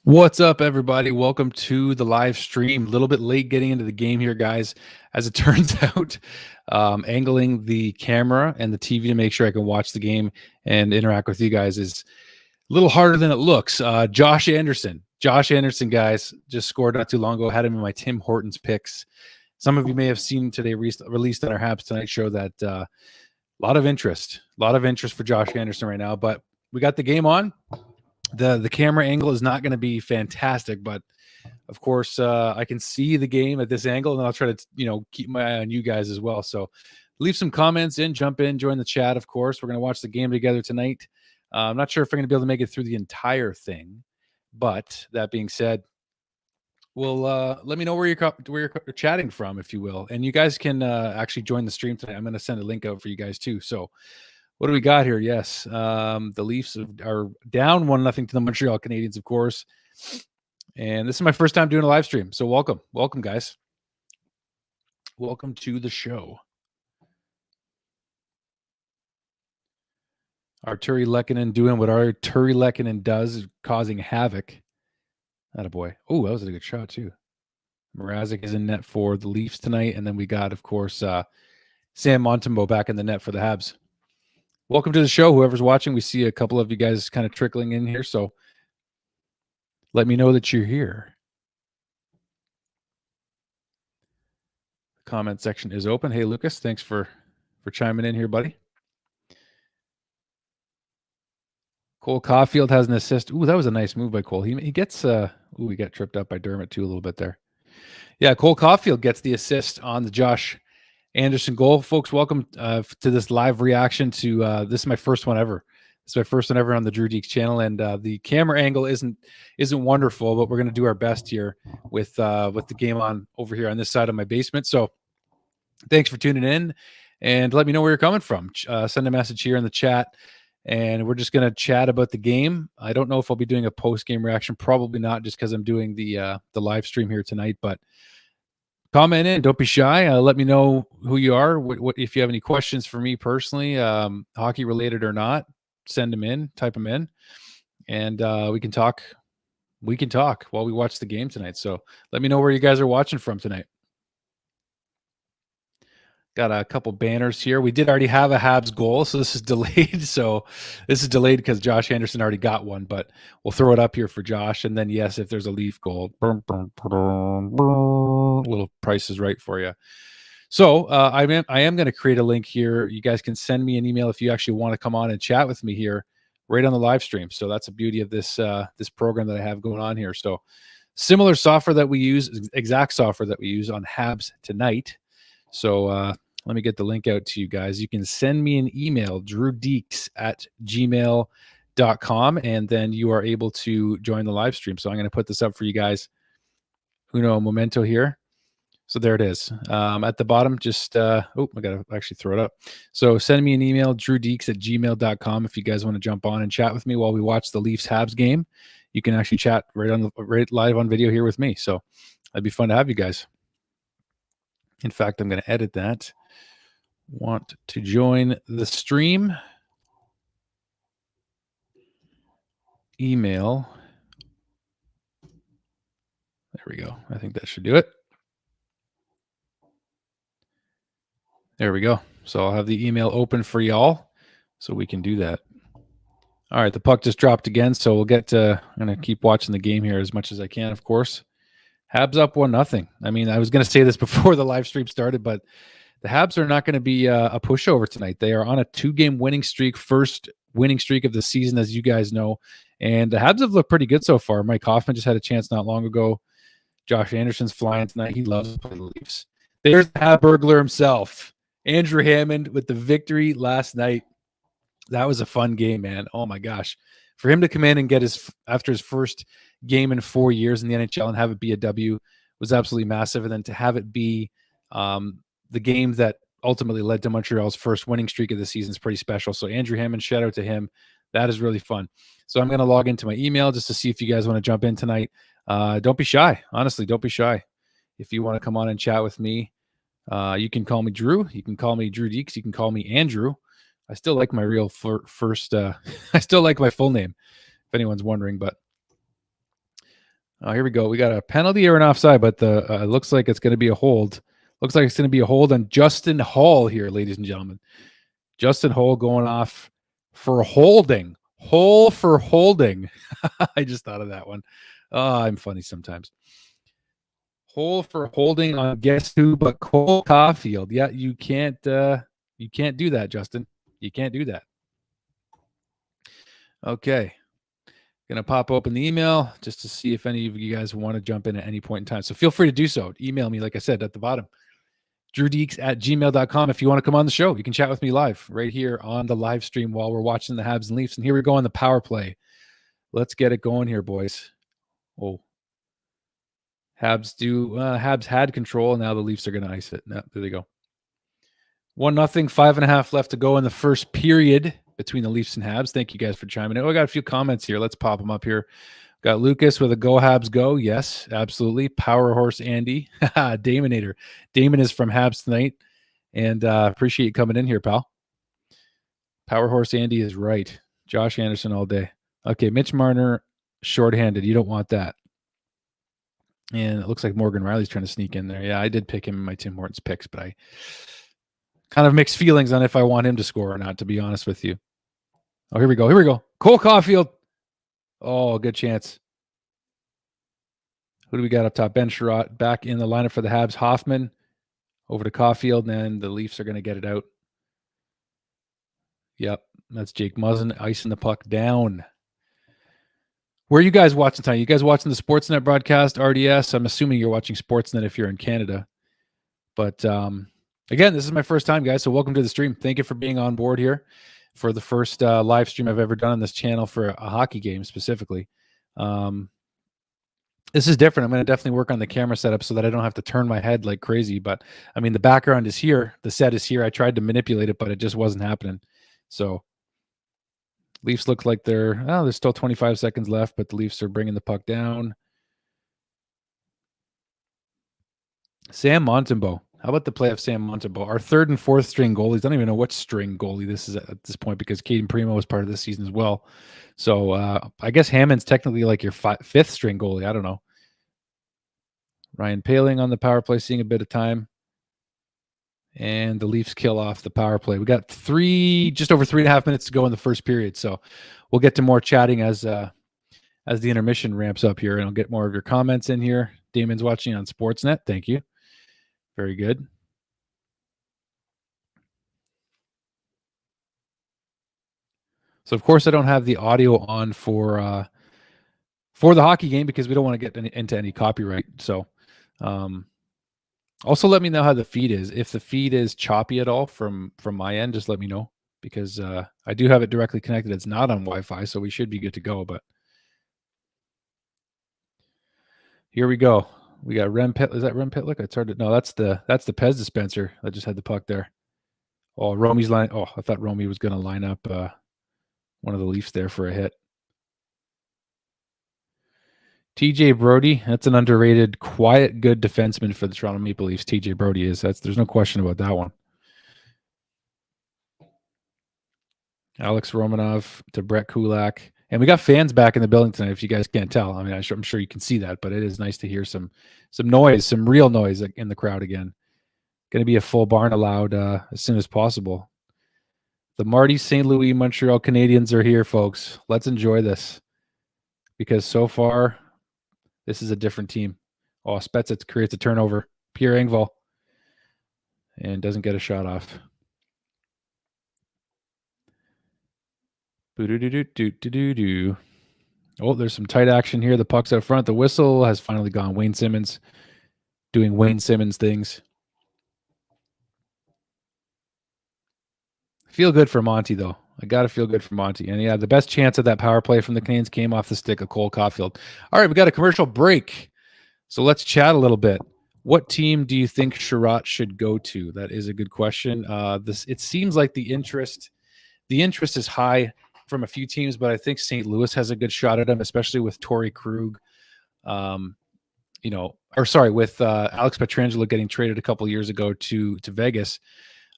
What's up, everybody? Welcome to the live stream. A little bit late getting into the game here, guys. As it turns out, angling the camera and the TV to make sure I can watch the game and interact with you guys is a little harder than it looks. Josh Anderson, guys, just scored not too long ago. Had him in my Tim Hortons picks. Some of you may have seen today released on our Habs Tonight show that a lot of interest for Josh Anderson right now. But we got the game on. The camera angle is not going to be fantastic, but of course I can see the game at this angle, and I'll try to keep my eye on you guys as well. So leave some comments in, jump in, join the chat. Of course, we're going to watch the game together tonight. I'm not sure if I'm going to be able to make it through the entire thing, but that being said, we'll let me know where you're chatting from, if you will, and you guys can actually join the stream tonight. I'm going to send a link out for you guys too. So what do we got here? Yes, the Leafs are down 1-0 to the Montreal Canadiens, of course. And this is my first time doing a live stream, so welcome, guys. Welcome to the show. Arturi Lehkonen doing what Arturi Lehkonen does, causing havoc. Attaboy. Oh, that was a good shot too. Mrazek is in net for the Leafs tonight, and then we got, of course, Sam Montembeault back in the net for the Habs. Welcome to the show, whoever's watching. We see a couple of you guys kind of trickling in here, so let me know that you're here. The comment section is open. Hey, Lucas, thanks for chiming in here, buddy. Cole Caulfield has an assist. Ooh, that was a nice move by Cole. He gets he got tripped up by Dermott too a little bit there. Yeah, Cole Caulfield gets the assist on the Josh Anderson goal. Folks, welcome to this live reaction to this is my first one ever. It's my first one ever on the Drew Dekes channel, and the camera angle isn't wonderful, but we're going to do our best here with the game on over here on this side of my basement. So thanks for tuning in, and let me know where you're coming from. Send a message here in the chat, and we're just going to chat about the game. I don't know if I'll be doing a post-game reaction. Probably not, just because I'm doing the live stream here tonight, but comment in. Don't be shy. Let me know who you are. What if you have any questions for me personally, hockey related or not, send them in, type them in, and we can talk. We can talk while we watch the game tonight. So let me know where you guys are watching from tonight. Got a couple banners here. We did already have a Habs goal, so this is delayed. So this is delayed because Josh Anderson already got one, but we'll throw it up here for Josh. And then, yes, if there's a Leaf goal, little Price is Right for you. So I am going to create a link here. You guys can send me an email if you actually want to come on and chat with me here right on the live stream. So that's the beauty of this this program that I have going on here. So similar software that we use, exact software that we use on Habs Tonight. So let me get the link out to you guys. You can send me an email, drewdekes@gmail.com, and then you are able to join the live stream. So I'm going to put this up for you guys. Uno momento here. So there it is. At the bottom, just, I got to actually throw it up. So send me an email, drewdekes@gmail.com, if you guys want to jump on and chat with me while we watch the Leafs-Habs game. You can actually chat right live on video here with me. So that'd be fun to have you guys. In fact, I'm going to edit that. Want to join the stream? Email. There we go. I think that should do it. There we go. So I'll have the email open for y'all so we can do that. All right, the puck just dropped again, so we'll get to, I'm going to keep watching the game here as much as I can, of course. Habs up 1-0. I mean, I was going to say this before the live stream started, but the Habs are not going to be a pushover tonight. They are on a 2-game winning streak, first winning streak of the season, as you guys know. And the Habs have looked pretty good so far. Mike Hoffman just had a chance not long ago. Josh Anderson's flying tonight. He loves to play the Leafs. There's the Hab burglar himself, Andrew Hammond, with the victory last night. That was a fun game, man. Oh, my gosh. For him to come in and get after his first game in 4 years in the NHL and have it be a W was absolutely massive. And then to have it be the game that ultimately led to Montreal's first winning streak of the season is pretty special. So Andrew Hammond, shout out to him. That is really fun. So I'm going to log into my email just to see if you guys want to jump in tonight. Don't be shy. Honestly, don't be shy. If you want to come on and chat with me, you can call me Drew. You can call me Drew Dekes. You can call me Andrew. I still like my real first. I still like my full name, if anyone's wondering. But Oh, here we go. We got a penalty or an offside, but the looks like it's going to be a hold. Looks like it's going to be a hold on Justin Hall here, ladies and gentlemen. Justin Hall going off for holding. Hole for holding. I just thought of that one. Oh, I'm funny sometimes. Hole for holding on guess who but Cole Caulfield. Yeah, you can't do that, Justin. You can't do that. Okay. Gonna pop open the email just to see if any of you guys want to jump in at any point in time. So feel free to do so. Email me, like I said, at the bottom. DrewDekes@gmail.com. If you want to come on the show, you can chat with me live right here on the live stream while we're watching the Habs and Leafs. And here we go on the power play. Let's get it going here, boys. Oh, Habs had control. Now the Leafs are going to ice it. No, there they go. 1-0, 5.5 left to go in the first period between the Leafs and Habs. Thank you guys for chiming in. Oh, I got a few comments here. Let's pop them up here. Got Lucas with a go Habs go. Yes, absolutely. Power Horse Andy. Damonator. Damon is from Habs tonight. And appreciate you coming in here, pal. Power Horse Andy is right. Josh Anderson all day. Okay, Mitch Marner, shorthanded. You don't want that. And it looks like Morgan Riley's trying to sneak in there. Yeah, I did pick him in my Tim Hortons picks, but I kind of mixed feelings on if I want him to score or not, to be honest with you. Oh, here we go. Here we go. Cole Caulfield. Oh, good chance. Who do we got up top? Ben Sherratt back in the lineup for the Habs. Hoffman over to Caulfield, and the Leafs are going to get it out. Yep, that's Jake Muzzin icing the puck down. Where are you guys watching tonight? You guys watching the Sportsnet broadcast, RDS? I'm assuming you're watching Sportsnet if you're in Canada. But again, this is my first time, guys, so welcome to the stream. Thank you for being on board here for the first live stream I've ever done on this channel for a hockey game specifically. This is different. I'm going to definitely work on the camera setup so that I don't have to turn my head like crazy. But, I mean, the background is here. The set is here. I tried to manipulate it, but it just wasn't happening. So Leafs look like there's still 25 seconds left, but the Leafs are bringing the puck down. Sam Montembeault. How about the play of Sam Montembeault? Our third and fourth string goalies. I don't even know what string goalie this is at this point because Caden Primo was part of this season as well. So I guess Hammond's technically like your fifth string goalie. I don't know. Ryan Paling on the power play, seeing a bit of time. And the Leafs kill off the power play. We got just over 3.5 minutes to go in the first period. So we'll get to more chatting as the intermission ramps up here, and I'll get more of your comments in here. Damon's watching on Sportsnet. Thank you. Very good. So of course I don't have the audio on for the hockey game because we don't want to get into any copyright. So also let me know how the feed is. If the feed is choppy at all from my end, just let me know because I do have it directly connected. It's not on Wi-Fi, so we should be good to go. But here we go. We got Rem Pit. Is that Rem Pitlick? It's hard to no. That's the Pez dispenser that just had the puck there. Oh, Romy's line. Oh, I thought Romy was going to line up one of the Leafs there for a hit. TJ Brody, that's an underrated, quiet, good defenseman for the Toronto Maple Leafs. TJ Brody is. There's no question about that one. Alex Romanov to Brett Kulak. And we got fans back in the building tonight, if you guys can't tell. I mean, I'm sure you can see that, but it is nice to hear some noise, some real noise in the crowd again. Going to be a full barn allowed as soon as possible. The Marty St. Louis Montreal Canadiens are here, folks. Let's enjoy this. Because so far, this is a different team. Oh, Spezza creates a turnover. Pierre Engvall. And doesn't get a shot off. Boo-doo-doo-doo-doo-doo-doo. Oh, there's some tight action here. The puck's out front. The whistle has finally gone. Wayne Simmons doing Wayne Simmons things. Feel good for Monty, though. I got to feel good for Monty. And yeah, the best chance of that power play from the Canadiens came off the stick of Cole Caulfield. All right, we got a commercial break. So let's chat a little bit. What team do you think Sherratt should go to? That is a good question. It seems like the interest is high from a few teams, but I think St. Louis has a good shot at him, especially with Torrey Krug. With Alex Pietrangelo getting traded a couple of years ago to Vegas.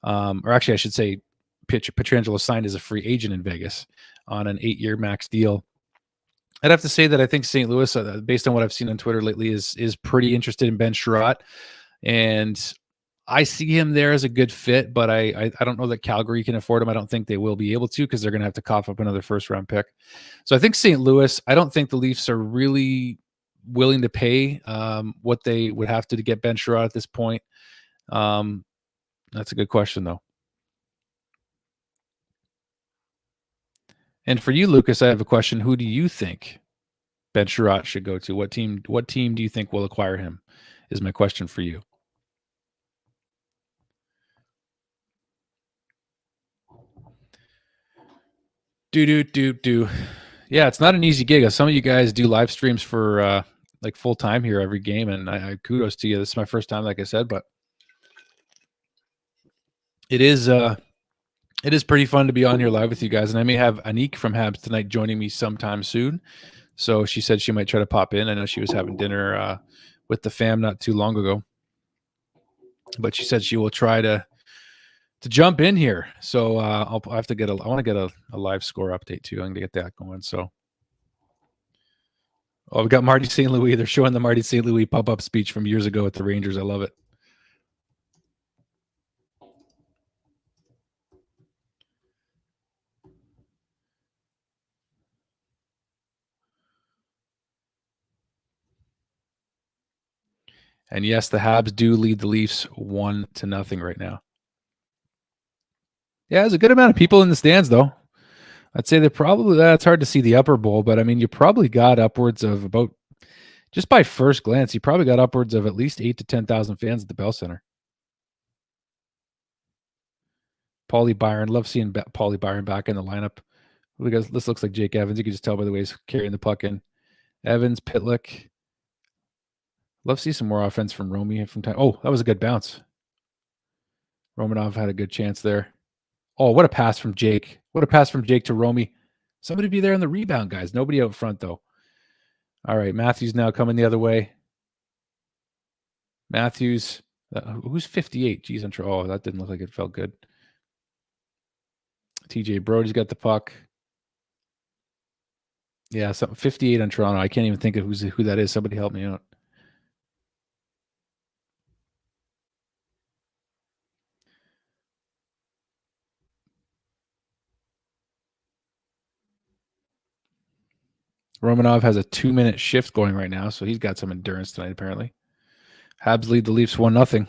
Or actually, I should say Pietrangelo signed as a free agent in Vegas on an 8-year max deal. I'd have to say that I think St. Louis, based on what I've seen on Twitter lately, is pretty interested in Ben Sherratt, and I see him there as a good fit. But I don't know that Calgary can afford him. I don't think they will be able to because they're going to have to cough up another first round pick. So I think St. Louis. I don't think the Leafs are really willing to pay what they would have to get Ben Sherratt at this point. That's a good question though. And for you, Lucas, I have a question. Who do you think Ben Sherratt should go to? What team do you think will acquire him? Is my question for you. Do. Yeah, it's not an easy gig. Some of you guys do live streams for like full time here every game, and I kudos to you. This is my first time, like I said, but it is pretty fun to be on here live with you guys. And I may have Anik from Habs tonight joining me sometime soon. So she said she might try to pop in. I know she was having dinner with the fam not too long ago, but she said she will try to jump in here. So I'll have to I want to get a live score update too. I'm going to get that going. So, we got Marty St. Louis. They're showing the Marty St. Louis pop-up speech from years ago at the Rangers. I love it. And yes, the Habs do lead the Leafs 1-0 right now. Yeah, there's a good amount of people in the stands, though. I'd say they're probably, that's hard to see the upper bowl, but I mean, you probably got upwards of about, just by first glance, you probably got upwards of at least 8,000 to 10,000 fans at the Bell Center. Paulie Byron, love seeing Paulie Byron back in the lineup. Because this looks like Jake Evans. You can just tell by the way he's carrying the puck in. Evans, Pitlick. Love to see some more offense from Romy from time. Oh, that was a good bounce. Romanov had a good chance there. Oh, what a pass from Jake. What a pass from Jake to Romy. Somebody be there on the rebound, guys. Nobody out front, though. All right, Matthews now coming the other way. Matthews. Who's 58? Geez, I'm sure. Oh, that didn't look like it felt good. TJ Brody's got the puck. Yeah, 58 on Toronto. I can't even think of who that is. Somebody help me out. Romanov has a 2-minute shift going right now, so he's got some endurance tonight, apparently. Habs lead the Leafs 1-0.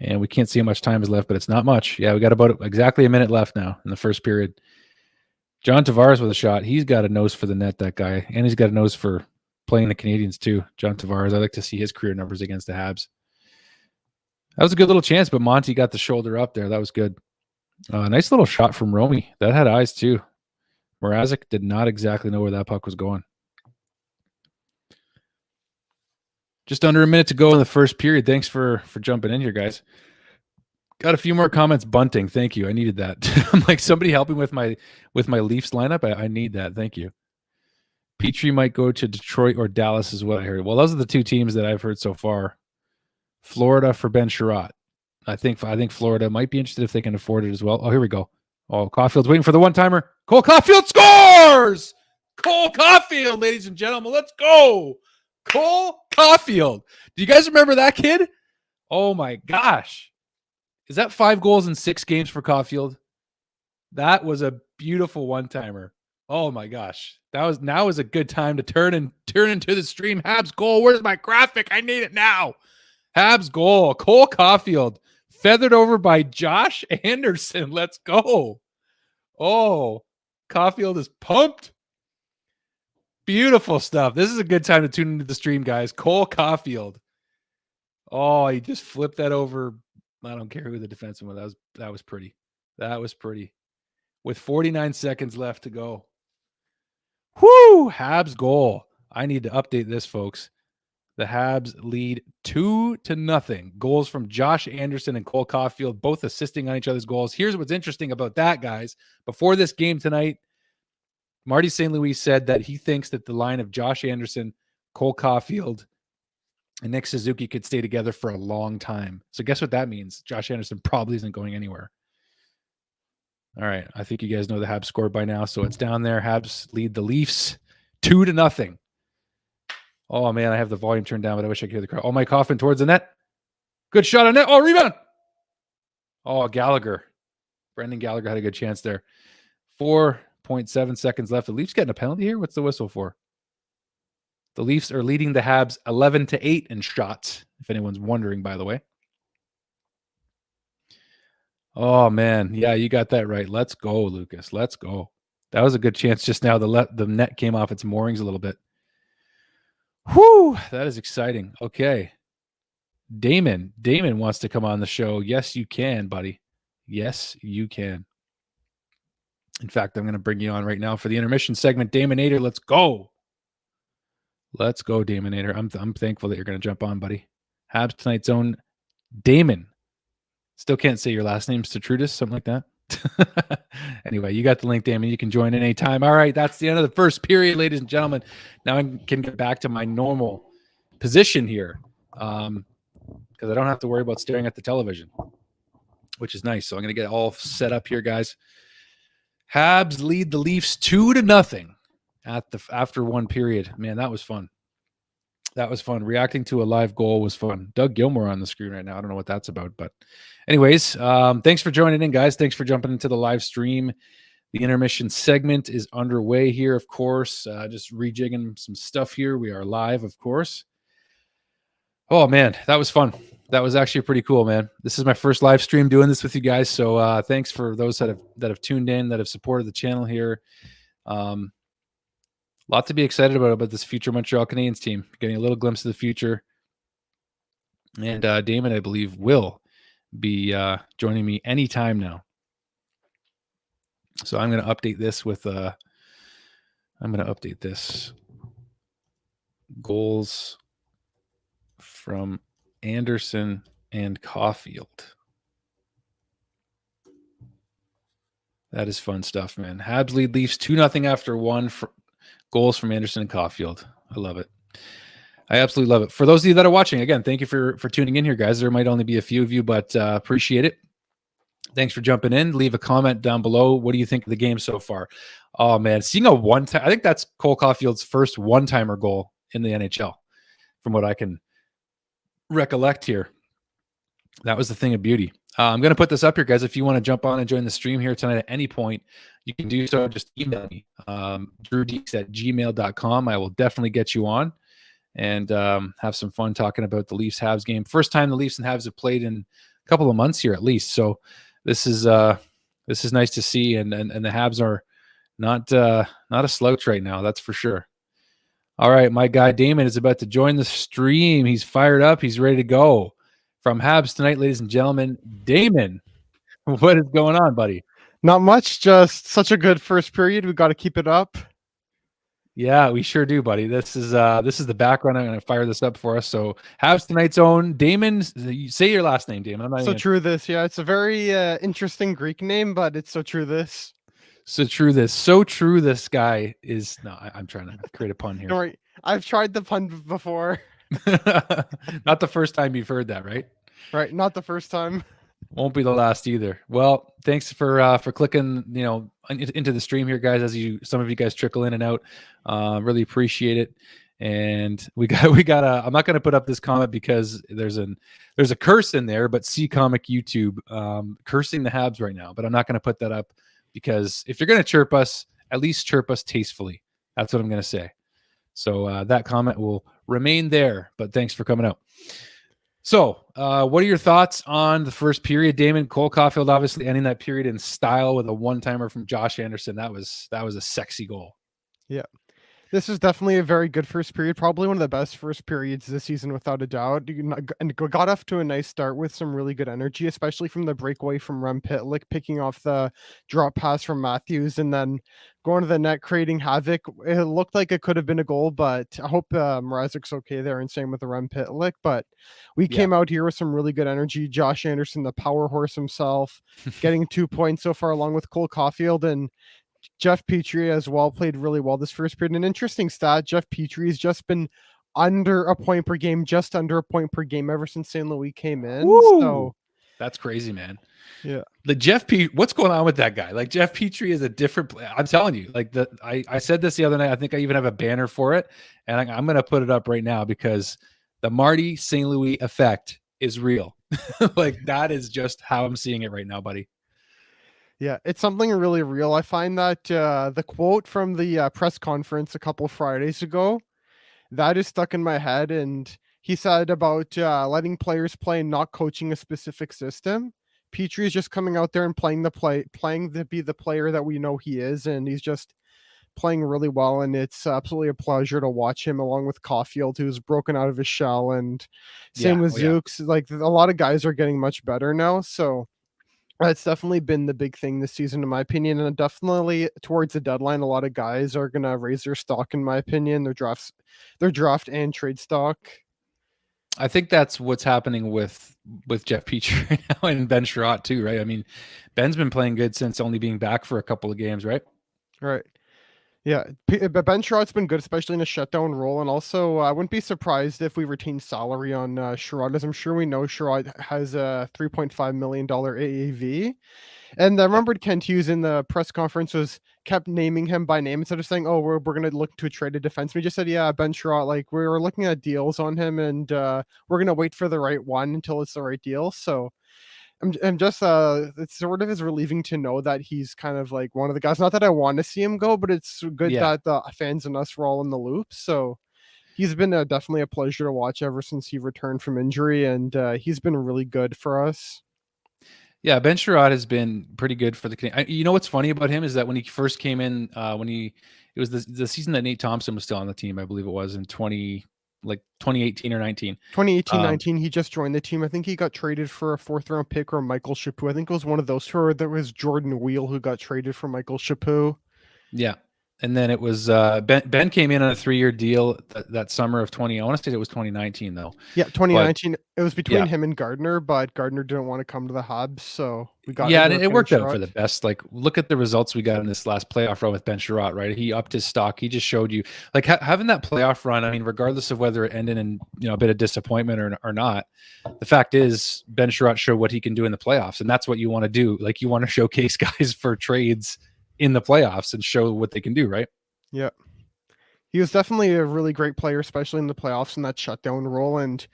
And we can't see how much time is left, but it's not much. Yeah, we got about exactly a minute left now in the first period. John Tavares with a shot. He's got a nose for the net, that guy. And he's got a nose for playing the Canadiens, too. John Tavares. I like to see his career numbers against the Habs. That was a good little chance, but Monty got the shoulder up there. That was good. Nice little shot from Romy. That had eyes, too. Mrazek did not exactly know where that puck was going. Just under a minute to go in the first period. Thanks for jumping in here, guys. Got a few more comments. Bunting, thank you. I needed that. I'm like, somebody helping with my Leafs lineup. I need that. Thank you. Petrie might go to Detroit or Dallas is what I heard. Well, those are the two teams that I've heard so far. Florida for Ben Sherratt. I think Florida might be interested if they can afford it as well. Oh, here we go. Oh, Caulfield's waiting for the one-timer. Cole Caulfield scores! Cole Caulfield, ladies and gentlemen. Let's go. Cole Caulfield. Do you guys remember that kid? Oh, my gosh. Is that 5 goals in 6 games for Caulfield? That was a beautiful one-timer. Oh, my gosh. Now is a good time to turn into the stream. Habs goal. Where's my graphic? I need it now. Habs goal. Cole Caulfield. Feathered over by Josh Anderson. Let's go. Oh, Caulfield is pumped. Beautiful stuff. This is a good time to tune into the stream, guys. Cole Caulfield. Oh, he just flipped that over. I don't care who the defenseman was. That was pretty. That was pretty. With 49 seconds left to go. Whoo! Habs goal. I need to update this, folks. The Habs lead 2-0. Goals from Josh Anderson and Cole Caulfield, both assisting on each other's goals. Here's what's interesting about that, guys. Before this game tonight, Marty St. Louis said that he thinks that the line of Josh Anderson, Cole Caulfield, and Nick Suzuki could stay together for a long time. So guess what that means? Josh Anderson probably isn't going anywhere. All right. I think you guys know the Habs scored by now. So it's down there. Habs lead the Leafs 2-0. Oh, man, I have the volume turned down, but I wish I could hear the crowd. Oh, Mike Hoffman towards the net. Good shot on net. Oh, rebound. Oh, Gallagher. Brendan Gallagher had a good chance there. 4.7 seconds left. The Leafs getting a penalty here? What's the whistle for? The Leafs are leading the Habs 11-8 in shots, if anyone's wondering, by the way. Oh, man. Yeah, you got that right. Let's go, Lucas. Let's go. That was a good chance just now. The net came off its moorings a little bit. Whew, that is exciting. Okay. Damon wants to come on the show. Yes, you can, buddy. Yes, you can. In fact, I'm going to bring you on right now for the intermission segment. Damonator, let's go. Let's go, Damonator. I'm thankful that you're going to jump on, buddy. Habs Tonight's own Damon. Still can't say your last name, Statrudis, something like that. Anyway, you got the link, Damon. You can join in anytime. All right, that's the end of the first period, ladies and gentlemen. Now I can get back to my normal position here because I don't have to worry about staring at the television, which is nice. So I'm going to get all set up here, guys. Habs lead the Leafs 2-0 after one period. Man, that was fun. That was fun. Reacting to a live goal was fun. Doug Gilmour on the screen right now. I don't know what that's about, but anyways, thanks for joining in, guys. Thanks for jumping into the live stream. The intermission segment is underway here, of course. Just rejigging some stuff here. We are live, of course. Oh, man, that was fun. That was actually pretty cool, man. This is my first live stream doing this with you guys. So thanks for those that have tuned in, that have supported the channel here. Lot to be excited about this future Montreal Canadiens team. Getting a little glimpse of the future. And Damon, I believe, will be joining me anytime now. So I'm going to update this with goals from Anderson and Caulfield. That is fun stuff, man. Habs lead Leafs 2-0 after one. Goals from Anderson and Caulfield. I love it. I absolutely love it. For those of you that are watching, again, thank you for tuning in here, guys. There might only be a few of you, but appreciate it. Thanks for jumping in. Leave a comment down below. What do you think of the game so far? Oh, man. Seeing a one-time, I think that's Cole Caulfield's first one-timer goal in the NHL, from what I can recollect here. That was the thing of beauty. I'm going to put this up here, guys. If you want to jump on and join the stream here tonight at any point, you can do so. Just email me, drewdekes@gmail.com. I will definitely get you on and have some fun talking about the Leafs-Habs game. First time the Leafs and Habs have played in a couple of months here at least. So this is nice to see. And the Habs are not a slouch right now. That's for sure. All right, my guy Damon is about to join the stream. He's fired up. He's ready to go. From Habs Tonight, ladies and gentlemen, Damon, what is going on, buddy? Not much, just such a good first period. We got to keep it up. Yeah, we sure do, buddy. This is the background. I'm going to fire this up for us. So Habs Tonight's own Damon. Say your last name, Damon. I'm not so even... true this. Yeah, it's a very interesting Greek name, but it's so true this. So true this. So true this guy is... No, I'm trying to create a pun here. Don't worry. I've tried the pun before. Not the first time you've heard that, right? Right, not the first time. Won't be the last either. Well, thanks for clicking, into the stream here, guys. As some of you guys trickle in and out, really appreciate it. And we got I'm not going to put up this comment because there's a curse in there, but C Comic YouTube cursing the Habs right now. But I'm not going to put that up because if you're going to chirp us, at least chirp us tastefully. That's what I'm going to say. So that comment will remain there. But thanks for coming out. So, what are your thoughts on the first period, Damon? Cole Caulfield obviously ending that period in style with a one-timer from Josh Anderson. That was a sexy goal. Yeah. This is definitely a very good first period. Probably one of the best first periods this season, without a doubt. And got off to a nice start with some really good energy, especially from the breakaway from Rem Pitlick, picking off the drop pass from Matthews, and then going to the net, creating havoc. It looked like it could have been a goal, but I hope Mrazek's okay there, and same with the Rem Pitlick. But we came out here with some really good energy. Josh Anderson, the power horse himself, getting 2 points so far, along with Cole Caulfield, and Jeff Petrie as well played really well this first period. An interesting stat, Jeff Petrie's just been under a point per game, just under a point per game ever since St. Louis came in. Woo! So That's crazy, man. Yeah. The what's going on with that guy? Like Jeff Petrie is a different player. I'm telling you, like I said this the other night. I think I even have a banner for it, and I'm going to put it up right now because the Marty St. Louis effect is real. Like that is just how I'm seeing it right now, buddy. Yeah, it's something really real. I find that the quote from the press conference a couple Fridays ago, that is stuck in my head. And he said about letting players play and not coaching a specific system. Petrie is just coming out there and playing to be the player that we know he is, and he's just playing really well. And it's absolutely a pleasure to watch him along with Caulfield, who's broken out of his shell, and same with Zooks. Like a lot of guys are getting much better now, so that's definitely been the big thing this season, in my opinion. And definitely towards the deadline, a lot of guys are gonna raise their stock, in my opinion, their draft and trade stock. I think that's what's happening with Jeff Petrie right now and Ben Sherratt too, right? I mean, Ben's been playing good since only being back for a couple of games, right? Right. Yeah, but Ben Sherratt's been good, especially in a shutdown role. And also, I wouldn't be surprised if we retain salary on Sherratt, as I'm sure we know Sherratt has a $3.5 million AAV. And I remember Kent Hughes in the press conference kept naming him by name instead of saying, "Oh, we're going to look to a trade a defenseman." He just said, "Yeah, Ben Sherratt, like we were looking at deals on him, and we're going to wait for the right one until it's the right deal." So I'm just it sort of is relieving to know that he's kind of like one of the guys. Not that I want to see him go, but it's good that the fans and us were all in the loop. So he's been definitely a pleasure to watch ever since he returned from injury, and he's been really good for us. Yeah, Ben Sherratt has been pretty good for the Canadiens. You know what's funny about him is that when he first came in, it was the season that Nate Thompson was still on the team, I believe it was in 2018 or 19. 2018-19, he just joined the team. I think he got traded for a 4th-round pick or Michael Chaput. I think it was one of those two, or there was Jordan Wheel who got traded for Michael Chaput. Yeah. And then it was Ben came in on a 3-year deal that summer of 20. I want to say it was 2019 though. Yeah, 2019. It was between him and Gardner, but Gardner didn't want to come to the Habs, so we got. Yeah, and it worked out for the best. Like, look at the results we got in this last playoff run with Ben Sherratt, right? He upped his stock. He just showed you, like, having that playoff run. I mean, regardless of whether it ended in a bit of disappointment or not, the fact is Ben Sherratt showed what he can do in the playoffs, and that's what you want to do. Like, you want to showcase guys for trades in the playoffs and show what they can do, right? Yeah. He was definitely a really great player, especially in the playoffs in that shutdown role. And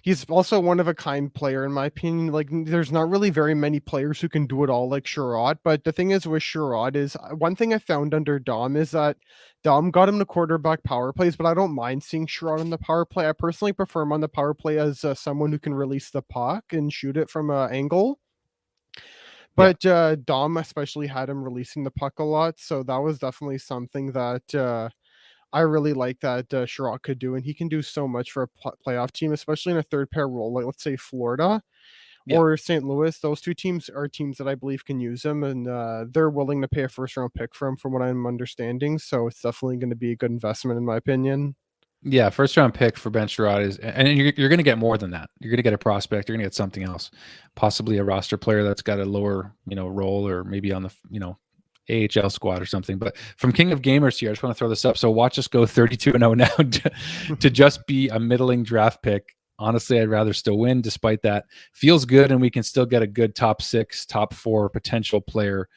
he's also one of a kind player, in my opinion. Like, there's not really very many players who can do it all like Sherratt. But the thing is with Sherratt is one thing I found under Dom is that Dom got him to quarterback power plays, but I don't mind seeing Sherratt on the power play. I personally prefer him on the power play as someone who can release the puck and shoot it from an angle. But Dom especially had him releasing the puck a lot, so that was definitely something that I really like that Sherratt could do, and he can do so much for a playoff team, especially in a third pair role, like let's say Florida or St. Louis. Those two teams are teams that I believe can use him, and they're willing to pay a 1st-round pick for him, from what I'm understanding. So it's definitely going to be a good investment, in my opinion. Yeah, 1st-round pick for Ben Sherratt is, and you're going to get more than that. You're going to get a prospect. You're going to get something else, possibly a roster player that's got a lower, role, or maybe on the, AHL squad or something. But from King of Gamers here, I just want to throw this up. So watch us go 32-0 now to just be a middling draft pick. Honestly, I'd rather still win. Despite that, feels good, and we can still get a good top 6, top 4 potential player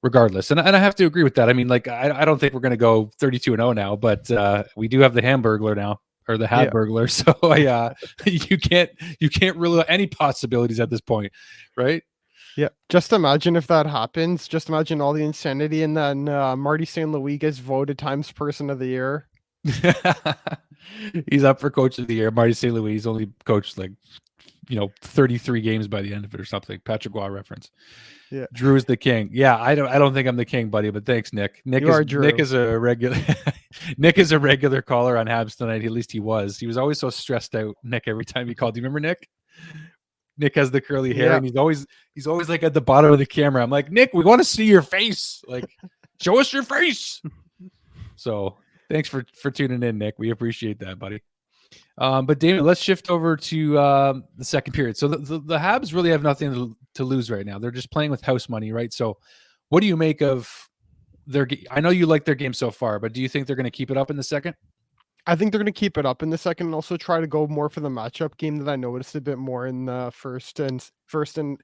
regardless. And I have to agree with that. I mean, like, I don't think we're going to go 32-0 now, but we do have the Hamburglar now, or the Habburglar. So you can't rule out any possibilities at this point, right? Yeah, just imagine if that happens. Just imagine all the insanity, and then Marty St. Louis gets voted Times Person of the Year. He's up for Coach of the Year. Marty St. Louis, he's only coached 33 games by the end of it or something. Patrick Waugh reference. Yeah, Drew is the king. Yeah, I don't think I'm the king, buddy, but thanks, Nick. Nick is a regular Nick is a regular caller on Habs tonight. At least he was. He was always so stressed out, Nick, every time he called. Do you remember Nick? Nick has the curly hair, and he's always like at the bottom of the camera. I'm like, Nick, we want to see your face. Like, show us your face. So thanks for tuning in, Nick. We appreciate that, buddy. But Damon, let's shift over to the second period. So the Habs really have nothing to lose right now. They're just playing with house money, right? So what do you make of their? I know you like their game so far, but do you think they're going to keep it up in the second? I think they're going to keep it up in the second and also try to go more for the matchup game that I noticed a bit more in the first. And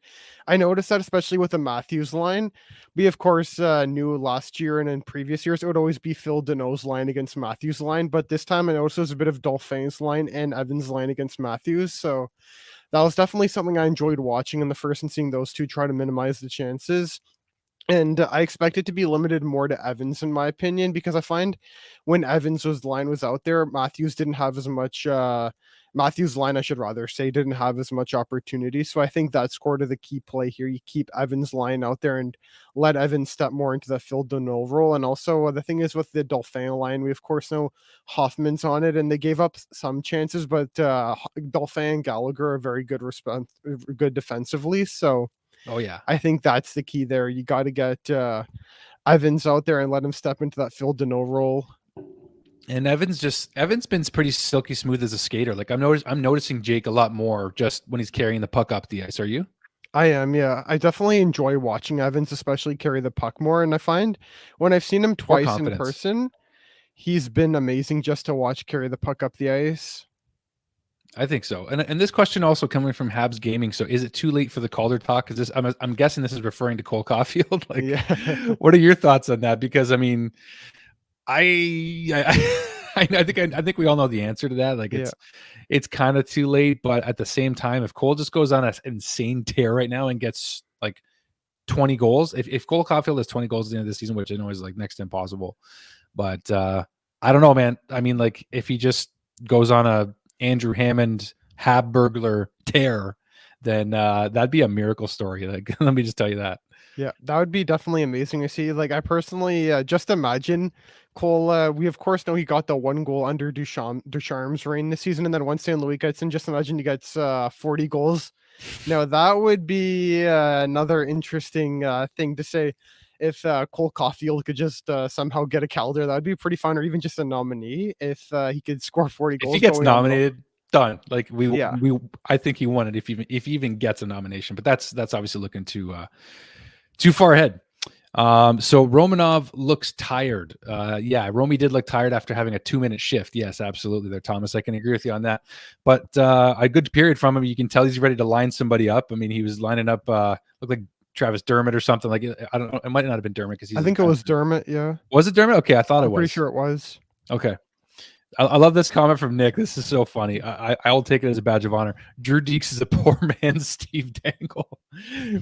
I noticed that especially with the Matthews line, we of course knew last year and in previous years it would always be Phil Deneau's line against Matthews' line, but this time I noticed there was a bit of Dauphin's line and Evans' line against Matthews. So that was definitely something I enjoyed watching in the first and seeing those two try to minimize the chances. And I expect it to be limited more to Evans, in my opinion, because I find when Evans' line was out there, Matthews didn't have as much. Matthews' line, I should rather say, didn't have as much opportunity. So I think that's sort of the key play here. You keep Evans' line out there and let Evans step more into the Phil Deneau role. And also, the thing is with the Dauphin line, we of course know Hoffman's on it, and they gave up some chances, but Dauphin and Gallagher are very good good defensively. So Oh yeah. I think that's the key there. You got to get Evans out there and let him step into that Phil Deneau role. And Evans been pretty silky smooth as a skater. Like I'm noticing Jake a lot more just when he's carrying the puck up the ice. Are you? I am, yeah. I definitely enjoy watching Evans, especially carry the puck more. And I find when I've seen him More twice in confidence. person, he's been amazing just to watch carry the puck up the ice. I think so. And this question also coming from Habs Gaming. So is it too late for the Calder talk? Because I'm guessing this is referring to Cole Caulfield. Like, Yeah. what are your thoughts on that? Because I mean, I think we all know the answer to that. Like it's kind of too late, but at the same time, if Cole just goes on an insane tear right now and gets like 20 goals, if Cole Caulfield has 20 goals at the end of the season, which I know is like next to impossible, but I don't know, man. I mean, like if he just goes on a Andrew Hammond Hab burglar tear, then that'd be a miracle story. Like, let me just tell you that. Yeah, that would be definitely amazing to see. Like, I personally just imagine Cole. We of course know he got the one goal under Ducharme's reign this season, and then once St. Louis gets in, just imagine he gets 40 goals. Now that would be another interesting thing to say. If Cole Caulfield could just somehow get a Calder, that would be pretty fun, or even just a nominee if he could score 40 If he goals gets going on the. nominated, done. Like Yeah. I think he won it if he even gets a nomination. But that's obviously looking too far ahead. So Romanov looks tired. Yeah, Romy did look tired after having a 2-minute shift. Yes, absolutely there, Thomas. I can agree with you on that. But a good period from him. You can tell he's ready to line somebody up. I mean, he was lining up, looked like Travis Dermott or something. Like, I don't know. It might not have been Dermott because he's I think it was Dermott. Yeah. Was it Dermott? Okay, I thought it I'm pretty was. sure it was. Okay. I love this comment from Nick. This is so funny. I will take it as a badge of honor. Drew Dekes is a poor man's Steve Dangle.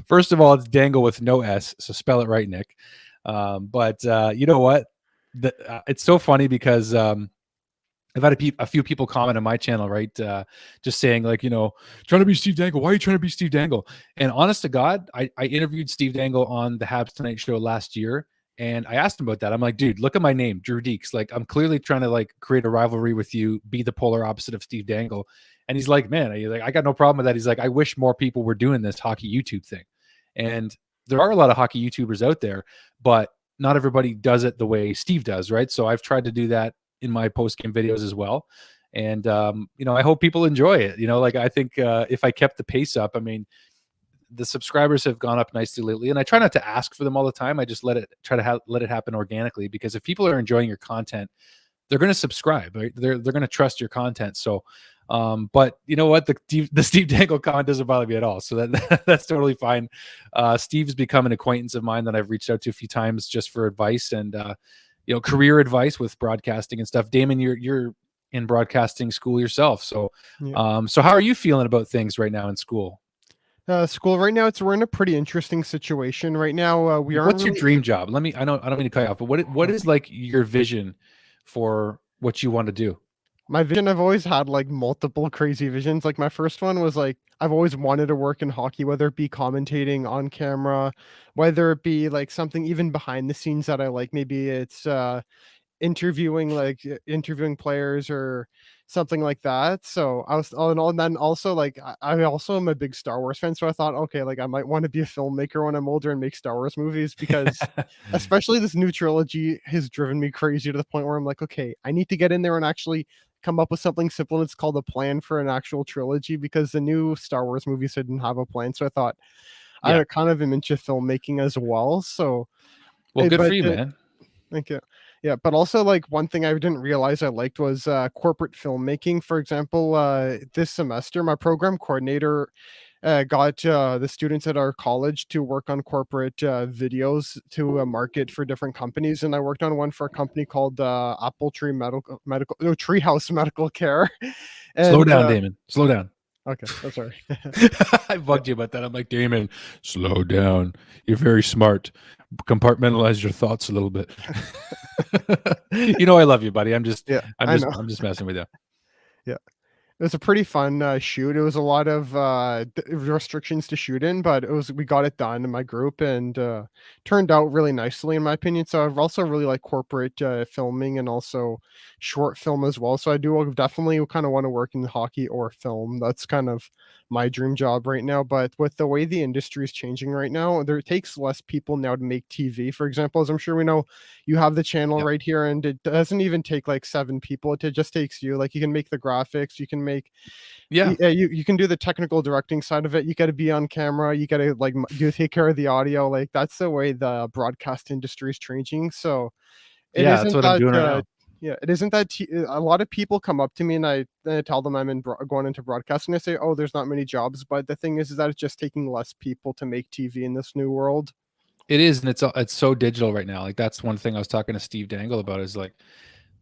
First of all, it's Dangle with no S, so spell it right, Nick. But you know what? It's so funny because I've had a few people comment on my channel, right? Just saying like, trying to be Steve Dangle. Why are you trying to be Steve Dangle? And honest to God, I interviewed Steve Dangle on the Habs Tonight show last year. And I asked him about that. I'm like, dude, look at my name, Drew Dekes. Like, I'm clearly trying to like create a rivalry with you, be the polar opposite of Steve Dangle. And he's like, man, I got no problem with that. He's like, I wish more people were doing this hockey YouTube thing. And there are a lot of hockey YouTubers out there, but not everybody does it the way Steve does, right? So I've tried to do that in my post-game videos as well. And, I hope people enjoy it. Like I think if I kept the pace up, I mean, the subscribers have gone up nicely lately, and I try not to ask for them all the time. I just let it happen organically, because if people are enjoying your content, they're going to subscribe, right? They're going to trust your content. So, but you know what? The Steve Dangle comment doesn't bother me at all. So that's totally fine. Steve's become an acquaintance of mine that I've reached out to a few times just for advice and, career advice with broadcasting and stuff. Damon, you're in broadcasting school yourself. So, so how are you feeling about things right now in school? School right now, we're in a pretty interesting situation right now. We aren't. What's your dream job? I don't mean to cut you off, but what is like your vision for what you want to do? My vision, I've always had like multiple crazy visions. Like my first one was like I've always wanted to work in hockey, whether it be commentating on camera, whether it be like something even behind the scenes that I like. Maybe it's interviewing players or something like that. So I was and then also like I also am a big Star Wars fan, so I thought, okay, like I might want to be a filmmaker when I'm older and make Star Wars movies, because especially this new trilogy has driven me crazy to the point where I'm like, okay, I need to get in there and actually come up with something simple, and it's called a plan for an actual trilogy, because the new Star Wars movies didn't have a plan. So I thought I kind of am into filmmaking as well. So Well, good but for you, man. thank you. Yeah, but also, like, one thing I didn't realize I liked was, corporate filmmaking. For example, this semester, my program coordinator, got, the students at our college to work on corporate, videos to, market for different companies, and I worked on one for a company called, Apple Tree Medical no, Treehouse Medical Care, Slow and, down, Damon. Slow down. okay, oh, sorry. I bugged you about that. I'm like, Damon, slow down. You're very smart. Compartmentalize your thoughts a little bit. I love you, buddy. Yeah, I know. I'm just messing with you. Yeah. It was a pretty fun, shoot. It was a lot of, restrictions to shoot in, but we got it done in my group, and, turned out really nicely in my opinion. So I've also really like corporate, filming and also short film as well. So I do definitely kinda wanna work in hockey or film. That's kind of my dream job right now, but with the way the industry is changing right now, there takes less people now to make TV. For example, as I'm sure we know, you have the channel Yep. right here, and it doesn't even take, like, 7 people. It just takes you. Like, you can make the graphics, you can make Yeah. you can do the technical directing side of it. You gotta be on camera, you gotta, like, you take care of the audio. Like, that's the way the broadcast industry is changing. So it Yeah, that's isn't what I'm that, doing right now. yeah, it isn't that a lot of people come up to me, and I tell them I'm going into broadcasting. I say, "Oh, there's not many jobs," but the thing is that it's just taking less people to make TV in this new world. It is, and it's so digital right now. Like that's one thing I was talking to Steve Dangle about is like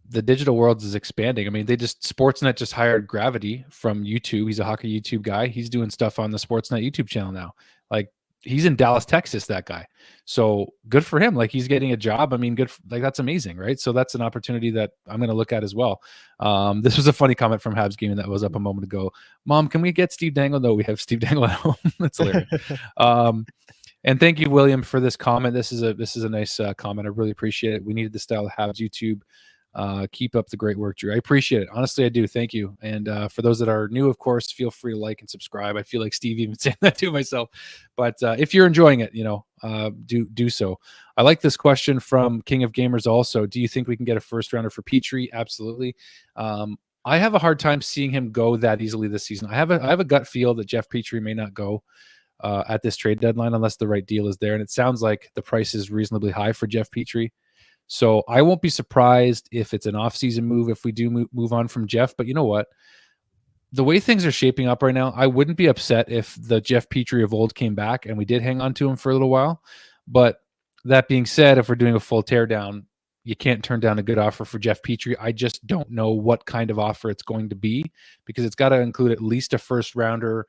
the digital world is expanding. I mean, Sportsnet just hired Gravity from YouTube. He's a hockey YouTube guy. He's doing stuff on the Sportsnet YouTube channel now. Like he's in Dallas, Texas, that guy. So good for him. Like he's getting a job. I mean, like that's amazing, right? So that's an opportunity that I'm going to look at as well. This was a funny comment from Habs Gaming that was up a moment ago. Mom, can we get Steve Dangle? No, we have Steve Dangle at home. That's hilarious. And thank you, William, for this comment. This is a nice comment. I really appreciate it. We needed the style of Habs YouTube. Keep up the great work, Drew. I appreciate it. Honestly, I do. Thank you. And for those that are new, of course, feel free to like and subscribe. I feel like Steve even saying that to myself. But if you're enjoying it, do so. I like this question from King of Gamers also. Do you think we can get a first rounder for Petrie? Absolutely. I have a hard time seeing him go that easily this season. I have a gut feel that Jeff Petrie may not go at this trade deadline unless the right deal is there. And it sounds like the price is reasonably high for Jeff Petrie. So I won't be surprised if it's an off-season move if we do move on from Jeff. But you know what? The way things are shaping up right now, I wouldn't be upset if the Jeff Petrie of old came back and we did hang on to him for a little while. But that being said, if we're doing a full teardown, you can't turn down a good offer for Jeff Petrie. I just don't know what kind of offer it's going to be because it's got to include at least a first rounder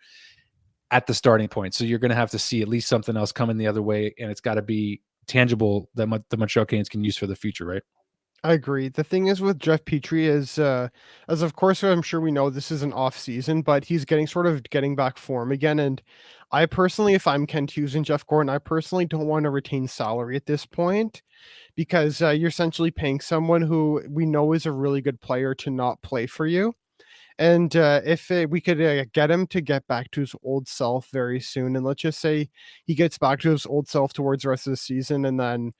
at the starting point. So you're going to have to see at least something else coming the other way, and it's got to be tangible that the Montreal Canadiens can use for the future, right? I agree. The thing is with Jeff Petrie is, as of course I'm sure we know this is an off season, but he's getting back form again. And I personally, if I'm Kent Hughes and Jeff Gordon, I personally don't want to retain salary at this point because you're essentially paying someone who we know is a really good player to not play for you. And if we could get him to get back to his old self very soon, and let's just say he gets back to his old self towards the rest of the season, and then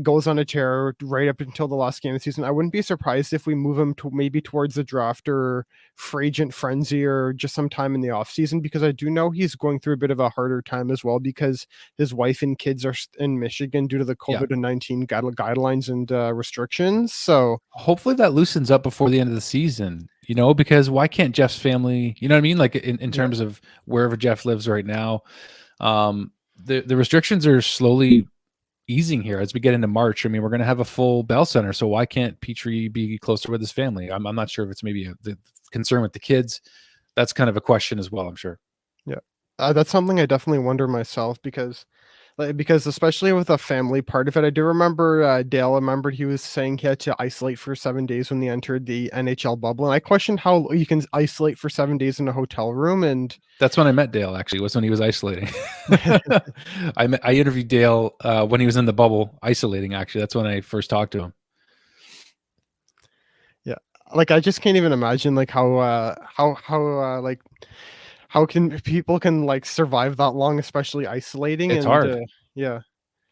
goes on a tear right up until the last game of the season, I wouldn't be surprised if we move him to maybe towards the draft or free agent frenzy or just sometime in the off season, because I do know he's going through a bit of a harder time as well because his wife and kids are in Michigan due to the Yeah. COVID-19 guidelines and restrictions. So Hopefully that loosens up before the end of the season, because why can't Jeff's family, you know what I mean? Like in terms of wherever Jeff lives right now, the restrictions are slowly easing here as we get into March. I mean, we're going to have a full Bell Center, so why can't Petrie be closer with his family? I'm not sure if it's maybe the concern with the kids. That's kind of a question as well, I'm sure. Yeah, that's something I definitely wonder myself because especially with a family part of it, I do remember Dale. I remember he was saying he had to isolate for 7 days when he entered the NHL bubble, and I questioned how you can isolate for 7 days in a hotel room. And that's when I met Dale. Actually, was when he was isolating. I interviewed Dale when he was in the bubble isolating. Actually, that's when I first talked to him. Yeah, like I just can't even imagine like how like how can people like survive that long, especially isolating. It's and hard. Yeah,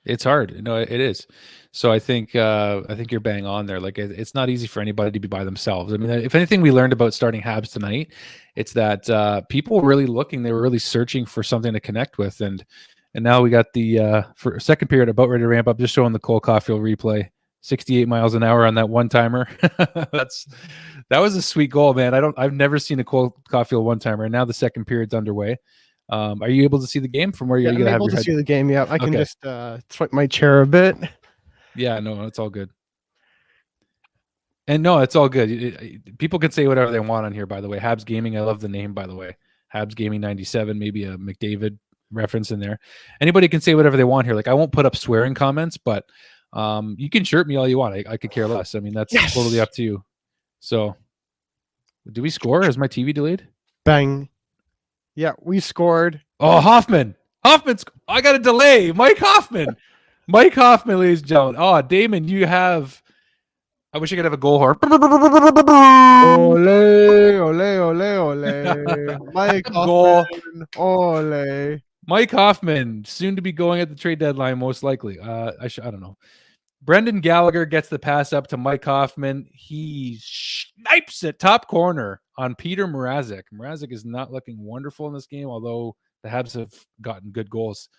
it's hard. No, it is. So I think you're bang on there. Like it's not easy for anybody to be by themselves. I mean, if anything we learned about starting Habs tonight, it's that people were really looking. They were really searching for something to connect with, and now we got the for second period about ready to ramp up. Just showing the Cole Caulfield replay. 68 miles an hour on that one timer. That was a sweet goal, man. I've never seen a Cole Caulfield one timer, and now the second period's underway. Are you able to see the game from where you're I'm going to have able your to head? see the game. Yeah, I can Okay. just swipe my chair a bit. Yeah, no, it's all good. And no, it's all good. People can say whatever they want on here, by the way. Habs Gaming, I love the name, by the way. Habs Gaming 97, maybe a McDavid reference in there. Anybody can say whatever they want here. Like, I won't put up swearing comments, but you can chirp me all you want. I could care less. I mean, that's totally up to you. So, do we score? Is my TV delayed? Bang. Yeah, we scored. Oh, Hoffman. I got a delay. Mike Hoffman, ladies and gentlemen. Oh, Damon, you have... I wish I could have a goal horn. Ole, ole, ole, ole. Mike Goal. Hoffman. Ole. Mike Hoffman, soon to be going at the trade deadline, most likely. I don't know. Brendan Gallagher gets the pass up to Mike Hoffman. He snipes it top corner on Peter Mrazek. Mrazek is not looking wonderful in this game, although the Habs have gotten good goals.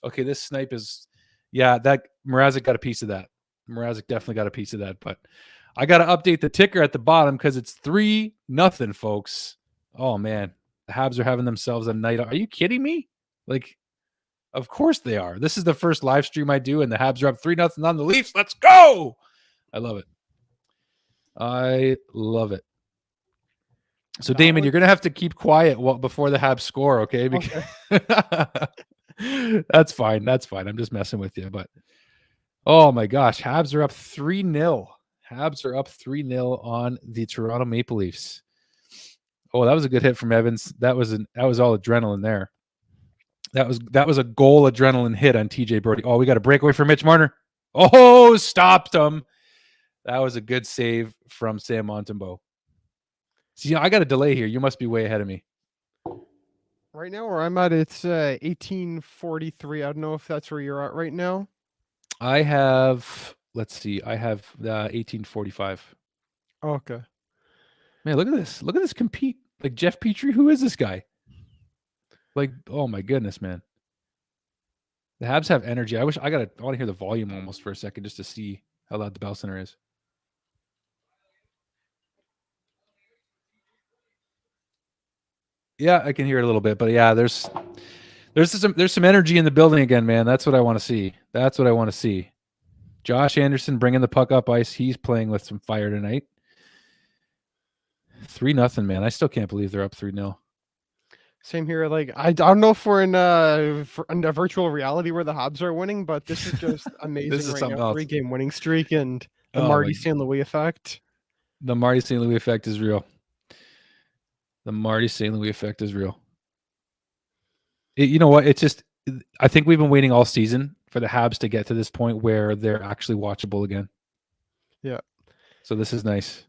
Okay, this snipe is... Yeah, that Mrazek got a piece of that. Mrazek definitely got a piece of that, but I got to update the ticker at the bottom because it's 3-0, folks. Oh, man. The Habs are having themselves a night. Are you kidding me? Like, of course they are. This is the first live stream I do, and the Habs are up 3-0 on the Leafs. Let's go! I love it. I love it. So, Damon, you're going to have to keep quiet before the Habs score, okay? Because That's fine. That's fine. I'm just messing with you, but... Oh my gosh, Habs are up 3-0. Habs are up 3-0 on the Toronto Maple Leafs. Oh, that was a good hit from Evans. That was all adrenaline there. That was a goal adrenaline hit on TJ Brody. Oh, we got a breakaway for Mitch Marner. Oh, stopped him. That was a good save from Sam Montembeault. See, I got a delay here. You must be way ahead of me. Right now where I'm at, it's 18:43. I don't know if that's where you're at right now. I have 1845. Okay. Man, look at this. Look at this compete. Like Jeff Petrie, who is this guy? Like, oh my goodness, man. The Habs have energy. I want to hear the volume almost for a second just to see how loud the Bell Center is. Yeah, I can hear it a little bit, but yeah, there's some energy in the building again, man. That's what I want to see. That's what I want to see. Josh Anderson bringing the puck up ice. He's playing with some fire tonight. 3-0, man. I still can't believe they're up 3-0. Same here. Like, I don't know if we're in a virtual reality where the Habs are winning, but this is just amazing. This is something now. else. 3-game winning streak and the Marty St. Louis effect. The Marty St. Louis effect is real. The Marty St. Louis effect is real. You know what? It's just, I think we've been waiting all season for the Habs to get to this point where they're actually watchable again. Yeah. So this is nice.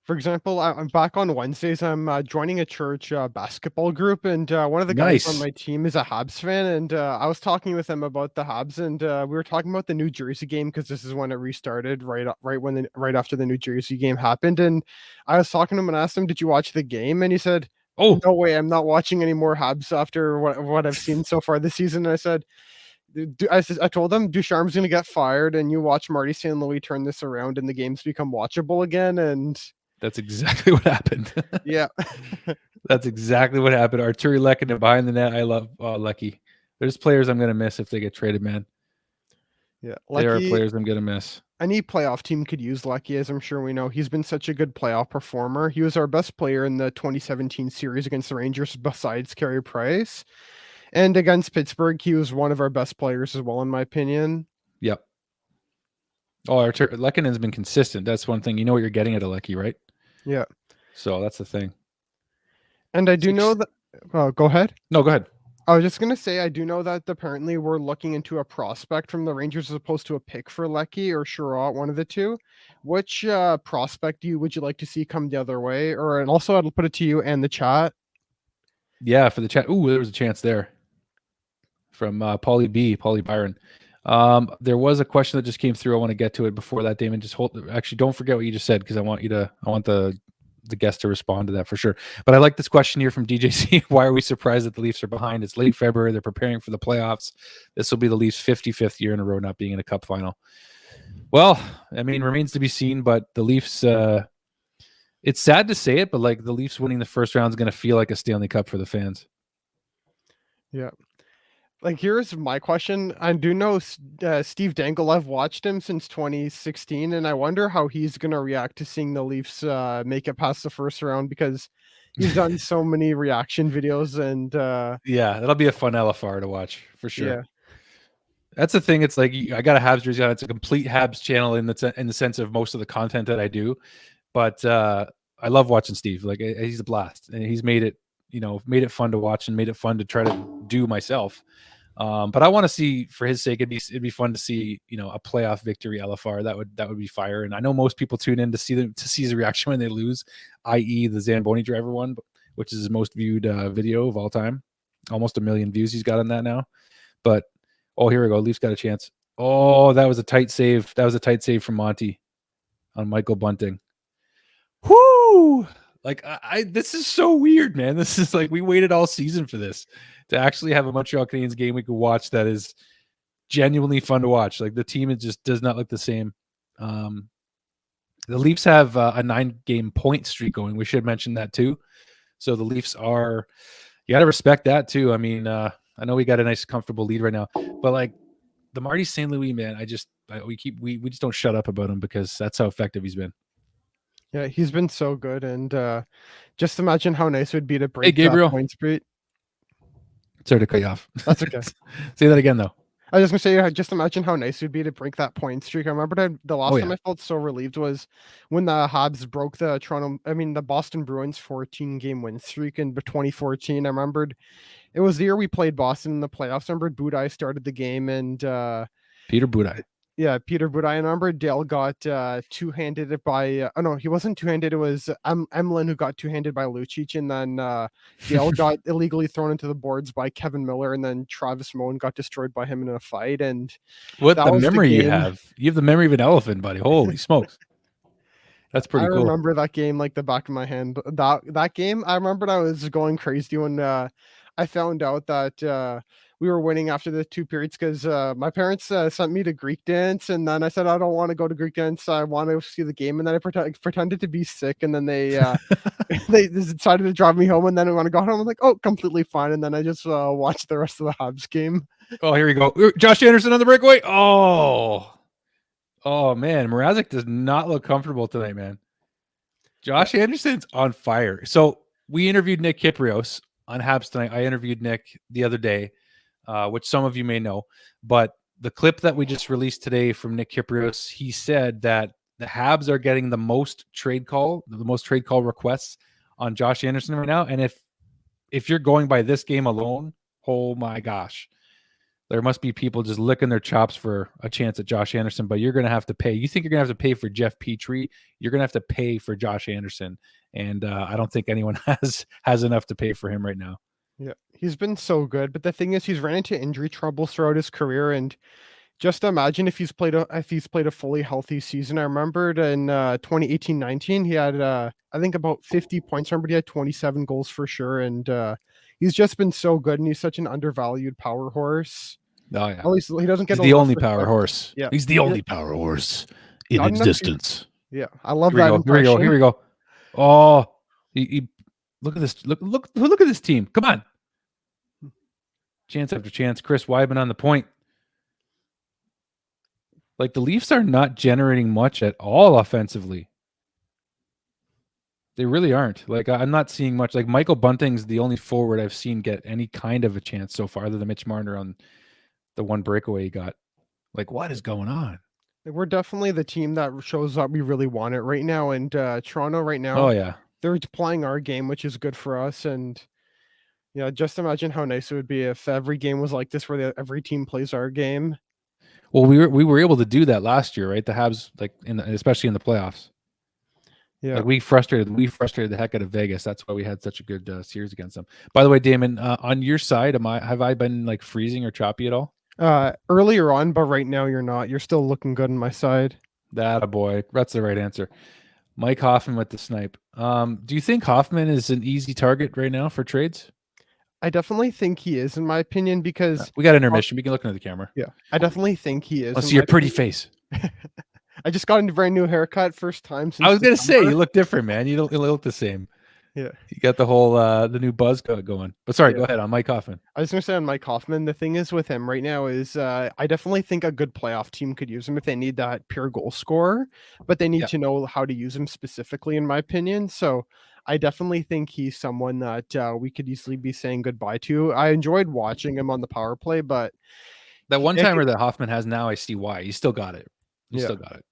For example, I'm back on Wednesdays. I'm joining a church basketball group, and one of the guys on my team is a Habs fan. And I was talking with him about the Habs, and we were talking about the New Jersey game because this is when it restarted, right after the New Jersey game happened. And I was talking to him and asked him, "Did you watch the game?" And he said, "Oh, no way! I'm not watching any more Habs after what I've seen so far this season." And I said, I told him Ducharme's going to get fired, and you watch Marty St. Louis turn this around, and the games become watchable again. And that's exactly what happened. Yeah. That's exactly what happened. Arturi Lehkonen behind the net. I love Lecky. There's players I'm going to miss if they get traded, man. Yeah. There are players I'm going to miss. Any playoff team could use Lecky, as I'm sure we know. He's been such a good playoff performer. He was our best player in the 2017 series against the Rangers besides Carey Price. And against Pittsburgh, he was one of our best players as well, in my opinion. Yep. Oh, Lehkonen's been consistent. That's one thing. You know what you're getting at a Lecky, right? Yeah. So that's the thing. And I do know that... go ahead. No, go ahead. I was just going to say, I do know that apparently we're looking into a prospect from the Rangers as opposed to a pick for Lecky or Sherratt, one of the two. Which prospect would you like to see come the other way? And also, I'll put it to you and the chat. Yeah, for the chat. Ooh, there was a chance there from Paulie Byron. There was a question that just came through. I want to get to it before that, Damon. Actually, don't forget what you just said because I want the guest to respond to that for sure. But I like this question here from DJC. Why are we surprised that the Leafs are behind? It's late February. They're preparing for the playoffs. This will be the Leafs' 55th year in a row not being in a cup final. Well, I mean, remains to be seen, but the Leafs, it's sad to say it, but like the Leafs winning the first round is going to feel like a Stanley Cup for the fans. Yeah. Like, here's my question. I do know Steve Dangle. I've watched him since 2016, and I wonder how he's going to react to seeing the Leafs make it past the first round, because he's done so many reaction videos and Yeah, that'll be a fun LFR to watch for sure. yeah. That's the thing. It's like I got a Habs jersey on. It's a complete Habs channel in the sense of most of the content that I do. But I love watching Steve. Like he's a blast, and he's made it, made it fun to watch and made it fun to try to do myself. But I want to see, for his sake, it'd be fun to see, a playoff victory LFR. That would be fire. And I know most people tune in to see his reaction when they lose, i.e. the Zamboni driver one, which is his most viewed video of all time. Almost 1 million views he's got on that now. But oh, here we go. Leafs got a chance. Oh, that was a tight save. That was a tight save from Monty on Michael Bunting. Whoo! Like this is so weird, man. This is like we waited all season for this to actually have a Montreal Canadiens game we could watch that is genuinely fun to watch. Like the team, it just does not look the same. The Leafs have a 9-game point streak going. We should mention that too. So the Leafs are, you got to respect that too. I mean, I know we got a nice, comfortable lead right now, but like the Marty St. Louis, man, we just don't shut up about him because that's how effective he's been. Yeah, he's been so good, and just imagine how nice it would be to break Hey, Gabriel. that point streak. Sorry to cut you off. That's okay. Say that again, though. I was just gonna say, just imagine how nice it would be to break that point streak. I remember the last time I felt so relieved was when the Habs broke the Boston Bruins 14-game win streak in 2014. I remembered it was the year we played Boston in the playoffs. I remember Budaj started the game, and Peter Budaj. Yeah, Peter Budaj. I remember Dale got two-handed by no, he wasn't two-handed. It was Emlyn who got two-handed by Lucic, and then Dale got illegally thrown into the boards by Kevin Miller, and then Travis Moen got destroyed by him in a fight. And what the memory you have? You have the memory of an elephant, buddy. Holy smokes. That's pretty cool. I remember that game like the back of my hand. That game, I remember I was going crazy when I found out that we were winning after the 2 periods, because my parents sent me to Greek dance, and then I said I don't want to go to Greek dance. I want to see the game, and then I pretended to be sick, and then they they decided to drive me home, and then when I got home, I'm like, oh, completely fine, and then I just watched the rest of the Habs game. Oh, here we go. Josh Anderson on the breakaway. Oh man, Mrazek does not look comfortable tonight, man. Josh Anderson's on fire. So we interviewed Nick Kyprios on Habs tonight. I interviewed Nick the other day, which some of you may know, but the clip that we just released today from Nick Kyprios, he said that the Habs are getting the most trade call requests on Josh Anderson right now. And if you're going by this game alone, oh my gosh, there must be people just licking their chops for a chance at Josh Anderson, but you're going to have to pay. You think you're going to have to pay for Jeff Petrie? You're going to have to pay for Josh Anderson. And I don't think anyone has enough to pay for him right now. Yeah, he's been so good, but the thing is, he's ran into injury troubles throughout his career, and just imagine if he's played a fully healthy season. I remembered in 2018-19, he had I think about 50 points. I remember he had 27 goals for sure, and he's just been so good, and he's such an undervalued power horse. Oh yeah, at least he doesn't get. He's the only power horse. Yeah, he's the only power horse in existence. Yeah, I love that. Here we go. Oh, he look at this. Look at this team. Come on. Chance after chance. Chris Weidman on the point. Like the Leafs are not generating much at all offensively. They really aren't. Like I'm not seeing much. Like Michael Bunting's the only forward I've seen get any kind of a chance so far, other than Mitch Marner on the one breakaway he got. Like what is going on? We're definitely the team that shows up we really want it right now. And Toronto right now, oh yeah, they're playing our game, which is good for us. And yeah, just imagine how nice it would be if every game was like this, where every team plays our game. Well, we were able to do that last year, right? The Habs, like especially in the playoffs. Yeah, like we frustrated the heck out of Vegas. That's why we had such a good series against them. By the way, Damon, on your side, have I been like freezing or choppy at all? Earlier on, but right now you're not. You're still looking good on my side. That a boy. That's the right answer. Mike Hoffman with the snipe. Do you think Hoffman is an easy target right now for trades? I definitely think he is, in my opinion, because we got intermission. We can look into the camera. Yeah, I definitely think he is. Let's see your pretty face. I just got a brand new haircut, first time I since was gonna say December. you look different, man. You look the same. Yeah, You got the whole the new buzz going. But sorry, yeah. go ahead on Mike Hoffman. I was gonna say on Mike Hoffman, the thing is with him right now is I definitely think a good playoff team could use him if they need that pure goal scorer, but they need Yeah. to know how to use him specifically, in my opinion. So I definitely think he's someone that we could easily be saying goodbye to. I enjoyed watching him on the power play, but That one it could, timer that Hoffman has now, I see why. He's still got it. He's yeah. still got it.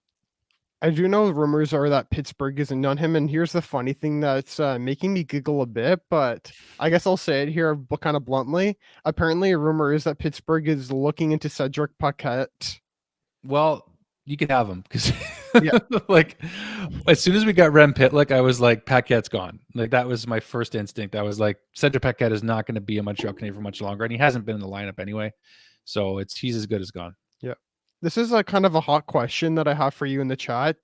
I do know rumors are that Pittsburgh isn't on him, and here's the funny thing that's making me giggle a bit, but I guess I'll say it here kind of bluntly. Apparently, a rumor is that Pittsburgh is looking into Cedric Paquette. Well, you could have him because, Yeah, like, as soon as we got Rem Pitlick, I was like, Paquette's gone. Like, that was my first instinct. I was like, Cedric Paquette is not going to be a Montreal Canadian for much longer, and he hasn't been in the lineup anyway. So he's as good as gone. yeah. This is a kind of a hot question that I have for you in the chat.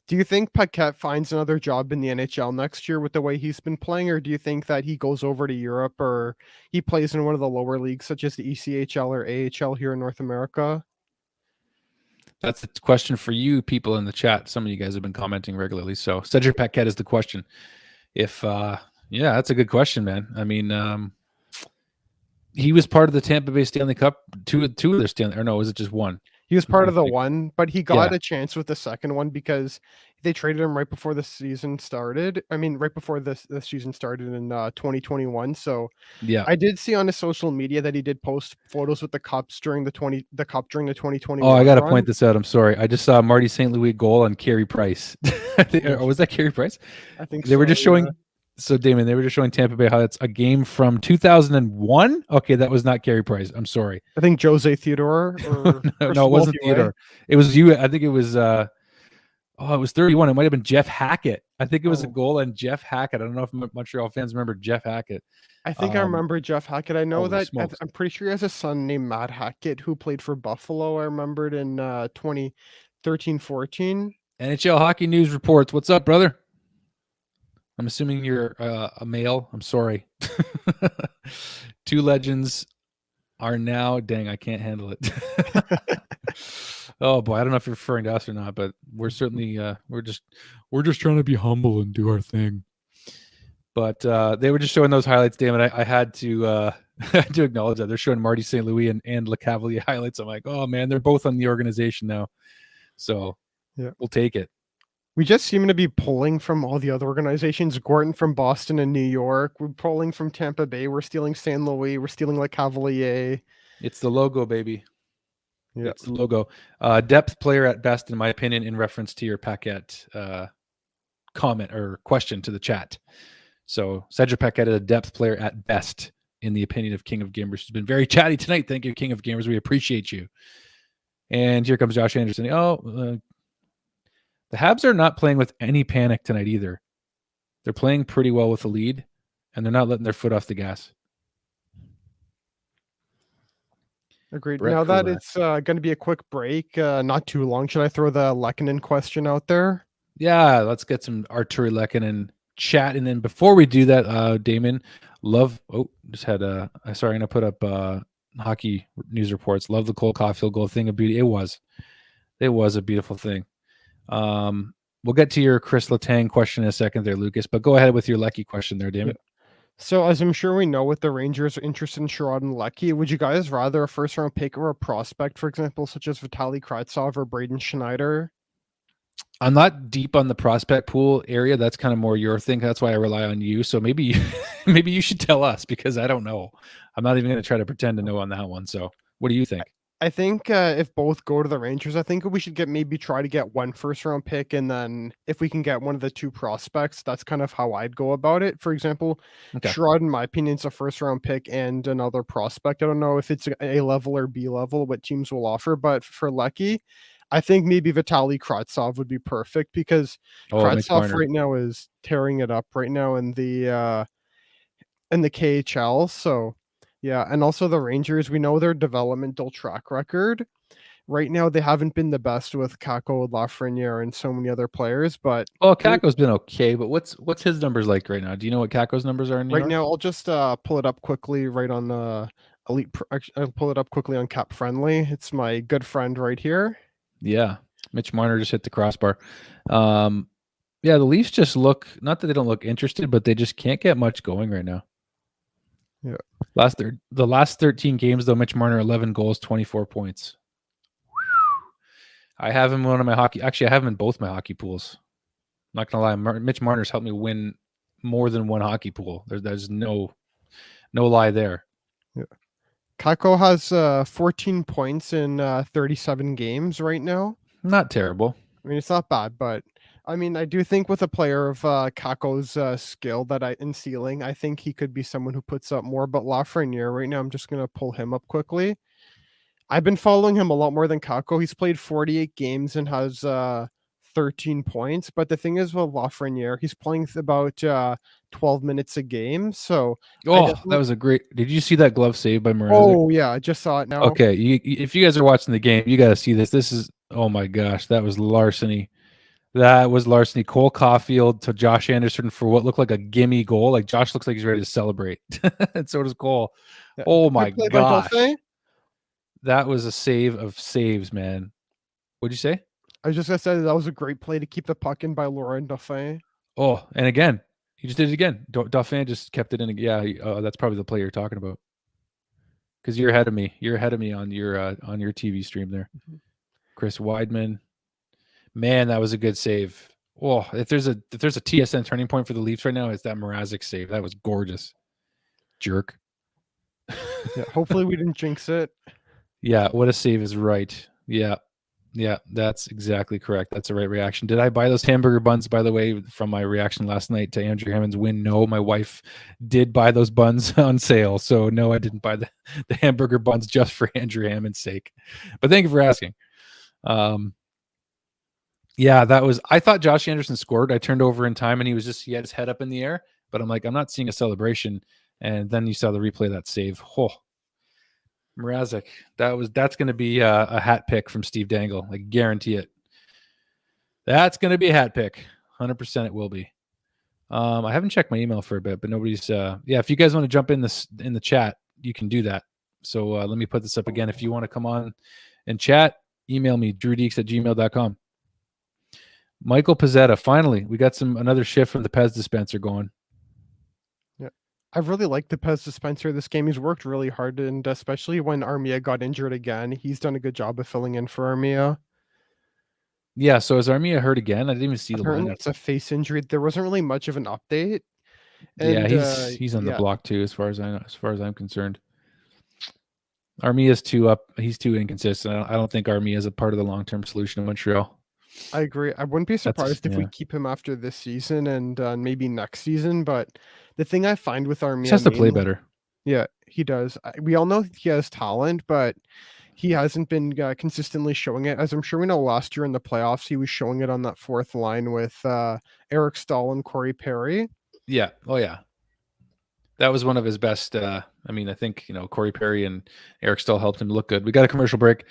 Do you think Paquette finds another job in the NHL next year with the way he's been playing, or do you think that he goes over to Europe or he plays in one of the lower leagues, such as the ECHL or AHL here in North America? That's the question for you people in the chat. Some of you guys have been commenting regularly. So Cedric Paquette is the question. If yeah, that's a good question, man. I mean, he was part of the Tampa Bay Stanley Cup, two of their Stanley, or no, was it just one? He was part of the one, but he got Yeah. a chance with the second one because they traded him right before the season started. I mean, right before the season started in 2021. So Yeah. I did see on his social media that he did post photos with the cups during the 2021. Oh, I got to run. point this out. I'm sorry. I just saw Marty St. Louis goal on Carey Price. Or was that Carey Price? I think They were just showing. yeah. So Damon, they were just showing Tampa Bay highlights. A game from 2001. Okay, that was not Carey Price. I'm sorry. I think Jose Theodore or No, it wasn't Theodore. It was you. I think it was. It was 31. It might have been Jeff Hackett. I think it was a goal on Jeff Hackett. I don't know if Montreal fans remember Jeff Hackett. I think I remember Jeff Hackett. I know that smokes. I'm pretty sure he has a son named Matt Hackett who played for Buffalo. I remembered in 2013-14. NHL Hockey News reports. What's up, brother? I'm assuming you're a male. I'm sorry. Two legends are now. Dang, I can't handle it. Oh boy, I don't know if you're referring to us or not, but we're certainly we're just trying to be humble and do our thing. But they were just showing those highlights, damn it. I had to had to acknowledge that they're showing Marty St. Louis and Le Cavalier highlights. I'm like, oh man, they're both on the organization now, so yeah, we'll take it. We just seem to be pulling from all the other organizations. Gordon from Boston and New York. We're pulling from Tampa Bay. We're stealing St. Louis. We're stealing Le Cavalier. It's the logo, baby. Yeah, it's the logo. Depth player at best, in my opinion, in reference to your Paquette comment or question to the chat. So Cedric Paquette is a depth player at best, in the opinion of King of Gamers, who's been very chatty tonight. Thank you, King of Gamers. We appreciate you. And here comes Josh Anderson. The Habs are not playing with any panic tonight either. They're playing pretty well with the lead, and they're not letting their foot off the gas. Agreed. Now that it's going to be a quick break, not too long, should I throw the Lehkonen question out there? Yeah, let's get some Arturi Lehkonen chat. And then before we do that, Damon, just had sorry, I'm going to put up hockey news reports. Love the Cole Caulfield goal. Thing of beauty. It was a beautiful thing. We'll get to your Chris Letang question in a second there, Lucas, but go ahead with your Lecky question there, Damon. Yeah. So as I'm sure we know, with the Rangers interested in Sherrod and Lecky, would you guys rather a first-round pick or a prospect, for example, such as Vitaly Kravtsov or Braden Schneider? I'm not deep on the prospect pool area. That's kind of more your thing. That's why I rely on you. So maybe you should tell us, because I don't know. I'm not even going to try to pretend to know on that one. So what do you think? I think if both go to the Rangers, I think we should try to get one first-round pick, and then if we can get one of the two prospects, that's kind of how I'd go about it. For example, Sherrod, in my opinion, is a first-round pick and another prospect. I don't know if it's A level or B level, what teams will offer, but for Lecky, I think maybe Vitaly Kravtsov would be perfect, because Kravtsov right now is tearing it up right now in the KHL. So yeah, and also the Rangers, we know their developmental track record. Right now, they haven't been the best with Kakko, Lafreniere, and so many other players. But Kakko's been okay. But what's his numbers like right now? Do you know what Kakko's numbers are in New York? Right now, I'll just pull it up quickly right on the Elite. I'll pull it up quickly on Cap Friendly. It's my good friend right here. Yeah. Mitch Marner just hit the crossbar. Yeah, the Leafs just look, not that they don't look interested, but they just can't get much going right now. Yeah. The last 13 games, though, Mitch Marner, 11 goals, 24 points. I have him in one of my hockey. Actually, I have him in both my hockey pools. I'm not going to lie. Mitch Marner's helped me win more than one hockey pool. There's no lie there. Yeah. Kako has 14 points in 37 games right now. Not terrible. I mean, it's not bad, but I mean, I do think with a player of Kako's skill in ceiling, I think he could be someone who puts up more. But Lafreniere right now, I'm just going to pull him up quickly. I've been following him a lot more than Kako. He's played 48 games and has 13 points. But the thing is with Lafreniere, he's playing about 12 minutes a game. So that was a great. Did you see that glove save by Mrazek? Oh yeah, I just saw it now. Okay, if you guys are watching the game, you got to see this. This is, oh my gosh, that was larceny. That was larceny. Cole Caulfield to Josh Anderson for what looked like a gimme goal. Like Josh looks like he's ready to celebrate, and so does Cole. Yeah. Oh my gosh, that was a save of saves, man. What'd you say? I was just gonna say that was a great play to keep the puck in by Laurent Dauphin. Oh, and again, he just did it again. Dauphin just kept it in. Yeah, that's probably the play you're talking about. Because you're ahead of me. You're ahead of me on your TV stream there, Chris Weidman. Man, that was a good save. Oh, if there's a TSN turning point for the Leafs right now, it's that Mrazek save. That was gorgeous. Jerk. Yeah, hopefully we didn't jinx it. Yeah, what a save is right. Yeah, that's exactly correct. That's the right reaction. Did I buy those hamburger buns, by the way, from my reaction last night to Andrew Hammond's win? No, my wife did buy those buns on sale. So no, I didn't buy the hamburger buns just for Andrew Hammond's sake. But thank you for asking. Yeah, I thought Josh Anderson scored. I turned over in time and he had his head up in the air, but I'm like, I'm not seeing a celebration. And then you saw the replay of that save. Oh, Mrazek, that's going to be a hat pick from Steve Dangle. I guarantee it. That's going to be a hat pick. 100% it will be. I haven't checked my email for a bit, but nobody's if you guys want to jump in the chat, you can do that. So let me put this up again. If you want to come on and chat, email me, drewdekes@gmail.com. Michael Pizzetta, finally, we got another shift from the Pez dispenser going. Yeah, I've really liked the Pez dispenser this game. He's worked really hard, and especially when Armia got injured again, he's done a good job of filling in for Armia. Yeah, so is Armia hurt again? I didn't even see the lineup. It's a face injury. There wasn't really much of an update. And, yeah, he's on the block too, as far as I'm concerned. Armia's he's too inconsistent. I don't think Armia is a part of the long-term solution in Montreal. I agree. I wouldn't be surprised if we keep him after this season and maybe next season. But the thing I find with Armia, he has to play better. Yeah, he does. We all know he has talent, but he hasn't been consistently showing it. As I'm sure we know, last year in the playoffs, he was showing it on that fourth line with Eric Stahl and Corey Perry. Yeah. Oh, yeah. That was one of his best. I think, Corey Perry and Eric Stahl helped him look good. We got a commercial break.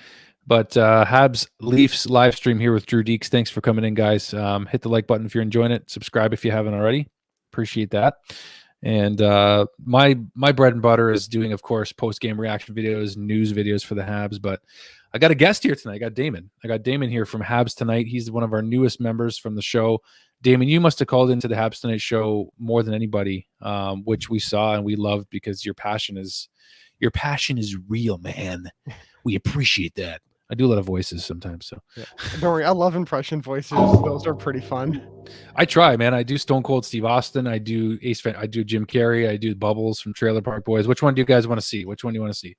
But Habs Leafs live stream here with Drew Dekes. Thanks for coming in, guys. Hit the like button if you're enjoying it. Subscribe if you haven't already. Appreciate that. And my bread and butter is doing, of course, post-game reaction videos, news videos for the Habs. But I got a guest here tonight. I got Damon here from Habs Tonight. He's one of our newest members from the show. Damon, you must have called into the Habs Tonight show more than anybody, which we saw and we loved because your passion is real, man. We appreciate that. I do a lot of voices sometimes, so yeah. Don't worry, I love impression voices. Those are pretty fun. I try, man. I do Stone Cold Steve Austin. I do I do Jim Carrey. I do Bubbles from Trailer Park Boys. Which one do you guys want to see? Which one do you want to see?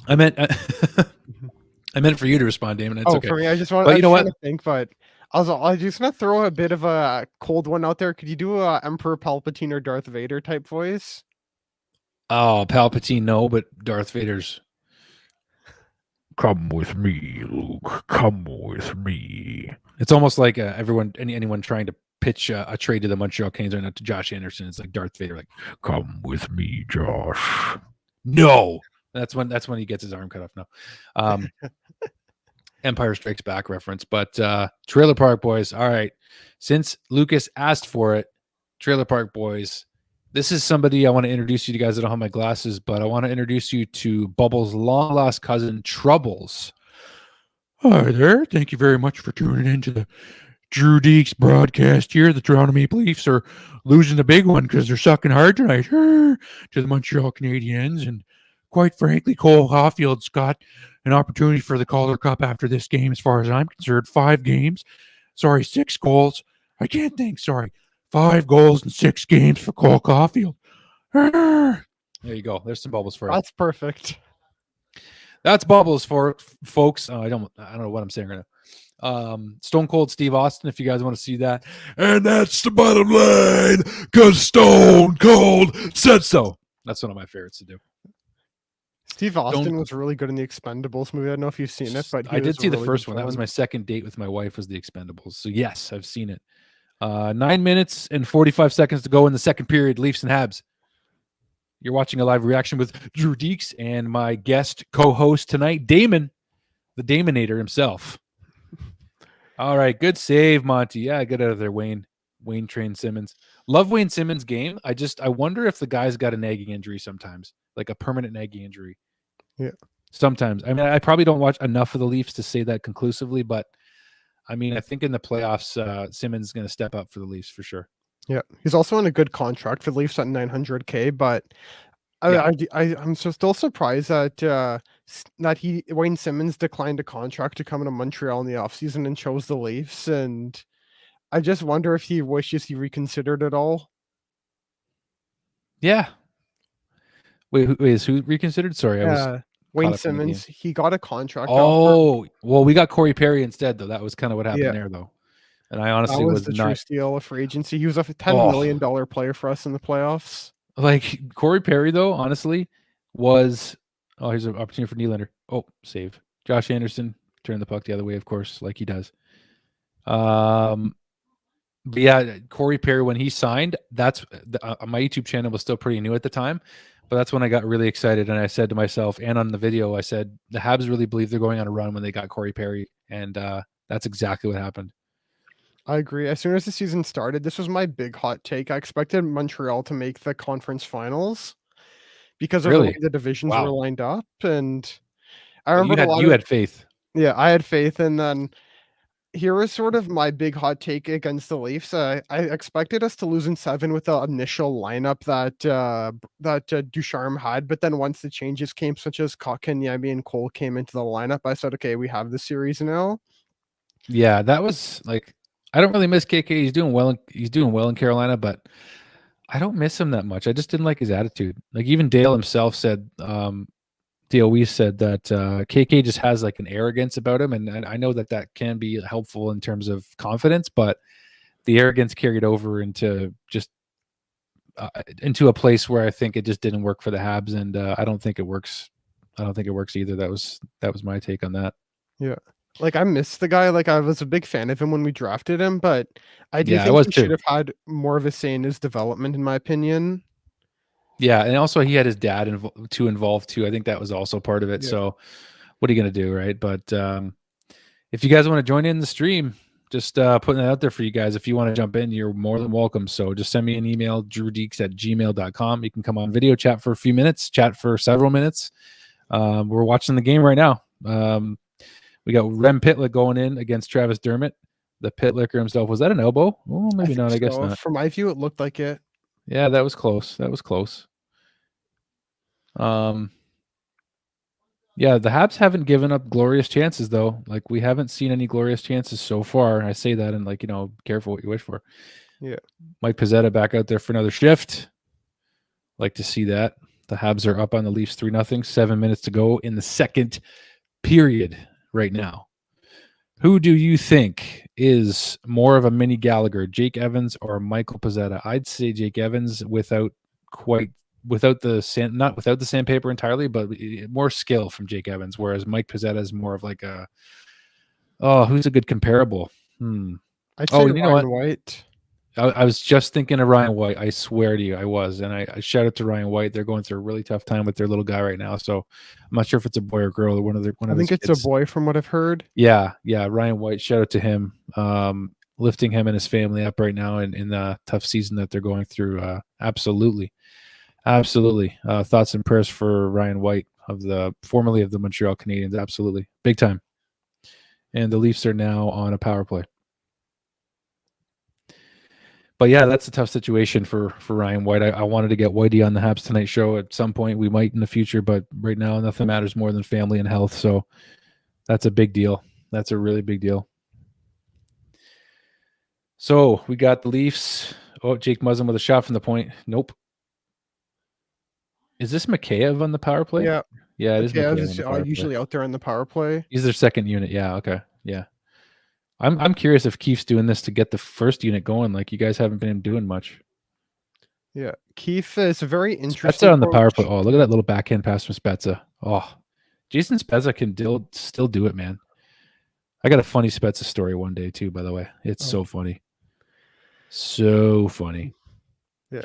I meant for you to respond, Damon. It's okay. For me, I just want. But you know what? But I just want to throw a bit of a cold one out there. Could you do a Emperor Palpatine or Darth Vader type voice? Oh, Palpatine, no, but Darth Vader's. Come with me, Luke. Come with me. It's almost like anyone trying to pitch a trade to the Montreal Canadiens right now to Josh Anderson. It's like Darth Vader, like, come with me, Josh. No, that's when he gets his arm cut off. No, Empire Strikes Back reference, but Trailer Park Boys. All right, since Lucas asked for it, Trailer Park Boys. This is somebody I want to introduce you to guys. I don't have my glasses, but I want to introduce you to Bubbles' long lost cousin, Troubles. Hi there. Thank you very much for tuning in to the Drew Dekes broadcast here. The Toronto Maple Leafs are losing the big one because they're sucking hard tonight to the Montreal Canadiens. And quite frankly, Cole Caulfield's got an opportunity for the Calder Cup after this game, as far as I'm concerned. 5 games. 6 goals. I can't think. 5 goals in 6 games for Cole Caulfield. There you go. There's some bubbles for you. That's perfect. That's bubbles for folks. I don't know what I'm saying right now. Stone Cold Steve Austin, if you guys want to see that. And that's the bottom line, because Stone Cold said so. That's one of my favorites to do. Steve Austin was really good in the Expendables movie. I don't know if you've seen it, but I did see the first one. That was my second date with my wife, was the Expendables. So yes, I've seen it. 9 minutes and 45 seconds to go in the second period, Leafs and Habs. You're watching a live reaction with Drew Dekes and my guest co-host tonight, Damon, the Damonator himself. All right, good save, Monty. Yeah, get out of there, Wayne Train Simmons. Love Wayne Simmons' game. I wonder if the guy's got a nagging injury sometimes, like a permanent nagging injury. Yeah. Sometimes. I mean, I probably don't watch enough of the Leafs to say that conclusively, but I mean, I think in the playoffs, Simmons is going to step up for the Leafs for sure. Yeah, he's also on a good contract for the Leafs at $900K, but I'm still surprised that Wayne Simmons declined a contract to come into Montreal in the offseason and chose the Leafs, and I just wonder if he wishes he reconsidered it all. Yeah. Wait, is who reconsidered? Sorry, I was Wayne Simmons. He got a contract. Oh, well, we got Corey Perry instead, though. That was kind of what happened there, though. And I honestly was the not true steal of free agency. He was a $10 million player for us in the playoffs. Like Corey Perry, though, honestly, was here's an opportunity for Nylander. Oh, save. Josh Anderson turned the puck the other way, of course, like he does. But yeah, Corey Perry, when he signed, that's my YouTube channel was still pretty new at the time, but that's when I got really excited, and I said to myself, and on the video, I said the Habs really believe they're going on a run when they got Corey Perry, and that's exactly what happened. I agree. As soon as the season started, this was my big hot take. I expected Montreal to make the conference finals because of the way the divisions were lined up. And I remember you had faith. Yeah, I had faith. And then here was sort of my big hot take against the Leafs. I expected us to lose in 7 with the initial lineup that Ducharme had. But then once the changes came, such as Kotkaniemi and Cole came into the lineup, I said, okay, we have the series now. Yeah, that was like, I don't really miss KK. He's doing well in Carolina, but I don't miss him that much. I just didn't like his attitude. Like even Dale himself said, Dale Weiss said that KK just has like an arrogance about him, and I know that can be helpful in terms of confidence, but the arrogance carried over into just into a place where I think it just didn't work for the Habs, and I don't think it works. I don't think it works either. That was my take on that. Yeah. Like, I miss the guy. Like, I was a big fan of him when we drafted him, but I do think he should have had more of a say in his development, in my opinion. Yeah, and also he had his dad involved too. I think that was also part of it. Yeah. So what are you going to do, right? But if you guys want to join in the stream, just putting that out there for you guys. If you want to jump in, you're more than welcome. So just send me an email, drewdekes@gmail.com. You can come on video, chat for a few minutes, chat for several minutes. We're watching the game right now. We got Rem Pitlick going in against Travis Dermott. The Pitlicker himself. Was that an elbow? Oh, maybe not. I guess not. From my view, it looked like it. Yeah, that was close. That was close. Yeah, the Habs haven't given up glorious chances, though. Like, we haven't seen any glorious chances so far. I say that, and, like, you know, careful what you wish for. Yeah. Mike Pizzetta back out there for another shift. Like to see that. The Habs are up on the Leafs 3-0. 7 minutes to go in the second period right now. Who do you think is more of a mini Gallagher, Jake Evans or Michael Pizzetta? I'd say Jake Evans without the sandpaper entirely, but more skill from Jake Evans, whereas Mike Pizzetta is more of like who's a good comparable? I'd say Ryan White. I was just thinking of Ryan White. I swear to you, I was. And I shout out to Ryan White. They're going through a really tough time with their little guy right now. So I'm not sure if it's a boy or girl or one of I think it's a boy from what I've heard. Yeah. Ryan White, shout out to him. Lifting him and his family up right now in the tough season that they're going through Absolutely. Absolutely. Thoughts and prayers for Ryan White formerly of the Montreal Canadiens. Absolutely. Big time. And the Leafs are now on a power play. But yeah, that's a tough situation for Ryan White. I wanted to get Whitey on the Habs Tonight show at some point. We might in the future, but right now nothing matters more than family and health. So that's a big deal. That's a really big deal. So we got the Leafs. Oh, Jake Muzzin with a shot from the point. Nope. Is this Mikheyev on the power play? Yeah. Yeah, it is Yeah, Mikheyev usually out there on the power play. He's their second unit. Yeah, okay. Yeah. I'm curious if Keefe's doing this to get the first unit going. Like, you guys haven't been doing much. Yeah. Keefe is a very interesting Spezza on the power coach. play. Oh, look at that little backhand pass from Spezza. Oh, Jason Spezza can still do it, man. I got a funny Spezza story one day too, by the way. It's so funny. So funny. Yeah.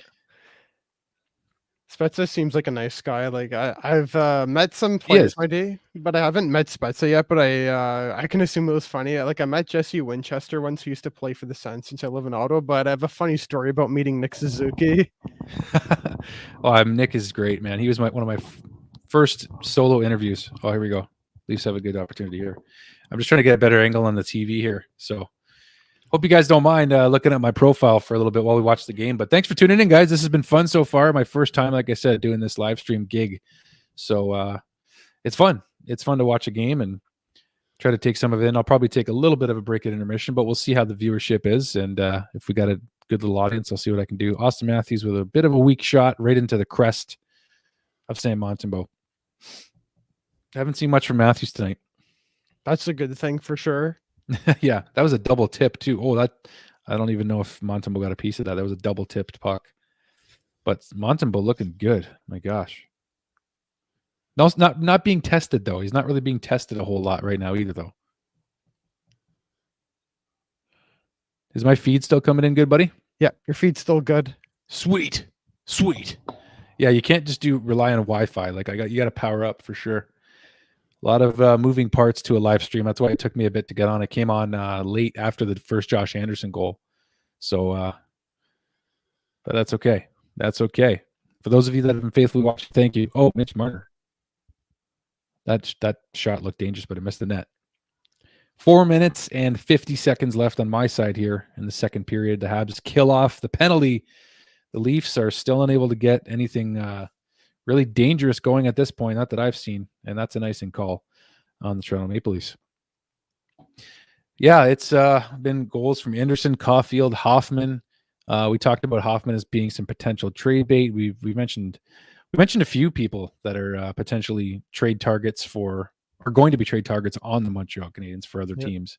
Spezza seems like a nice guy. Like I've met some players my day, but I haven't met Spezza yet. But I can assume it was funny. Like I met Jesse Winchester once, who used to play for the Sens since I live in Ottawa. But I have a funny story about meeting Nick Suzuki. Oh, Nick is great, man. He was one of my first solo interviews. Oh, here we go. Leafs have a good opportunity here. I'm just trying to get a better angle on the TV here. So hope you guys don't mind looking at my profile for a little bit while we watch the game. But thanks for tuning in, guys. This has been fun so far. My first time, like I said, doing this live stream gig. So it's fun. It's fun to watch a game and try to take some of it in. I'll probably take a little bit of a break at intermission, but we'll see how the viewership is. And if we got a good little audience, I'll see what I can do. Austin Matthews with a bit of a weak shot right into the crest of Sam Montembeault. I haven't seen much from Matthews tonight. That's a good thing for sure. Yeah, that was a double tip too. Oh, I don't even know if Montembeault got a piece of that. That was a double tipped puck. But Montembeault looking good. My gosh. No, it's not being tested though. He's not really being tested a whole lot right now either though. Is my feed still coming in good, buddy? Yeah, your feed's still good. Sweet. Yeah, you can't just rely on Wi-Fi. Like you got to power up for sure. A lot of moving parts to a live stream. That's why it took me a bit to get on. I came on late after the first Josh Anderson goal. So, but that's okay. That's okay. For those of you that have been faithfully watching, thank you. Oh, Mitch Marner. That shot looked dangerous, but it missed the net. 4 minutes and 50 seconds left on my side here in the second period. The Habs kill off the penalty. The Leafs are still unable to get anything really dangerous going at this point, not that I've seen, and that's an icing call on the Toronto Maple Leafs. Yeah, it's been goals from Anderson, Caulfield, Hoffman. We talked about Hoffman as being some potential trade bait. We mentioned a few people that are potentially trade targets are going to be trade targets on the Montreal Canadiens for other teams.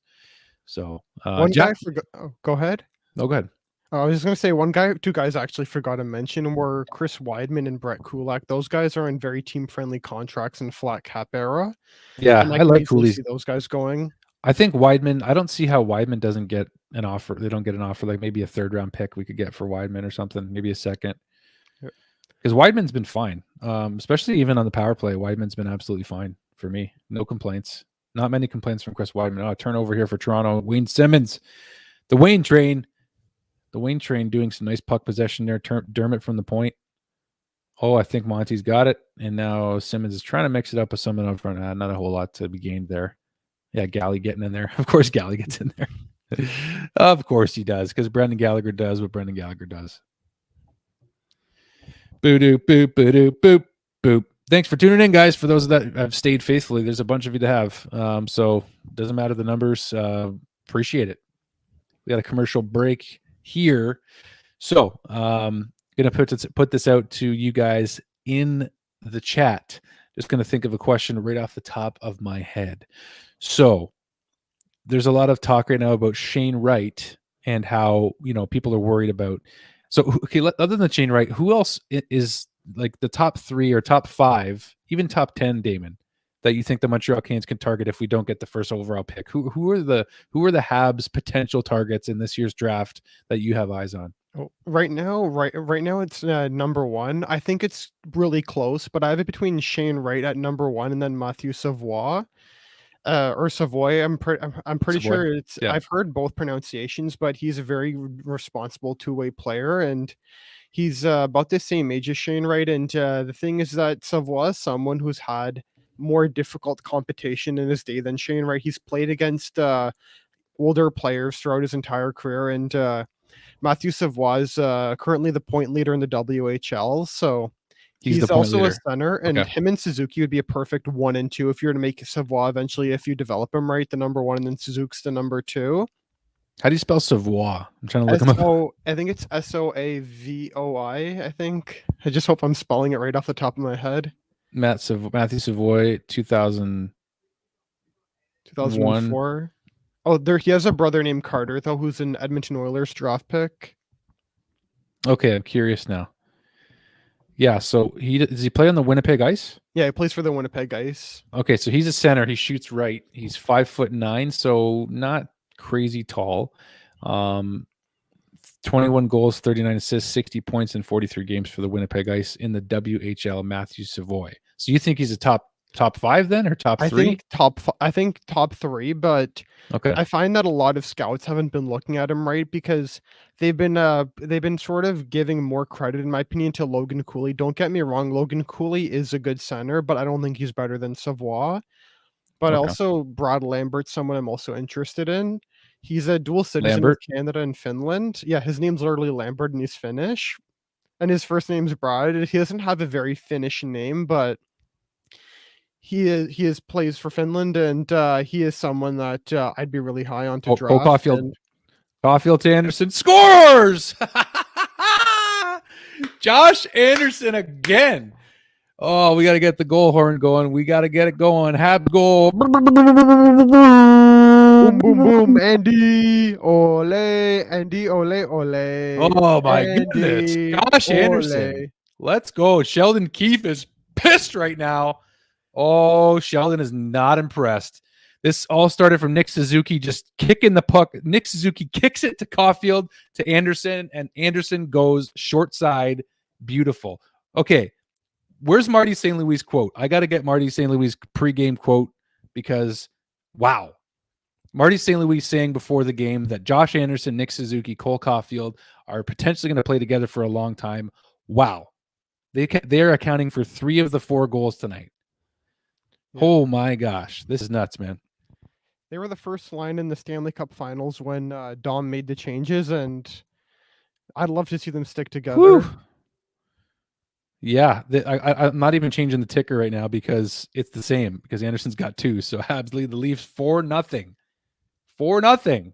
So one guy forgot. Oh, go ahead. No, go ahead. I was just going to say two guys I actually forgot to mention were Chris Weidman and Brett Kulak. Those guys are in very team-friendly contracts in flat cap era. Yeah, I like Cooley. See those guys going. I think Weidman, I don't see how Weidman doesn't get an offer. They don't get an offer, like maybe a third-round pick we could get for Weidman or something, maybe a second. Because Weidman's been fine, especially even on the power play. Weidman's been absolutely fine for me. No complaints. Not many complaints from Chris Weidman. Oh, turnover here for Toronto. Wayne Simmons, the Wayne train. The Wayne train doing some nice puck possession there. Dermott from the point. Oh, I think Monty's got it. And now Simmons is trying to mix it up with someone up front. Not a whole lot to be gained there. Yeah, Galley getting in there. Of course, Galley gets in there. Of course he does, because Brendan Gallagher does what Brendan Gallagher does. Boo-doo, boop, boo-doo, boop, boop. Thanks for tuning in, guys. For those that have stayed faithfully, there's a bunch of you that have. So doesn't matter the numbers. Appreciate it. We got a commercial break here. So gonna put this out to you guys in the chat. Just gonna think of a question right off the top of my head. So there's a lot of talk right now about Shane Wright and how people are worried about. So okay, other than Shane Wright, who else is like the top 3 or top 5, even top 10, Damon, that you think the Montreal Canadiens can target if we don't get the first overall pick? Who are the Habs potential targets in this year's draft that you have eyes on? Right now it's number 1. I think it's really close, but I have it between Shane Wright at number 1 and then Matthew Savoie. Or Savoy. I'm pretty sure I've heard both pronunciations, but he's a very responsible two-way player, and He's about the same age as Shane Wright, and the thing is that Savoie is someone who's had more difficult competition in his day than Shane Wright. He's played against older players throughout his entire career, and Matthew Savoie is currently the point leader in the WHL, so He's the he's point also a leader. center, and Okay. him and Suzuki would be a perfect 1 and 2 if you're to make Savoie eventually, if you develop him right, the number 1, and then Suzuki's the number 2. How do you spell Savoie? I'm trying to look him up. I think it's Soavoi, I think. I just hope I'm spelling it right off the top of my head. Matthew Savoie, 2001. 2004. Oh, he has a brother named Carter, though, who's an Edmonton Oilers draft pick. Okay, I'm curious now. Yeah, so does he play on the Winnipeg Ice? Yeah, he plays for the Winnipeg Ice. Okay, so he's a center. He shoots right. He's 5'9", so not crazy tall. 21 goals, 39 assists, 60 points in 43 games for the Winnipeg Ice in the WHL. Matthew Savoie. So you think he's a top 5 then, or top 3? I think top 3, but Okay. I find that a lot of scouts haven't been looking at him right, because they've been sort of giving more credit, in my opinion, to Logan Cooley. Don't get me wrong, Logan Cooley is a good center, but I don't think he's better than Savoie. But Okay. also Brad Lambert's someone I'm also interested in. He's a dual citizen Lambert? of Canada and Finland. Yeah, his name's literally Lambert, and he's Finnish. And his first name's Brad. He doesn't have a very Finnish name, but he plays for Finland, and he is someone that I'd be really high on to draft. Caulfield to Anderson scores. Josh Anderson again. Oh, we got to get the goal horn going. We got to get it going. Habs goal. Boom, boom, boom. Andy, ole, Andy, ole, ole. Oh my Andy, goodness. Josh Anderson. ole. Let's go. Sheldon Keefe is pissed right now. Oh, Sheldon is not impressed. This all started from Nick Suzuki just kicking the puck. Nick Suzuki kicks it to Caulfield, to Anderson, and Anderson goes short side. Beautiful. Okay. Where's Marty St. Louis' quote? I got to get Marty St. Louis' pregame quote, because, wow. Marty St. Louis saying before the game that Josh Anderson, Nick Suzuki, Cole Caulfield are potentially going to play together for a long time. Wow. They're accounting for 3 of the 4 goals tonight. Yeah. Oh, my gosh. This is nuts, man. They were the first line in the Stanley Cup Finals when Dom made the changes, and I'd love to see them stick together. Whew. Yeah, I'm not even changing the ticker right now because it's the same, because Anderson's got 2. So Habs lead the Leafs 4-0. 4-0.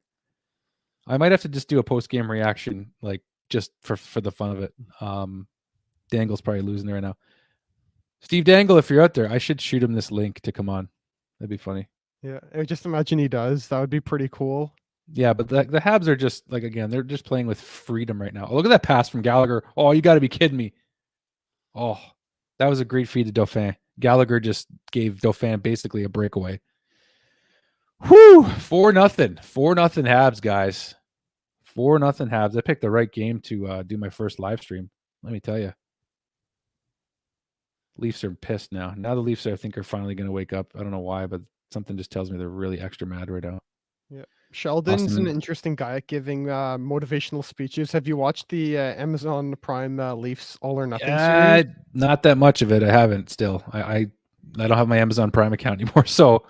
I might have to just do a post-game reaction, like just for the fun of it. Dangle's probably losing there right now. Steve Dangle, if you're out there, I should shoot him this link to come on. That'd be funny. Yeah, just imagine he does. That would be pretty cool. Yeah, but the Habs are just, like, again, they're just playing with freedom right now. Oh, look at that pass from Gallagher. Oh, you got to be kidding me. Oh, that was a great feed to Dauphin. Gallagher just gave Dauphin basically a breakaway. Whew, 4-0. 4-0 Habs, guys. 4-0 Habs. I picked the right game to do my first live stream. Let me tell you. Leafs are pissed now. Now the Leafs, I think, are finally going to wake up. I don't know why, but something just tells me they're really extra mad right now. Yeah. Sheldon's an interesting guy at giving motivational speeches. Have you watched the Amazon Prime Leafs All or Nothing series? Not that much of it. I haven't still. I don't have my Amazon Prime account anymore, so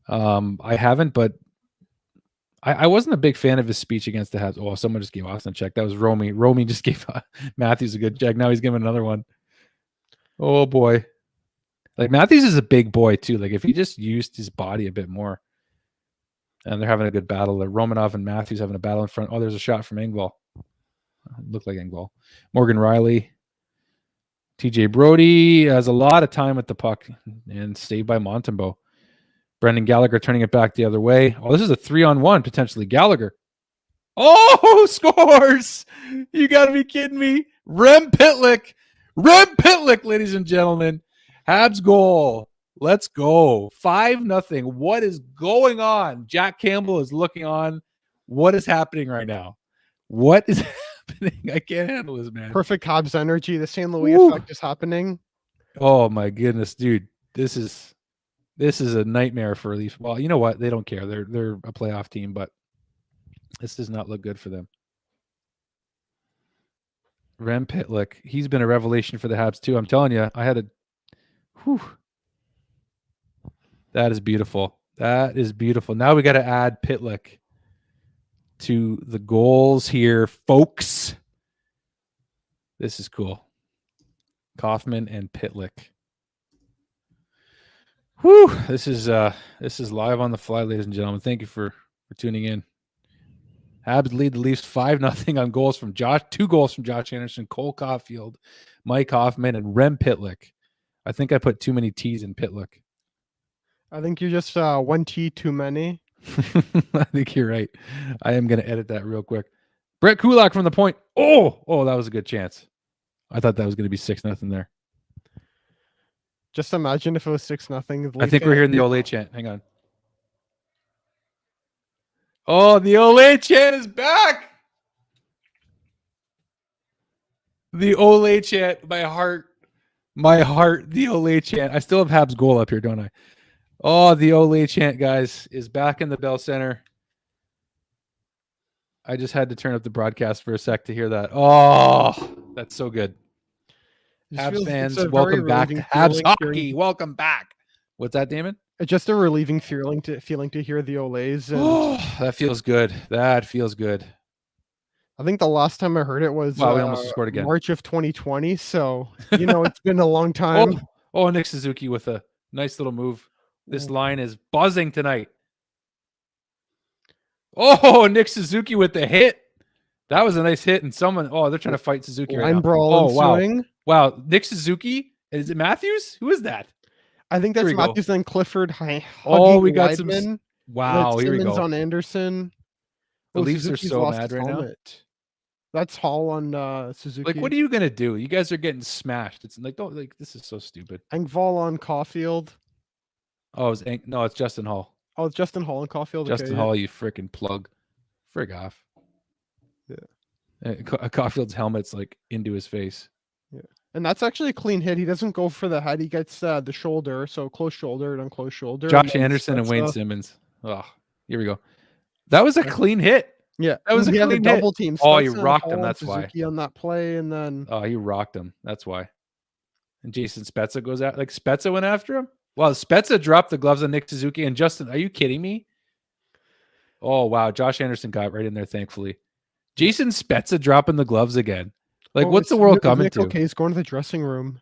I haven't, but I wasn't a big fan of his speech against the Habs. Oh, someone just gave Austin a check. That was Romy. Romy just gave Matthews a good check. Now he's giving another one. Oh, boy. Like, Matthews is a big boy, too. Like, if he just used his body a bit more. And they're having a good battle. Romanov and Matthews having a battle in front. Oh, there's a shot from Engvall. Looked like Engvall. Morgan Riley. TJ Brody has a lot of time with the puck and saved by Montembeault. Brendan Gallagher turning it back the other way. Oh, this is a 3-on-1, potentially. Gallagher. Oh, scores! You got to be kidding me. Rem Pitlick, ladies and gentlemen. Habs goal. Let's go. 5-0. What is going on? Jack Campbell is looking on. What is happening right now? What is happening? I can't handle this, man. Perfect Habs energy. The St. Louis effect is happening. Oh, my goodness, dude. This is a nightmare for Leafs. Well, you know what? They don't care. They're a playoff team, but this does not look good for them. Rem Pitlick. He's been a revelation for the Habs too. I'm telling you, I had a. Whew, that is beautiful. That is beautiful. Now we got to add Pitlick to the goals here, folks. This is cool. Kaufman and Pitlick. Whew, this is live on the fly, ladies and gentlemen. Thank you for tuning in. Habs lead the Leafs 5-0 on goals from Josh. 2 goals from Josh Anderson, Cole Caulfield, Mike Hoffman, and Rem Pitlick. I think I put too many T's in Pitlick. I think you're just one T too many. I think you're right. I am going to edit that real quick. Brett Kulak from the point. Oh, that was a good chance. I thought that was going to be 6-0 there. Just imagine if it was 6-0. I think we're hearing the Ole chant. Hang on. Oh, the Ole chant is back. The Ole chant. My heart. The Ole chant. I still have Habs goal up here, don't I? Oh, the Ole chant, guys, is back in the Bell Center. I just had to turn up the broadcast for a sec to hear that. Oh, that's so good. Habs fans, welcome back to Habs hockey. Welcome back. What's that, Damon? It's just a relieving feeling to hear the Olays. And oh, that feels good. That feels good. I think the last time I heard it was we almost scored again. March of 2020. So, it's been a long time. Oh, Nick Suzuki with a nice little move. This line is buzzing tonight. Oh, Nick Suzuki with the hit. That was a nice hit. And they're trying to fight Suzuki right now. Brawl wow. Swing. Wow. Nick Suzuki? Is it Matthews? Who is that? I think that's Matthews and Clifford. We got Weidman. some. Wow. Here we go. On Anderson. The Leafs Suzuki's are so mad right now. That's Hall on Suzuki. Like, what are you gonna do? You guys are getting smashed. It's like, this is so stupid. Engvall on Caulfield. Oh, it's Justin Hall. Oh, it's Justin Hall and Caulfield. Justin Hall, you freaking plug. Frig off. Yeah. Caulfield's helmet's like into his face. Yeah. And that's actually a clean hit. He doesn't go for the head. He gets the shoulder. So close shoulder and unclosed shoulder. Josh Anderson and Wayne Simmons. Oh, here we go. That was a clean hit. Yeah. That was a clean double team. Oh, you rocked him. That's why. Suzuki on that play. And then. Oh, you rocked him. That's why. And Jason Spezza goes out. Like, Spezza went after him? Well, Spezza dropped the gloves on Nick Suzuki. And Justin, are you kidding me? Oh, wow. Josh Anderson got right in there, thankfully. Jason Spezza dropping the gloves again. Like, what's the world coming to? Okay, he's going to the dressing room.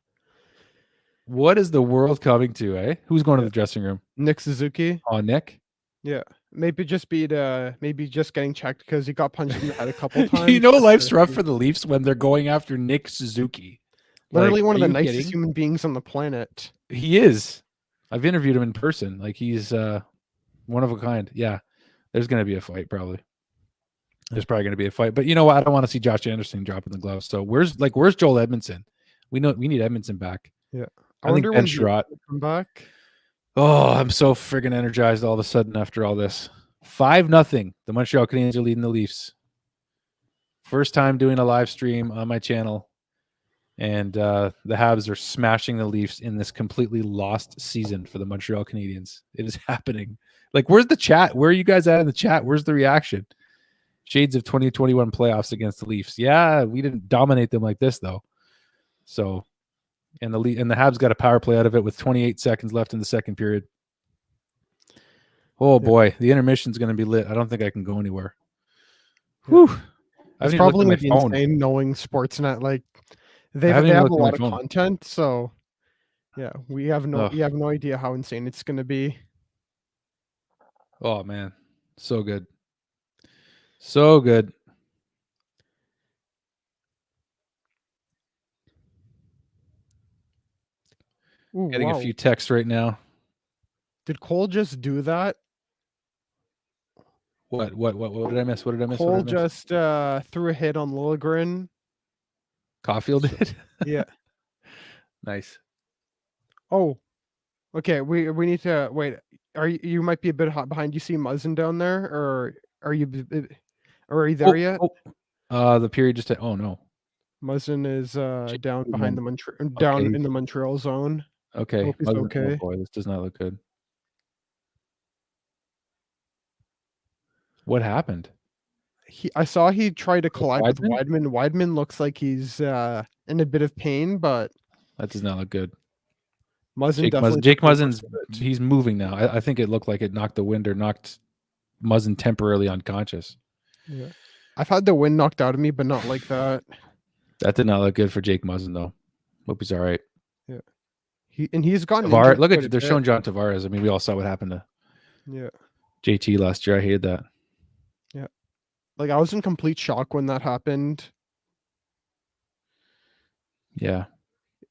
What is the world coming to, eh? Who's going to the dressing room? Nick Suzuki. Oh, Nick? Yeah. Maybe just getting checked because he got punched in the head a couple times. Life's rough for the Leafs when they're going after Nick Suzuki. Literally one of the nicest human beings on the planet. He is. I've interviewed him in person. Like, he's one of a kind. Yeah. There's going to be a fight, probably. There's probably going to be a fight. But you know what? I don't want to see Josh Anderson dropping the gloves. So where's Joel Edmondson? We need Edmondson back. Yeah. I think Ben Sherratt come back. Oh, I'm so friggin' energized all of a sudden after all this. 5-0. The Montreal Canadiens are leading the Leafs. First time doing a live stream on my channel. And the Habs are smashing the Leafs in this completely lost season for the Montreal Canadiens. It is happening. Like, where's the chat? Where are you guys at in the chat? Where's the reaction? Shades of 2021 playoffs against the Leafs. Yeah, we didn't dominate them like this, though. So, and the Habs got a power play out of it with 28 seconds left in the second period. Oh, boy. The intermission's going to be lit. I don't think I can go anywhere. Whew. It's probably going to be insane knowing Sportsnet. Like, they have a lot of content. So, yeah, we have no idea how insane it's going to be. Oh, man. So good. So good. Ooh, getting a few texts right now. Did Cole just do that? What did I miss? What did I miss? Cole just threw a hit on Liljegren. Caulfield did? Yeah. Nice. Oh, okay. We need to wait. You might be a bit hot behind. You see Muzzin down there, or are you there yet? The period just. Oh no. Muzzin is down behind in the Montreal zone. Okay. Hope he's okay. Oh boy, this does not look good. What happened? I saw he tried to collide with Weidman? Weidman. Weidman looks like he's in a bit of pain, but That does not look good. Muzzin Jake definitely Muzzin. took Jake the worst Muzzin's of it. he's moving now. I think it looked like it knocked the wind or knocked Muzzin temporarily unconscious. Yeah. I've had the wind knocked out of me, but not like that. That did not look good for Jake Muzzin though. Hope he's all right. Yeah. He's gotten Tavares, injured look quite at a they're bit. showing John Tavares. I mean, we all saw what happened to Yeah. JT last year. I hated that. Yeah. Like I was in complete shock when that happened. Yeah.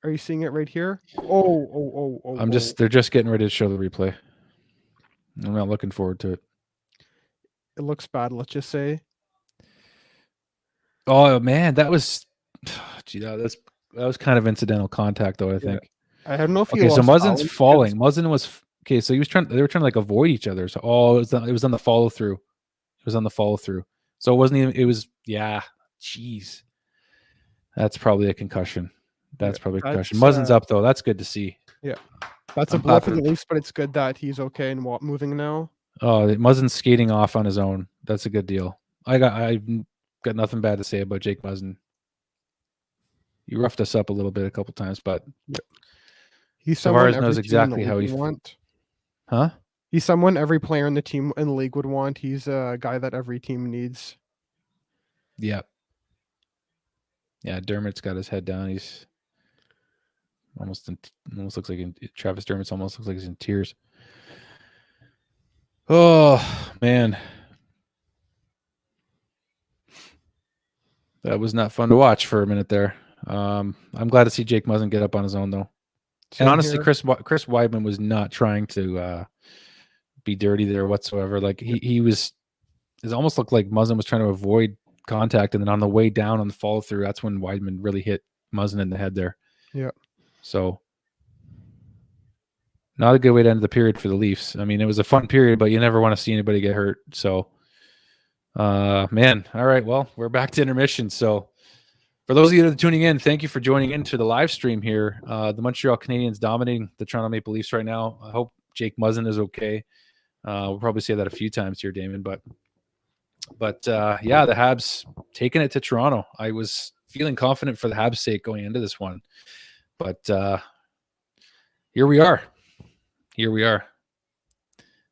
Are you seeing it right here? Oh. They're just getting ready to show the replay. I'm not looking forward to it. It looks bad, let's just say. Oh man, that was gee, that was kind of incidental contact though, I think. I don't know if he Okay, so lost Muzzin's balance falling. because Muzzin was okay, so they were trying to like avoid each other. So it was on the follow through. It was on the follow through. So it wasn't even it was yeah, jeez. That's probably a concussion. That's probably a concussion. Muzzin's up though. That's good to see. Yeah. That's a I'm blow for clapping. the Leafs, but it's good that he's okay and moving now. Oh, Muzzin's skating off on his own. That's a good deal. I've got nothing bad to say about Jake Muzzin. You roughed us up a little bit a couple times, but he's someone Tavares knows every team in the exactly how league he would want. Huh? He's someone every player in the league would want. He's a guy that every team needs. Yeah. Yeah, Dermott's got his head down. He's almost looks like Travis Dermott's almost looks like he's in tears. Oh man, that was not fun to watch for a minute there. I'm glad to see Jake Muzzin get up on his own though. Same And honestly, here. Chris Weidman was not trying to be dirty there whatsoever. Like he was. It almost looked like Muzzin was trying to avoid contact, and then on the way down on the follow through, that's when Weidman really hit Muzzin in the head there. Yeah. So not a good way to end the period for the Leafs. I mean, it was a fun period, but you never want to see anybody get hurt. So, man, all right. Well, we're back to intermission. So, for those of you that are tuning in, thank you for joining into the live stream here. The Montreal Canadiens dominating the Toronto Maple Leafs right now. I hope Jake Muzzin is okay. We'll probably say that a few times here, Damon. But yeah, the Habs taking it to Toronto. I was feeling confident for the Habs' sake going into this one, but here we are. Here we are.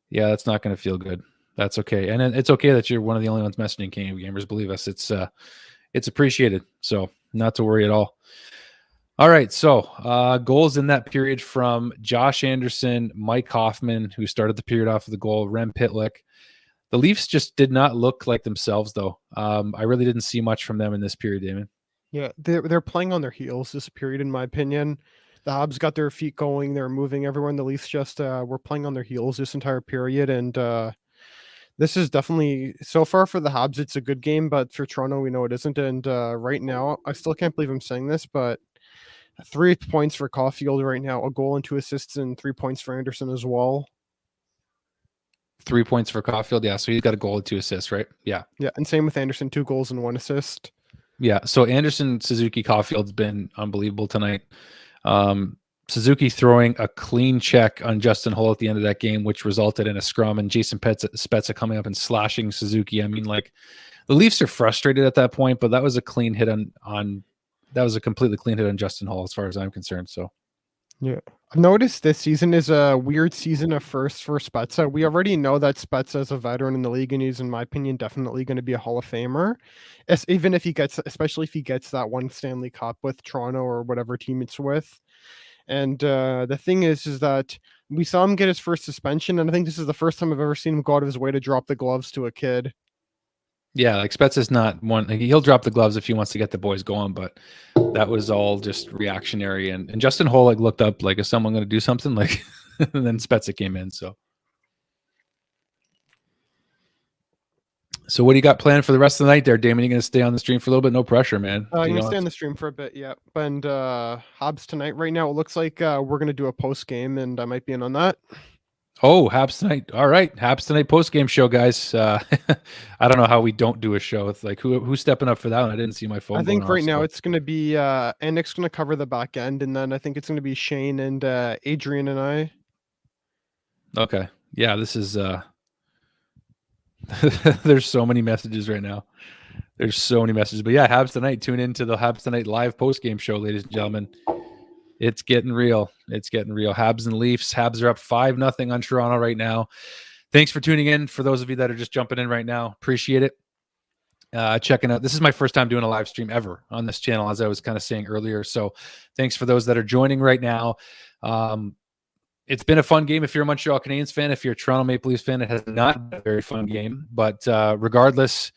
Yeah, that's not going to feel good. That's okay. And it's okay that you're one of the only ones messaging Canadian Gamers. Believe us, it's appreciated. So not to worry at all. All right. So goals in that period from Josh Anderson, Mike Hoffman, who started the period off with the goal, Rem Pitlick. The Leafs just did not look like themselves, though. I really didn't see much from them in this period, Damon. Yeah, they're playing on their heels this period, in my opinion. The Habs got their feet going. They're moving everyone. The Leafs just were playing on their heels this entire period. And this is definitely, so far for the Habs, it's a good game. But for Toronto, we know it isn't. And right now, I still can't believe I'm saying this, but 3 points for Caulfield right now, a goal and 2 assists, and 3 points for Anderson as well. 3 points for Caulfield. Yeah, so he's got a goal and 2 assists, right? Yeah. Yeah, and same with Anderson, 2 goals and 1 assist. Yeah, so Anderson, Suzuki, Caulfield's been unbelievable tonight. Suzuki throwing a clean check on Justin Hull at the end of that game, which resulted in a scrum, and Jason Spezza coming up and slashing Suzuki. I mean, like, the Leafs are frustrated at that point, but that was a clean hit on that was a completely clean hit on Justin Hull as far as I'm concerned. So yeah, I've noticed this season is a weird season of firsts for Spezza. We already know that Spezza is a veteran in the league, and he's, in my opinion, definitely going to be a Hall of Famer. Even if he gets, especially if he gets that one Stanley Cup with Toronto or whatever team it's with. And the thing is that we saw him get his first suspension, and I think this is the first time I've ever seen him go out of his way to drop the gloves to a kid. yeah, like Spezza's not one. He'll drop the gloves if he wants to get the boys going, but that was all just reactionary. And Justin Hull like looked up like, is someone going to do something? Like, and then Spezza came in. So what do you got planned for the rest of the night there, Damon? You going to stay on the stream for a little bit? No pressure, man. I'm going to stay on the stream for a bit, yeah. And Habs tonight, right now, it looks like we're going to do a post game, and I might be in on that. Oh, Habs tonight. All right. Habs tonight post-game show, guys. I don't know how we don't do a show. It's like, who's stepping up for that one? I didn't see my phone. I think right now it's going to be Nick's going to cover the back end, and then I think it's going to be Shane and Adrian and I. Okay. Yeah, this is There's so many messages right now. There's so many messages. But yeah, Habs tonight. Tune into the Habs tonight live post game show, ladies and gentlemen. It's getting real. It's getting real. Habs and Leafs. Habs are up 5-0 on Toronto right now. Thanks for tuning in. For those of you that are just jumping in right now, appreciate it. Checking out. This is my first time doing a live stream ever on this channel, as I was kind of saying earlier. So thanks for those that are joining right now. It's been a fun game if you're a Montreal Canadiens fan. If you're a Toronto Maple Leafs fan, it has not been a very fun game. But regardless,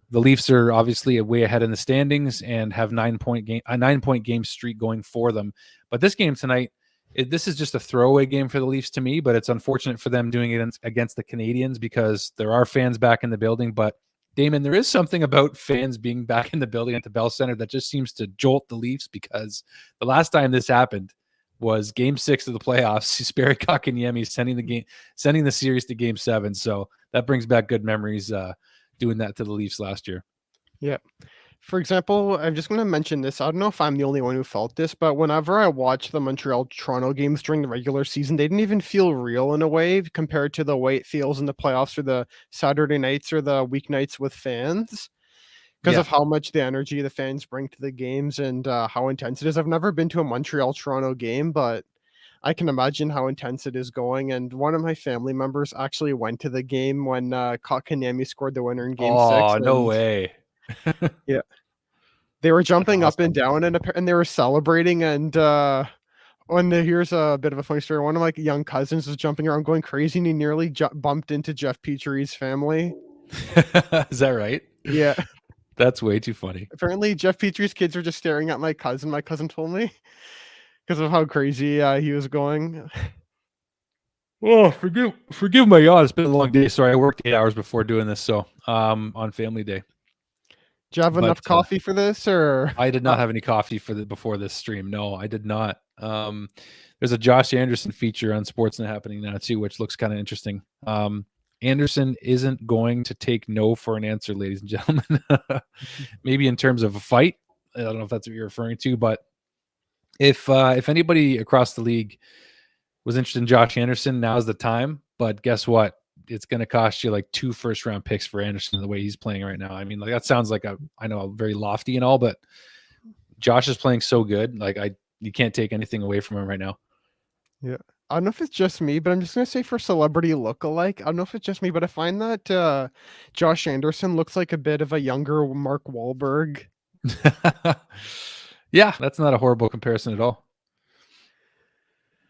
the Leafs are obviously way ahead in the standings and have a 9-point game streak going for them. But this game tonight, this is just a throwaway game for the Leafs to me, but it's unfortunate for them doing it against the Canadiens because there are fans back in the building. But Damon, there is something about fans being back in the building at the Bell Center that just seems to jolt the Leafs, because the last time this happened was Game 6 of the playoffs. Sperry Kotkaniemi sending the series to Game 7. So that brings back good memories doing that to the Leafs last year. Yeah. For example, I'm just going to mention this. I don't know if I'm the only one who felt this, but whenever I watch the Montreal-Toronto games during the regular season, they didn't even feel real in a way compared to the way it feels in the playoffs or the Saturday nights or the weeknights with fans, because of how much the energy the fans bring to the games and how intense it is. I've never been to a Montreal-Toronto game, but I can imagine how intense it is going. And one of my family members actually went to the game when Kotkaniemi scored the winner in Game 6. Oh, no way. Yeah. They were jumping up and down and they were celebrating. And here's a bit of a funny story. One of my young cousins was jumping around going crazy, and he nearly bumped into Jeff Petrie's family. Is that right? Yeah. That's way too funny. Apparently, Jeff Petrie's kids were just staring at my cousin. My cousin told me, because of how crazy he was going. Oh, forgive my yawn. It's been a long day. Sorry, I worked 8 hours before doing this. So on family day. Do you have enough coffee for this, or? I did not have any coffee before this stream. No, I did not. There's a Josh Anderson feature on Sportsnet happening now too, which looks kind of interesting. Anderson isn't going to take no for an answer, ladies and gentlemen. Maybe in terms of a fight. I don't know if that's what you're referring to, but if anybody across the league was interested in Josh Anderson, now's the time. But guess what? It's going to cost you like 2 first-round picks for Anderson the way he's playing right now. I mean, like, that sounds like I know very lofty and all, but Josh is playing so good. Like, you can't take anything away from him right now. Yeah. I don't know if it's just me, but I'm just going to say for celebrity look-alike, I don't know if it's just me, but I find that Josh Anderson looks like a bit of a younger Mark Wahlberg. Yeah, that's not a horrible comparison at all.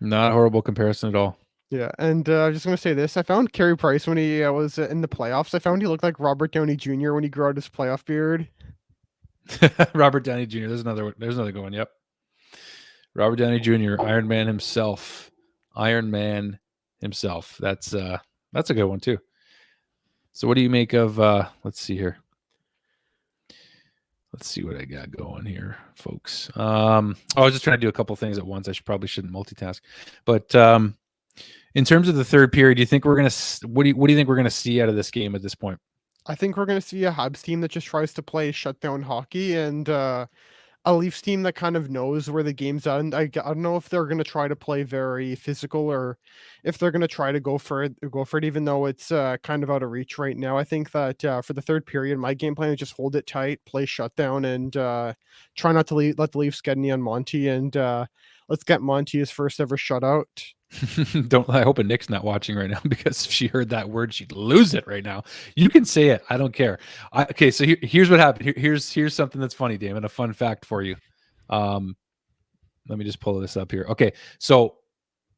Not a horrible comparison at all. Yeah, and I was just going to say this. I found Carey Price when he was in the playoffs. I found he looked like Robert Downey Jr. when he grew out his playoff beard. Robert Downey Jr. There's another good one. Yep. Robert Downey Jr., Iron Man himself. Iron Man himself. That's a good one too. So what do you make of let's see here. Let's see what I got going here, folks. I was just trying to do a couple things at once. Probably shouldn't multitask. But in terms of the third period, do you think we're going to what do you think we're going to see out of this game at this point? I think we're going to see a Habs team that just tries to play shutdown hockey, and a Leafs team that kind of knows where the game's at. And I don't know if they're going to try to play very physical or if they're going to try to go for it, even though it's kind of out of reach right now. I think that for the third period, my game plan is just hold it tight, play shutdown, and try not to let the Leafs get any on Monty. And let's get Monty his first ever shutout. I hope Nick's not watching right now, because if she heard that word, she'd lose it right now. You can say it. I don't care. Okay, so here's what happened. Here's something that's funny, Damon. A fun fact for you. Let me just pull this up here. Okay, so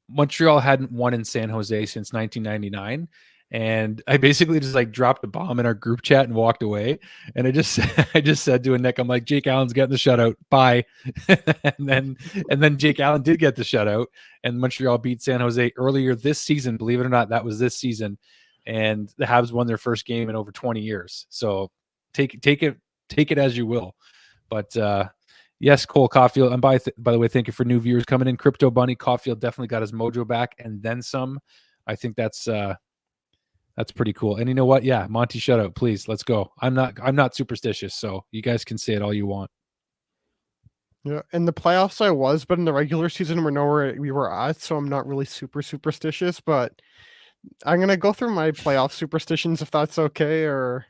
Montreal hadn't won in San Jose since 1999. And I basically just like dropped a bomb in our group chat and walked away. And I just said to Nick, I'm like, Jake Allen's getting the shutout. Bye. and then Jake Allen did get the shutout, and Montreal beat San Jose earlier this season. Believe it or not, that was this season. And the Habs won their first game in over 20 years. So take it as you will. But yes, Cole Caulfield. And by the way, thank you for new viewers coming in. Crypto Bunny Caulfield definitely got his mojo back and then some. I think that's pretty cool. And you know what? Yeah, Monty shutout, please. Let's go. I'm not superstitious, so you guys can say it all you want. Yeah, in the playoffs I was, but in the regular season we know where we were at, so I'm not really super superstitious. But I'm gonna go through my playoff superstitions if that's okay, or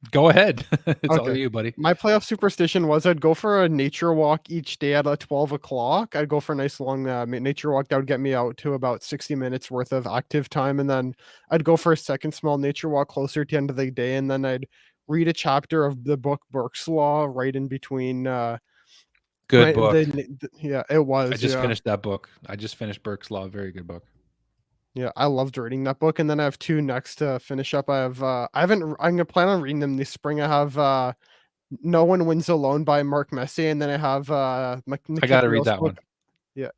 Go ahead. It's all okay. you, buddy. My playoff superstition was I'd go for a nature walk each day at 12 o'clock. I'd go for a nice long nature walk that would get me out to about 60 minutes worth of active time. And then I'd go for a second small nature walk closer to the end of the day. And then I'd read a chapter of the book Burke's Law right in between. Good Right. book. Yeah, it I was. just Yeah. finished that book. I just finished Burke's Law. Very good book. Yeah. I loved reading that book. And then I have two next to finish up. I'm going to plan on reading them this spring. I have, No One Wins Alone by Mark Messier, and then I have Nick I got to read Kiprios that book. one.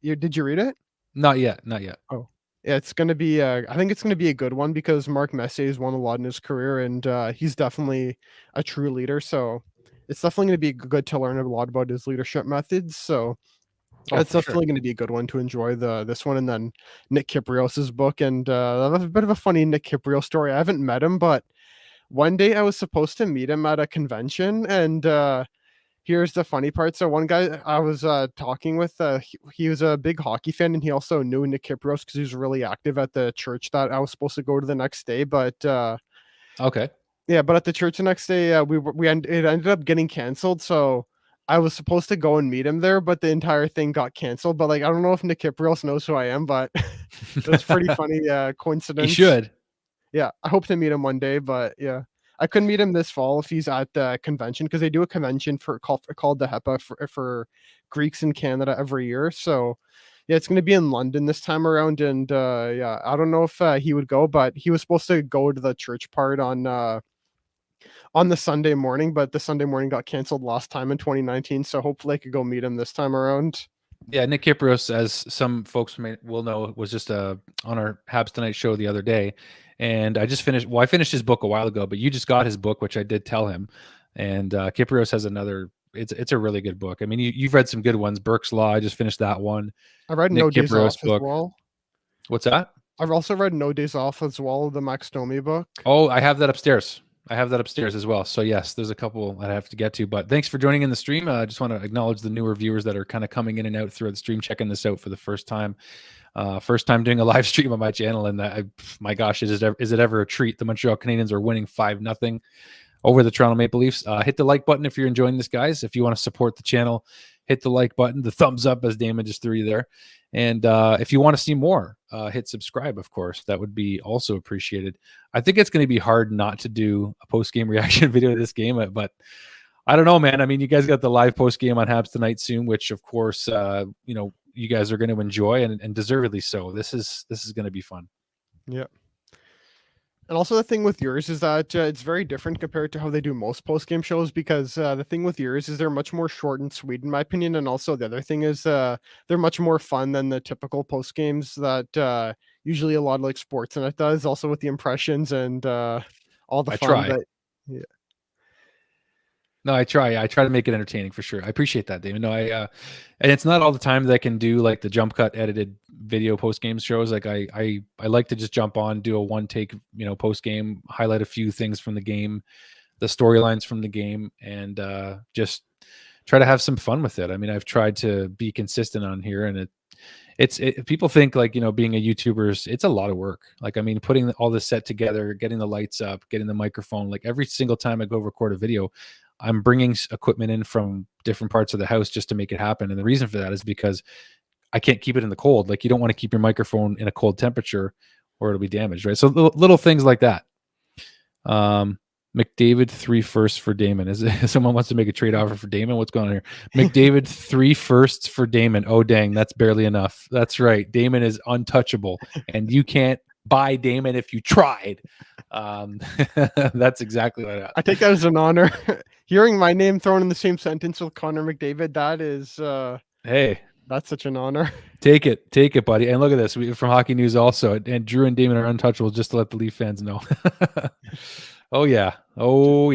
Yeah, did you read it? Not yet. Not yet. Oh, yeah, it's gonna be. I think it's gonna be a good one because Mark Messier has won a lot in his career, and he's definitely a true leader. So it's definitely gonna be good to learn a lot about his leadership methods. So Oh, it's for sure. definitely gonna be a good one to enjoy this one, and then Nick Kiprios's book, and a bit of a funny Nick Kiprios story. I haven't met him, but one day I was supposed to meet him at a convention, and here's the funny part. So one guy I was talking with, he was a big hockey fan, and he also knew Nick Kiprios because he was really active at the church that I was supposed to go to the next day. But Okay. yeah, but at the church the next day, it ended up getting canceled. So I was supposed to go and meet him there, but the entire thing got canceled. But like, I don't know if Nick Kiprios knows who I am, but it was pretty funny He coincidence. should. Yeah, I hope to meet him one day, but yeah. I couldn't meet him this fall if he's at the convention because they do a convention called the HEPA for Greeks in Canada every year. So yeah, it's going to be in London this time around, and yeah, I don't know if he would go, but he was supposed to go to the church part on the Sunday morning, but the Sunday morning got canceled last time in 2019. So hopefully I could go meet him this time around. Yeah, Nick Kiprios, as some folks will know, was just on our Habs Tonight show the other day, and I just finished. Well, I finished his book a while ago, but you just got his book, which I did tell him. And Kiprios has another. It's a really good book. I mean, you've read some good ones. Burke's Law. I just finished that one. I read Nick No Days Kiprios Off as book. well. What's that? I've also read No Days Off as well, the Max Domi book. Oh, I have that upstairs. I have that upstairs as well. So yes, there's a couple that I have to get to. But thanks for joining in the stream. I just want to acknowledge the newer viewers that are kind of coming in and out throughout the stream, checking this out for the first time. First time doing a live stream on my channel, and my gosh, is it ever a treat? The Montreal Canadiens are winning 5-0 over the Toronto Maple Leafs. Hit the like button if you're enjoying this, guys. If you want to support the channel, hit the like button, the thumbs up, as Damon just threw you there. And if you want to see more, hit subscribe, of course. That would be also appreciated. I think it's going to be hard not to do a post-game reaction video of this game, but I don't know, man. I mean, you guys got the live post-game on Habs Tonight soon, which, of course, you guys are going to enjoy, and deservedly so. This is going to be fun. Yeah. And also the thing with yours is that it's very different compared to how they do most post-game shows because the thing with yours is they're much more short and sweet in my opinion, and also the other thing is they're much more fun than the typical post-games that usually a lot of like Sportsnet does, also with the impressions and all the I fun. try. But yeah. No, I try. I try to make it entertaining for sure. I appreciate that, David. No, and it's not all the time that I can do like the jump cut edited video post game shows. Like I like to just jump on, do a one take, post game, highlight a few things from the game, the storylines from the game, and just try to have some fun with it. I mean, I've tried to be consistent on here, and people think like being a YouTuber it's a lot of work. Like, I mean, putting all this set together, getting the lights up, getting the microphone, like every single time I go record a video, I'm bringing equipment in from different parts of the house just to make it happen. And the reason for that is because I can't keep it in the cold. Like, you don't want to keep your microphone in a cold temperature or it'll be damaged, right? So little things like that. McDavid 3 firsts for Damon. Is it someone wants to make a trade offer for Damon? What's going on here? McDavid 3 firsts for Damon. Oh dang, that's barely enough. That's right. Damon is untouchable, and you can't buy Damon if you tried. That's exactly what I take that as an honor. Hearing my name thrown in the same sentence with Connor McDavid, that is hey, that's such an honor. Take it, buddy. And look at this. From Hockey News also, and Drew and Damon are untouchable, just to let the Leaf fans know. Oh yeah. Are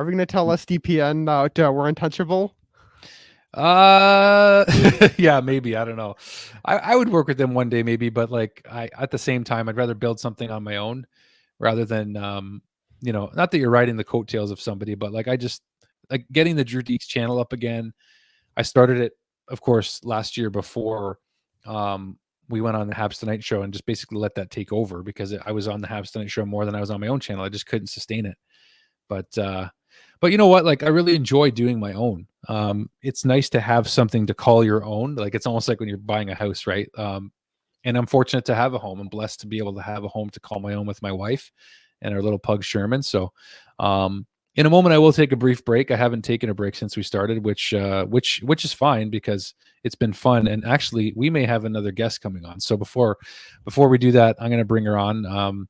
we gonna tell SDPN that we're untouchable? Yeah, maybe. I don't know. I would work with them one day, maybe, but like at the same time, I'd rather build something on my own rather than not that you're riding the coattails of somebody, but like I just like getting the Drew Dekes channel up again. I started it, of course, last year before we went on the Habs Tonight show and just basically let that take over because I was on the Habs Tonight show more than I was on my own channel. I just couldn't sustain it. But you know what? Like, I really enjoy doing my own. It's nice to have something to call your own. Like, it's almost like when you're buying a house, right? And I'm fortunate to have a home. I'm blessed to be able to have a home to call my own with my wife and our little pug Sherman. So, in a moment, I will take a brief break. I haven't taken a break since we started, which is fine because it's been fun. And actually, we may have another guest coming on. So before we do that, I'm going to bring her on.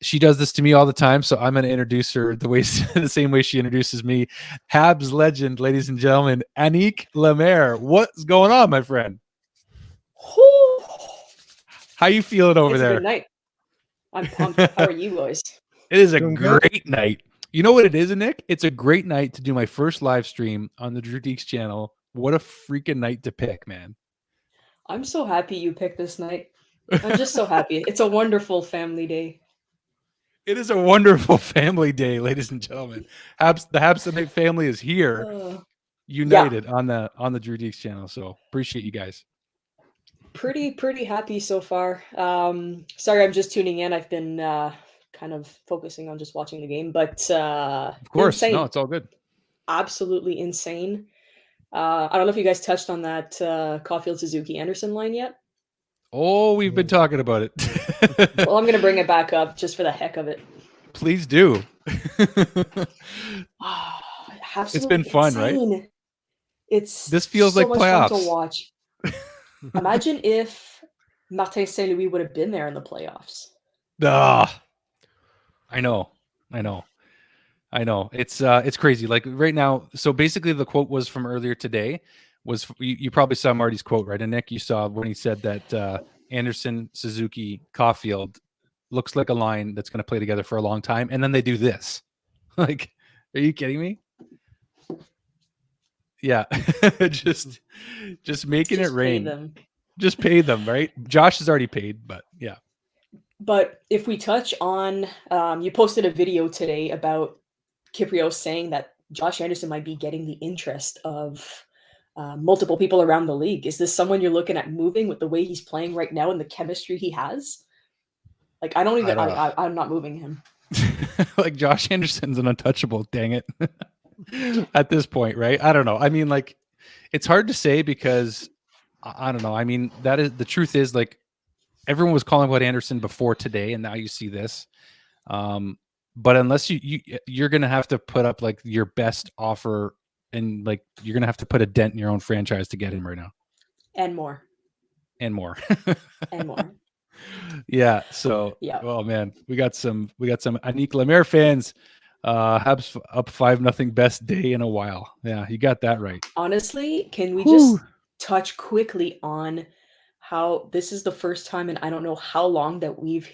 She does this to me all the time, so I'm going to introduce her the same way she introduces me. Habs legend, ladies and gentlemen, Anik Lemaire. What's going on, my friend? How you feeling over there? It's a good night. I'm pumped. How are you boys? It is a great night. You know what it is, Nick? It's a great night to do my first live stream on the Drew Dekes channel. What a freaking night to pick, man. I'm so happy you picked this night. I'm just so happy. It's a wonderful family day. It is a wonderful family day, ladies and gentlemen. The Habs Tonight family is here, united on the Drew Dekes channel. So appreciate you guys. Pretty happy so far. Sorry, I'm just tuning in. I've been kind of focusing on just watching the game, but of course, insane. No, it's all good. Absolutely insane. I don't know if you guys touched on that Caulfield, Suzuki, Anderson line yet. Oh, we've been talking about it. Well, I'm going to bring it back up just for the heck of it. Please do. It's been fun, insane. Right? This feels so like much playoffs fun to watch. Imagine if Martin St. Louis would have been there in the playoffs. I know. It's crazy. Like right now. So basically, the quote was from earlier today. You probably saw Marty's quote, right? And Nick, you saw when he said that Anderson, Suzuki, Caulfield looks like a line that's going to play together for a long time, and then they do this. Like, are you kidding me? Yeah, just making it rain. Just pay them, right? Josh is already paid, but yeah. But if we touch on, you posted a video today about Kyprios saying that Josh Anderson might be getting the interest of multiple people around the league. Is this someone you're looking at moving with the way he's playing right now and the chemistry he has? Like, I'm not moving him. Like, Josh Anderson's an untouchable, dang it. At this point, right? I don't know. I mean, like, it's hard to say because I don't know. I mean, the truth is, like, everyone was calling about Anderson before today, and now you see this. But unless you're going to have to put up like your best offer, and like you're going to have to put a dent in your own franchise to get him right now. And more. And more. And more. Yeah. So, yeah. Oh man, we got some Anik Lemaire fans. Habs up 5-0, best day in a while. Yeah, you got that right. Honestly, can we just touch quickly on how this is the first time in I don't know how long that we've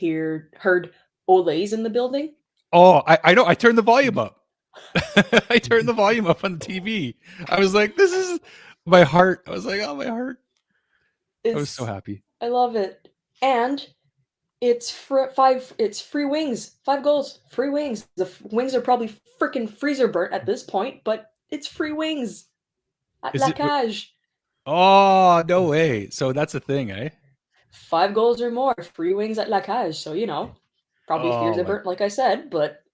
heard Olays in the building? Oh, I know. I turned the volume up. I turned the volume up on the TV. I was like, this is my heart. I was like, oh, my heart. I was so happy. I love it. And it's free wings, 5 goals, free wings. The wings are probably freaking freezer burnt at this point, but it's free wings at La Cage. Oh, no way. So that's a thing, eh? 5 goals or more, free wings at La Cage. So, probably freezer burnt, like I said, but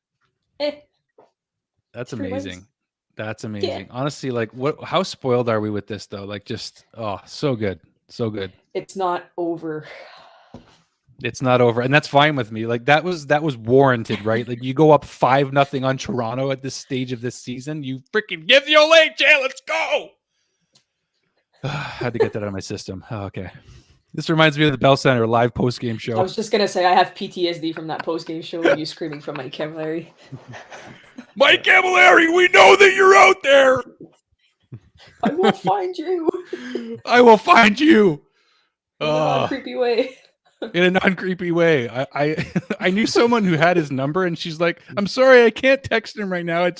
That's amazing. That's amazing. Yeah. Honestly, like, how spoiled are we with this, though? Like, just, so good. So good. It's not over. It's not over. And that's fine with me. Like, that was warranted, right? Like, you go up 5-0 on Toronto at this stage of this season. You freaking give the Olay, Jay. Let's go. I had to get that out of my system. Oh, okay. This reminds me of the Bell Center live post-game show. I was just going to say, I have PTSD from that post-game show of you screaming from Mike Camilleri. Mike Camilleri, we know that you're out there. I will find you. I will find you. In a non-creepy way. In a non-creepy way. I knew someone who had his number, and she's like, I'm sorry, I can't text him right now. I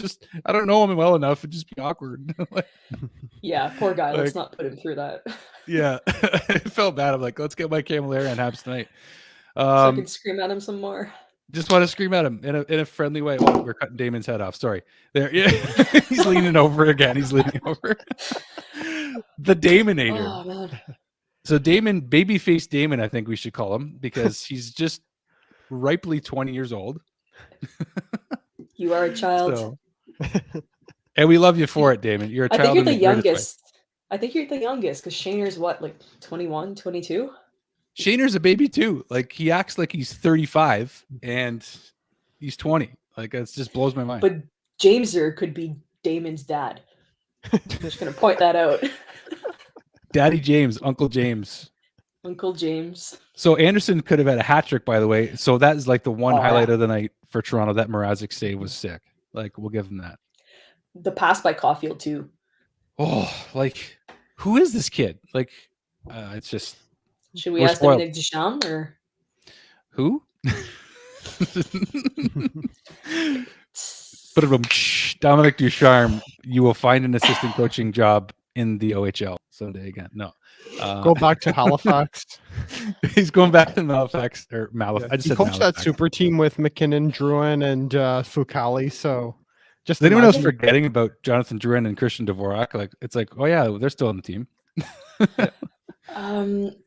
don't know him well enough. It'd just be awkward. Yeah, poor guy. Let's not put him through that. Yeah. I felt bad. I'm like, let's get Mike Camilleri on Habs tonight. So I can scream at him some more. Just want to scream at him in a friendly way. Oh, we're cutting Damon's head off. Sorry. There. Yeah. He's leaning over again. He's leaning over. The Damonator. Oh, man. So Damon, babyface Damon, I think we should call him, because he's just ripely 20 years old. You are a child. So, and we love you for it, Damon. You're a I child. think you're in the greatest way. youngest. I think you're the youngest because Shaner's what, like 21, 22? Shaner's a baby too. Like he acts like he's 35 and he's 20. Like it just blows my mind. But Jameser could be Damon's dad. I'm just gonna point that out. Daddy James, Uncle James. Uncle James. So Anderson could have had a hat trick, by the way. So that is like the one Oh, highlight yeah. of the night for Toronto. That Mrazek save was sick. Like we'll give him that. The pass by Caulfield too. Oh, like who is this kid? Like it's just. Should we We're ask spoiled. Dominic Duchamp or Who? But Dominic Ducharme, you will find an assistant coaching job in the OHL someday again. No, Go back to Halifax. he's going back to Halifax or Malif. Yeah, I just he said coached that Halifax. super team with McKinnon, Drouin, and Fucali. So just Is anyone else imagine- forgetting about Jonathan Drouin and Christian Dvorak? Like it's like, oh yeah, they're still on the team.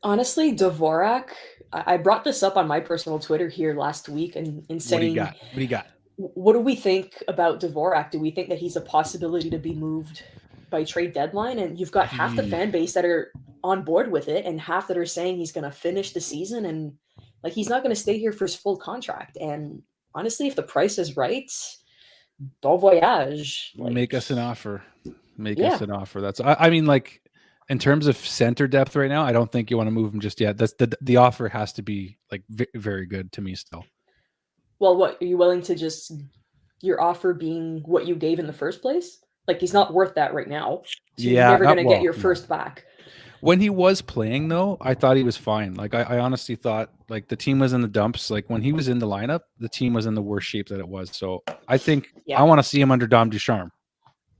honestly, Dvorak, I brought this up on my personal Twitter here last week and What do saying, you got? What do you got? what do we think about Dvorak? Do we think that he's a possibility to be moved by trade deadline? And you've got half the fan base that are on board with it and half that are saying he's going to finish the season and like he's not going to stay here for his full contract. And honestly, if the price is right, bon voyage. Like, Make us an offer. Make Yeah. us an offer. That's I mean, like in terms of center depth right now, I don't think you want to move him just yet. That's the offer has to be like very good to me still. well, what are you willing to just your offer being what you gave in the first place? Like he's not worth that right now. So Yeah, you're never not going to well, get your no. first back. When he was playing though, I thought he was fine. Like I honestly thought like the team was in the dumps. Like when he was in the lineup, the team was in the worst shape that it was. So I think Yeah. I want to see him under Dom Ducharme.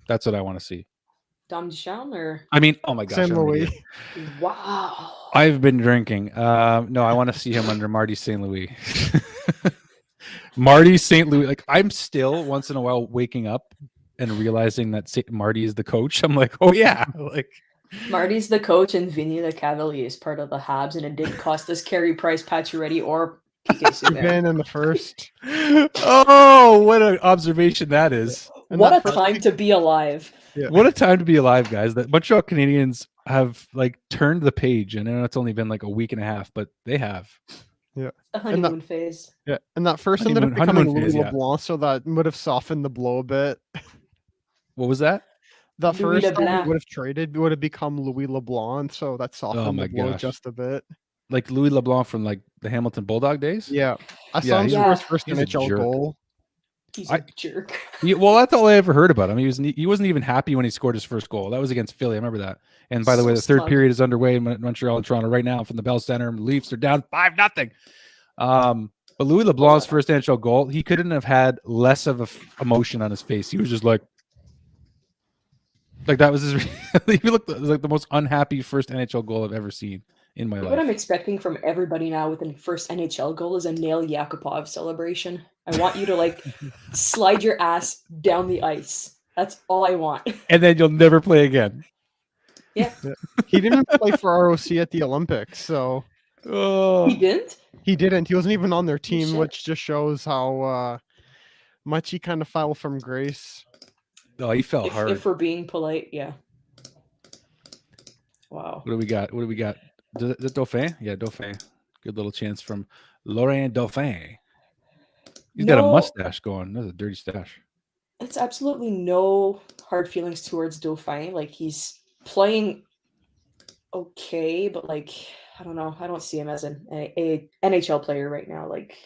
That's what I want to see. Dom Duchamp or I mean, oh my gosh. Saint I'm an Louis. idiot. wow. I've been drinking. No, I want to see him under Marty St. Louis. Marty St. Louis. Like I'm still once in a while waking up and realizing that Marty is the coach. I'm like, oh yeah. Like Marty's the coach and Vinny the Cavalier is part of the Habs, and it didn't cost us Carey Price, Pacioretty, or PK Subban. Been in the first. oh, what an observation that is. And What that a first- time to be alive. Yeah. What a time to be alive, guys. That Montreal Canadiens have like turned the page. And I know it's only been like a week and a half, but they have. The honeymoon phase. Yeah, and that first ended up Honeymoon becoming phase, Louis yeah. LeBlanc, so that would have softened the blow a bit. What was that? That Louis first LeBlanc. would have traded would have become Louis LeBlanc, so that softened my the blow gosh. just a bit. Like Louis LeBlanc from like the Hamilton Bulldog days? Yeah, I Yeah, saw him he's a- score his first he's a NHL jerk. goal. He's a jerk. Yeah, well, that's all I ever heard about him. He wasn't even happy when he scored his first goal. That was against Philly. I remember that. And by the So way, the third smug. period is underway in Montreal and Toronto right now from the Bell Center. The Leafs are down 5-0. But Louis LeBlanc's first NHL goal, he couldn't have had less of a emotion on his face. He was just like that was his. He looked like the most unhappy first NHL goal I've ever seen in my What I'm life. expecting from everybody now with the first NHL goal is a Nail Yakupov celebration. I want you to like slide your ass down the ice. That's all I want. And then you'll never play again. Yeah. He didn't play for ROC at the Olympics, so Oh, He didn't? he didn't. He wasn't even on their team, shit. which just shows how much he kind of fell from grace. oh, he fell hard. If we're being polite, yeah. Wow. What do we got? What do we got? Is it Dauphin? Yeah, Dauphin. Good little chance from Laurent Dauphin. He's got a No. mustache going. That's a dirty stash. It's absolutely no hard feelings towards Dauphin. Like he's playing okay, but like I don't know. I don't see him as a NHL player right now. Like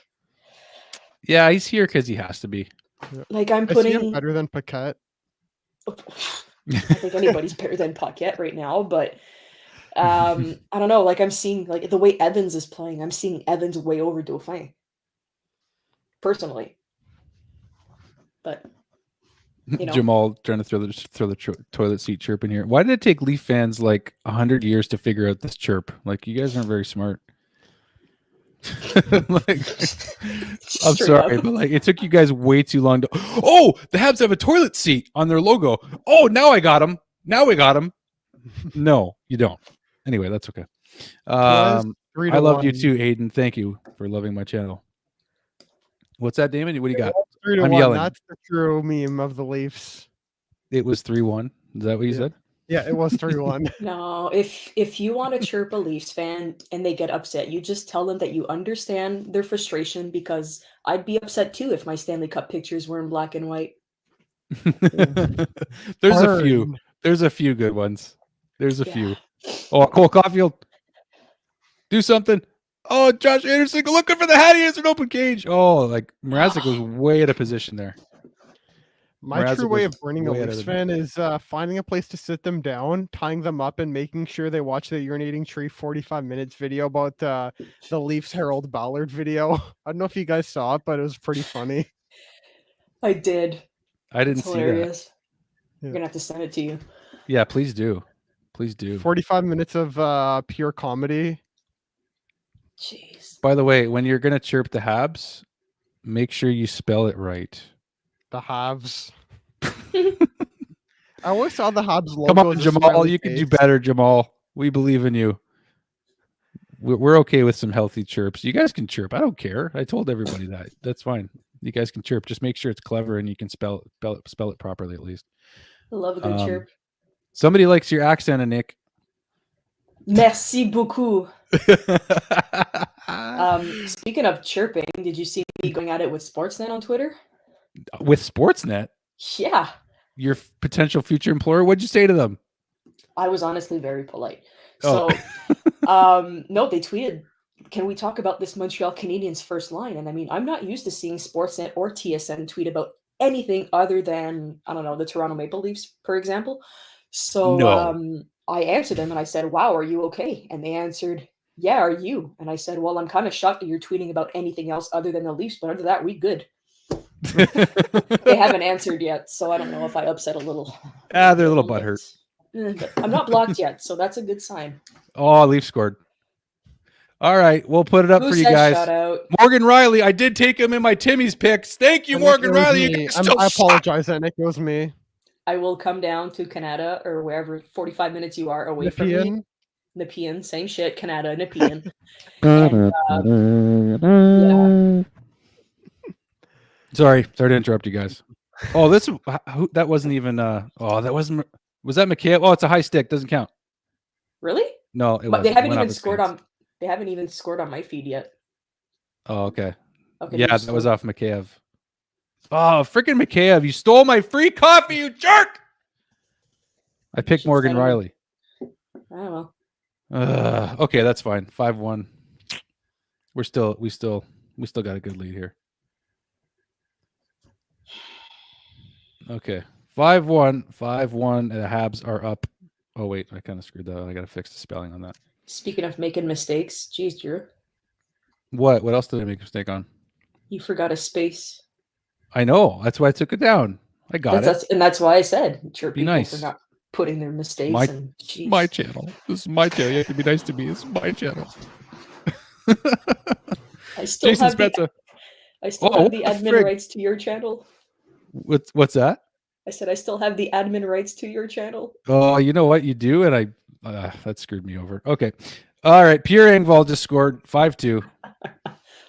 Yeah, he's here because he has to be. I'm I see him putting. better than Paquette. I think anybody's better than Paquette right now, but I don't know. Like I'm seeing like the way Evans is playing. I'm seeing Evans way over Dauphin. Personally, but you know. Jamal trying to throw the toilet seat chirp in here. Why did it take Leaf fans like 100 years to figure out this chirp? Like you guys aren't very smart. Like, I'm Straight sorry, up. but like it took you guys way too long to. Oh, the Habs have a toilet seat on their logo. Oh, now I got him. Now we got him. No, you don't. Anyway, that's okay. Was 3 to I love you 1. too, Aiden. Thank you for loving my channel. What's that, Damon? What do you got? 3 to I'm 1. yelling. That's the true meme of the Leafs. It was 3-1. Is that what you said? Yeah, it was 3-1. No, if you want to chirp a Leafs fan and they get upset, you just tell them that you understand their frustration, because I'd be upset too if my Stanley Cup pictures were in black and white. There's a few. Burn. There's a few good ones. There's a Yeah. few. Oh, Cole Caulfield, do something. Oh, Josh Anderson looking for the hat. He has an open cage. Oh, like Mrazek was way out of position there. My Mrazek true way was of burning a way out Leafs of the- fan is finding a place to sit them down, tying them up, and making sure they watch the urinating tree 45 minutes video about the Leafs Harold Ballard video. I don't know if you guys saw it, but it was pretty funny. I did. I didn't It's see that. hilarious. Yeah. You're gonna have to send it to you. Yeah, please do. Please do. 45 minutes of pure comedy. Jeez. By the way, when you're gonna chirp the Habs, make sure you spell it right. The Habs. I always saw the Habs logo. Come on, as a Jamal. smiley You can do face. better, Jamal. We believe in you. We're okay with some healthy chirps. You guys can chirp. I don't care. I told everybody that. That's fine. You guys can chirp. Just make sure it's clever and you can spell it properly at least. I love a good chirp. Somebody likes your accent, Nick. Merci beaucoup. Speaking of chirping, did you see me going at it with Sportsnet on Twitter? With Sportsnet, Yeah. your potential future employer, what'd you say to them? I was honestly very polite. Oh. So, no, they tweeted, "Can we talk about this Montreal Canadiens first line?" And I mean, I'm not used to seeing Sportsnet or TSN tweet about anything other than, I don't know, the Toronto Maple Leafs, for example. So No. I answered them and I said, "Wow, are you okay?" And they answered, "Yeah, are you?" And I said, "Well, I'm kind of shocked that you're tweeting about anything else other than the Leafs, but other than that, we good." They haven't answered yet, so I don't know if I upset a little. They're a little butthurt. But I'm not blocked yet, so that's a good sign. Oh, Leaf scored. All right, we'll put it up Who for you said guys. shout out? Morgan Riley, I did take him in my Timmy's picks. Thank you, Nick, Morgan it was Riley. You me. guys still I suck. apologize, that Nick. It was me. I will come down to Canada or wherever 45 minutes you are away from me. Nepean. Nepean, same shit. Canada, Nepean. Sorry to interrupt you guys. Oh, that wasn't even. That wasn't. Was that McKay? Oh, it's a high stick. Doesn't count. Really? No, But they haven't even scored on. They haven't even scored on my feed yet. Oh, okay. Okay. Yeah, that was off Mikheyev. Oh, freaking Mikheyev! You stole my free coffee, you jerk! I picked Should Morgan send him. Riley. I don't know. Okay, that's fine. 5-1. We still got a good lead here. Okay, 5-1, 5-1, and the Habs are up. Oh wait, I kind of screwed that up. I got to fix the spelling on that. Speaking of making mistakes, geez, Drew, What else did I make a mistake on? you forgot a space. I know. That's why I took it down. I got it. That's why I said chirp Be people nice. for not putting their mistakes. My- and geez. My channel. This is my channel. You have to be nice to me. This is my channel. I still Jason have the Spezza. admin what the frig? rights to your channel. What's that? I said I still have the admin rights to your channel. Oh, you know what you do, and that screwed me over. Okay, all right. Pierre Engvall just scored 5-2.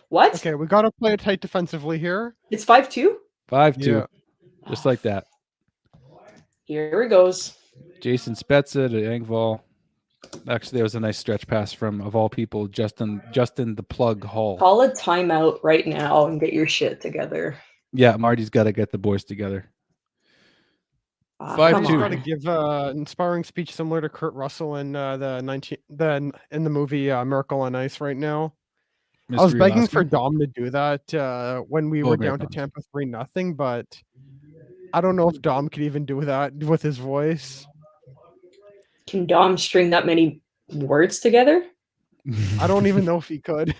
What? Okay, we gotta play it tight defensively here. It's 5-2? 5-2, Yeah. just like that. Here it goes. Jason Spezza to Engvall. Actually, there was a nice stretch pass from, of all people, Justin the Plug Hall. Call a timeout right now and get your shit together. Yeah, Marty's got to get the boys together. Ah, 5-2. come He's got on. to give an inspiring speech similar to Kurt Russell in in the movie Miracle on Ice right now. I was Mr. begging for Ulaski. Dom to do that when we Oh, were Bear down to Bonds. Tampa 3-0, but I don't know if Dom could even do that with his voice. Can Dom string that many words together? I don't even know if he could.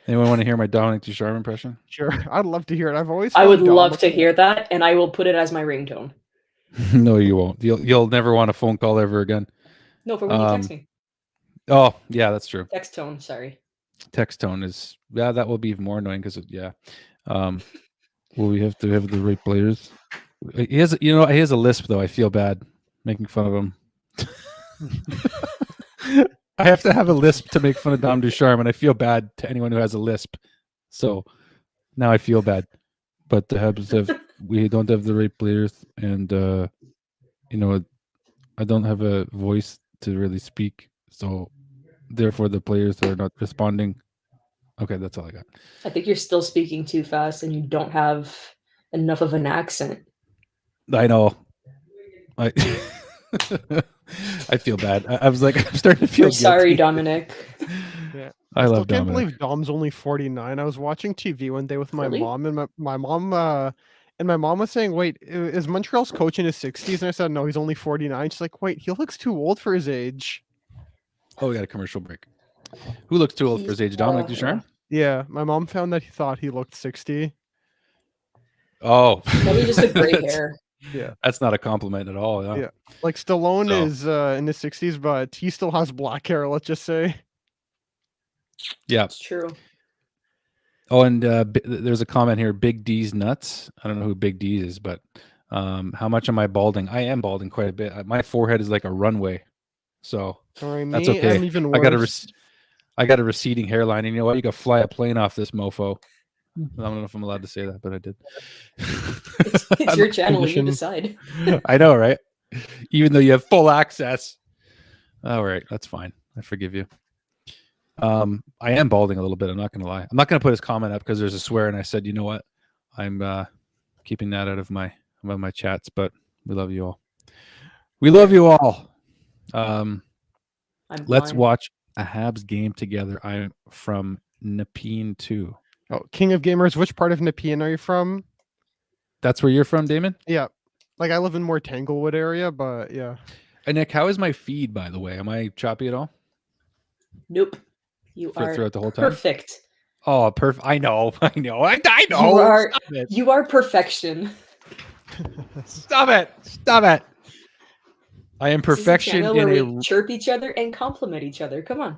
Anyone want to hear my Dominic Ducharme impression? Sure, I'd love to hear it. I've always I would found Dom love a- to hear that, and I will put it as my ringtone. No, you won't. You'll never want a phone call ever again. No, for when you text me. Oh, yeah, that's true. Text tone, sorry. Text tone is that will be even more annoying because well, we have to have the right players. He has a lisp though. I feel bad making fun of him. I have to have a lisp to make fun of Dom Ducharme, and I feel bad to anyone who has a lisp. So now I feel bad. But the Habs we don't have the right players, and I don't have a voice to really speak. So therefore, the players are not responding. Okay, that's all I got. I think you're still speaking too fast, and you don't have enough of an accent. I know. I I feel bad. I was like, I'm starting to feel We're sorry, guilty. Dominic. Yeah. I still love can't Dominic. believe Dom's only 49. I was watching TV one day with my Really? mom, and my mom was saying, "Wait, is Montreal's coach in his 60s?" And I said, "No, he's only 49." She's like, "Wait, he looks too old for his age." Oh, we got a commercial break. Who looks too old for his age? Dominic Ducharme? Yeah, my mom found that he thought he looked 60. Oh, Probably just a gray hair. Yeah, that's not a compliment at all. Yeah. Yeah. Like Stallone So- is in his 60s, but he still has black hair. Let's just say. Yeah. It's true. Oh, and there's a comment here. Big D's nuts. I don't know who Big D is, but how much am I balding? I am balding quite a bit. My forehead is like a runway, so All right, that's me, okay. I'm even I got a worse. I got a receding hairline, and you know what? You got to fly a plane off this mofo. I don't know if I'm allowed to say that, but I did. It's your channel. You condition. decide. I know, right? Even though you have full access. All right, that's fine. I forgive you. I am balding a little bit. I'm not going to lie. I'm not going to put his comment up because there's a swear, and I said, you know what? I'm keeping that out of my chats. But we love you all. We love you all. Let's blind. watch a Habs game together. I'm from Nepean too. Oh, King of Gamers, which part of Nepean are you from? That's where you're from, Damon? Yeah, like I live in more Tanglewood area, but yeah. And Nick, how is my feed, by the way? Am I choppy at all? Nope. You are Throughout the whole time? perfect. Oh, perfect. I know. I know. I know. You are, Stop it. you are perfection. Stop it. Stop it. I am This is a perfection channel where in we chirp each other and compliment each other. Come on.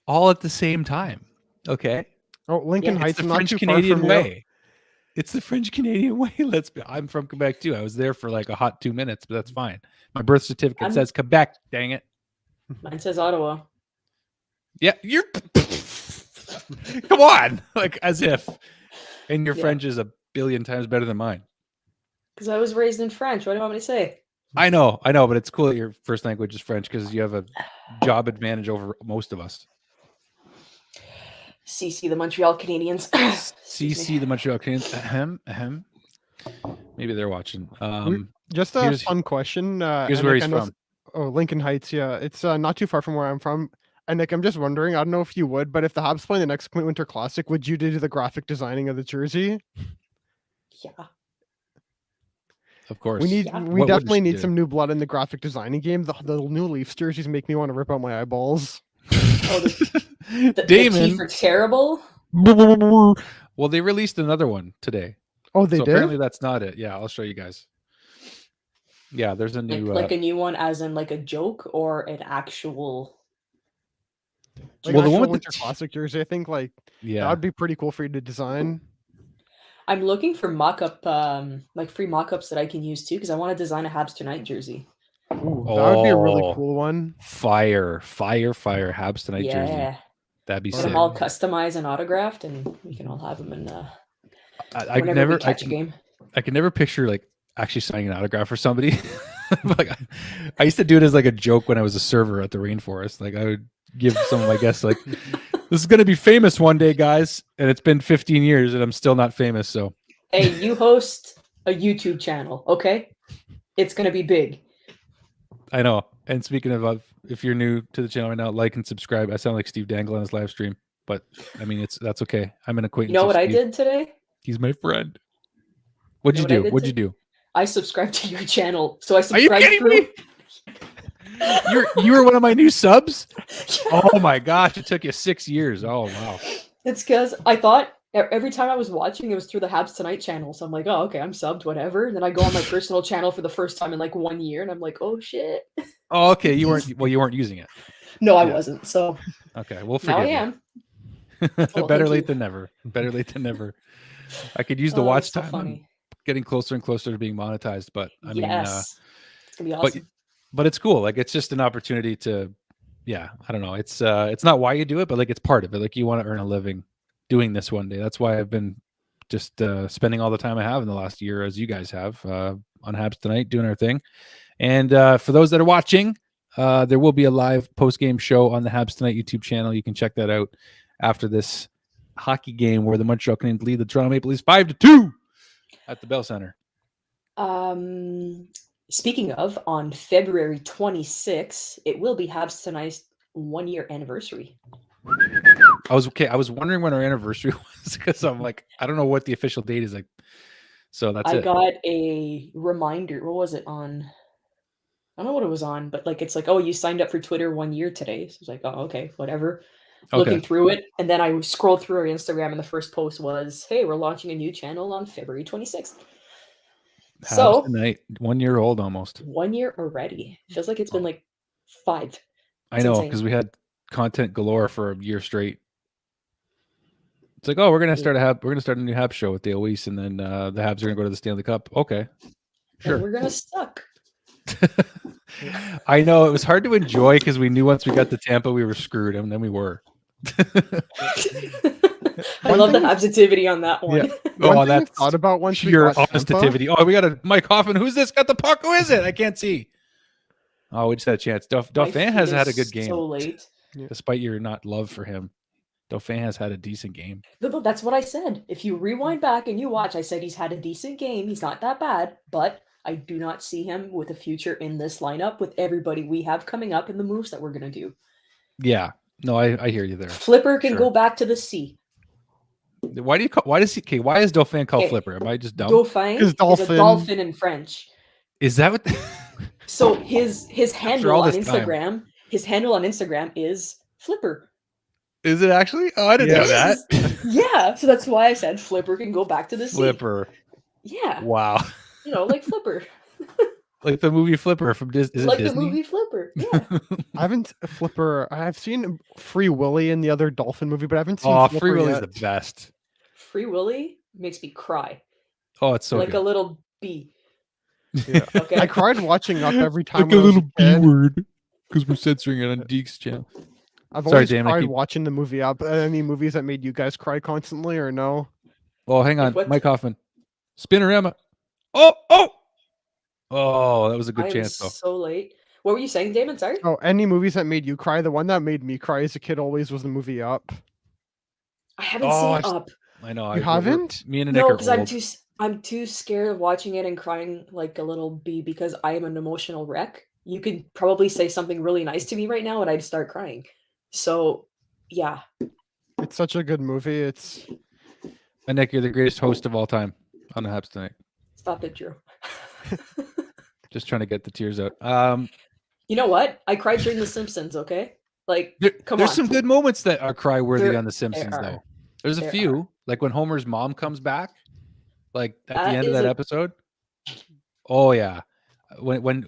all at the same time. Okay. Oh, Lincoln Yeah, Heights, It's the not French too Canadian far from you. way. It's the French Canadian way. I'm from Quebec too. I was there for like a hot 2 minutes, but that's fine. My birth certificate says Quebec. Dang it. Mine says Ottawa. Yeah, you're. Come on, like as if. And your Yeah. French is a billion times better than mine. Because I was raised in French. What do you want me to say? I know, but it's cool that your first language is French because you have a job advantage over most of us. CC the Montreal Canadiens. CC the Montreal Canadiens. Ahem. Maybe they're watching. Just a here's- fun question. Here's and where Nick, he's I know from. Oh, Lincoln Heights. Yeah, it's not too far from where I'm from. And Nick, I'm just wondering. I don't know if you would, but if the Habs play the next Winter Classic, would you do the graphic designing of the jersey? Yeah. Of course. We Yeah. we What definitely wouldn't you need do? some new blood in the graphic designing game. The new Leafs jerseys make me want to rip out my eyeballs. Oh, the Damon. teeth are terrible. Well, they released another one today. Oh, they So did. apparently that's not it. Yeah, I'll show you guys. Yeah, there's a new. Like a new one, as in like a joke or an actual. Like Well, the actual one with the Winter t- Classic jersey, I think like that yeah. would be pretty cool for you to design. I'm looking for mock-up, like free mock-ups that I can use too, because I want to design a Habs Tonight jersey. Ooh, that would be a really Oh. cool one. Fire, Habs tonight jersey. Yeah. That'd be Get sick. them all customized and autographed, and we can all have them in I whenever never, we catch a game. I can never picture like actually signing an autograph for somebody. Like I used to do it as like a joke when I was a server at the Rainforest. Like I would give some of my guests like, "This is gonna be famous one day, guys," and it's been 15 years and I'm still not famous. So Hey, you host a YouTube channel, okay? It's gonna be big. I know. And speaking of, if you're new to the channel right now, like and subscribe. I sound like Steve Dangle on his live stream, but I mean that's okay. I'm an acquaintance. You know of what I Steve. did today? He's my friend. What'd You you know what I do? did What'd you do? I subscribed to your channel, so I Are you subscribed kidding through. me? You were one of my new subs? Oh my gosh, it took you 6 years. Oh wow. It's because I thought every time I was watching, it was through the Habs Tonight channel. So I'm like, oh, okay, I'm subbed, whatever. And then I go on my personal channel for the first time in like 1 year, and I'm like, oh shit. Oh, okay. You weren't using it. No, I Yeah. wasn't. So Okay, we'll now I forgive am. you. Well, Better thank late you. than never. Better late than never. I could use the Oh, watch it's so time. I'm funny. getting closer and closer to being monetized, but I mean, Yes, it's gonna be awesome. but it's cool. Like it's just an opportunity to, yeah, I don't know. It's not why you do it, but like it's part of it. Like you want to earn a living doing this one day. That's why I've been just spending all the time I have in the last year, as you guys have, on Habs Tonight, doing our thing. And for those that are watching, there will be a live post-game show on the Habs Tonight YouTube channel. You can check that out after this hockey game where the Montreal Canadiens lead the Toronto Maple Leafs 5-2 at the Bell Center. Speaking of, on February 26th, it will be Habs Tonight's 1-year anniversary. I was wondering when our anniversary was because I'm like, I don't know what the official date is like. So that's it. I got a reminder. What was it on? I don't know what it was on, but like it's like, oh, you signed up for Twitter 1 year today. So it's like, oh, okay, whatever. Looking through it, and then I scrolled through our Instagram, and the first post was, "Hey, we're launching a new channel on February 26th." Habs So Tonight, 1 year old almost. 1 year already. Feels like it's been like 5. I know, because we had content galore for a year straight. It's like, oh, we're gonna start a new Habs show with Dale Weiss, and then the Habs are gonna go to the Stanley Cup. Okay, sure. And we're gonna suck. I know it was hard to enjoy because we knew once we got to Tampa we were screwed, and then we were. I love the Habsitivity on that one. Yeah. Oh, that's thought about once we pure got Tampa. honestitivity. Oh, we got a Mike Hoffman. Who's this? Got the puck? Who is it? I can't see. Oh, we just had a chance. Dauphin has had a good game. So late. Despite your not love for him. Dauphin has had a decent game. That's what I said. If you rewind back and you watch, I said he's had a decent game. He's not that bad, but I do not see him with a future in this lineup with everybody we have coming up and the moves that we're going to do. Yeah. No, I hear you there. Flipper can go back to the sea. Why is Dauphin called Flipper? Am I just dumb? Dauphin is a dolphin in French. Is that what? So his handle on Instagram, is Flipper. Is it actually? Oh, I didn't know that. Yeah, so that's why I said Flipper can go back to the sea. Flipper. Yeah. Wow. Like Flipper. Like the movie Flipper from Disney. Like the movie Flipper. Yeah. I haven't Flipper. I've seen Free Willy in the other dolphin movie, but I haven't seen. Flipper Free Willy's yet. the best. Free Willy makes me cry. Oh, it's so like good. A little bee. Yeah. Okay. I cried watching Up every time. Like a little B word because we're censoring it on Dekes' channel. I've always cried watching the movie Up. Any movies that made you guys cry constantly or no? Oh, hang on, Mike Hoffman, Spinorama. Oh, that was a good chance though. So late. What were you saying, Damon? Sorry. Oh, any movies that made you cry? The one that made me cry as a kid always was the movie Up. I haven't seen Up. I know. You haven't? Me and Nick are old. because I'm too scared of watching it and crying like a little bee because I am an emotional wreck. You could probably say something really nice to me right now and I'd start crying. So, yeah. It's such a good movie. And Nick, you're the greatest host of all time on the Habs Tonight. Stop it, Drew. Just trying to get the tears out. You know what? I cried during The Simpsons, okay? Like, there's some good moments that are cry-worthy on The Simpsons, though. There's a few. Like when Homer's mom comes back, like at the end of that episode. Oh, yeah. When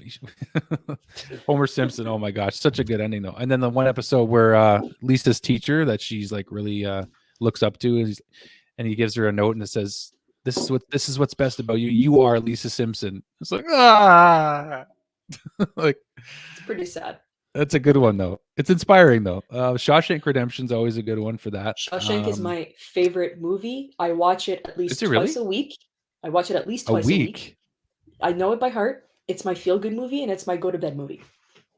Homer Simpson, oh my gosh, such a good ending though. And then the one episode where Lisa's teacher that she's like really looks up to, and he gives her a note and it says, "This is what's best about you. You are Lisa Simpson." It's like like it's pretty sad. That's a good one though. It's inspiring though. Shawshank Redemption's always a good one for that. Shawshank is my favorite movie. I watch it at least twice a week. I watch it at least twice a week. I know it by heart. It's my feel-good movie, and it's my go-to-bed movie.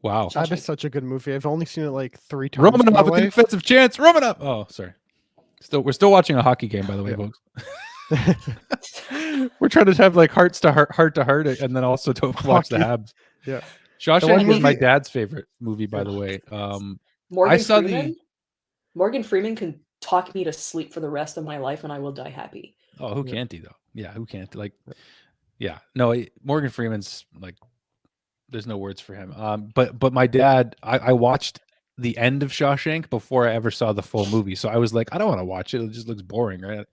Wow. That is such a good movie. I've only seen it like 3 times. Romanov with the defensive chance. Romanov. Oh, sorry. We're still watching a hockey game, by the way, folks. We're trying to have like heart to heart, and then also to watch the Habs. Yeah. Shawshank is my dad's favorite movie, by the way. Morgan Freeman can talk me to sleep for the rest of my life, and I will die happy. Oh, who can't he though? Yeah, who can't? Like, yeah, no, Morgan Freeman's like, there's no words for him. But my dad, I watched the end of Shawshank before I ever saw the full movie, so I was like, I don't want to watch it. It just looks boring, right?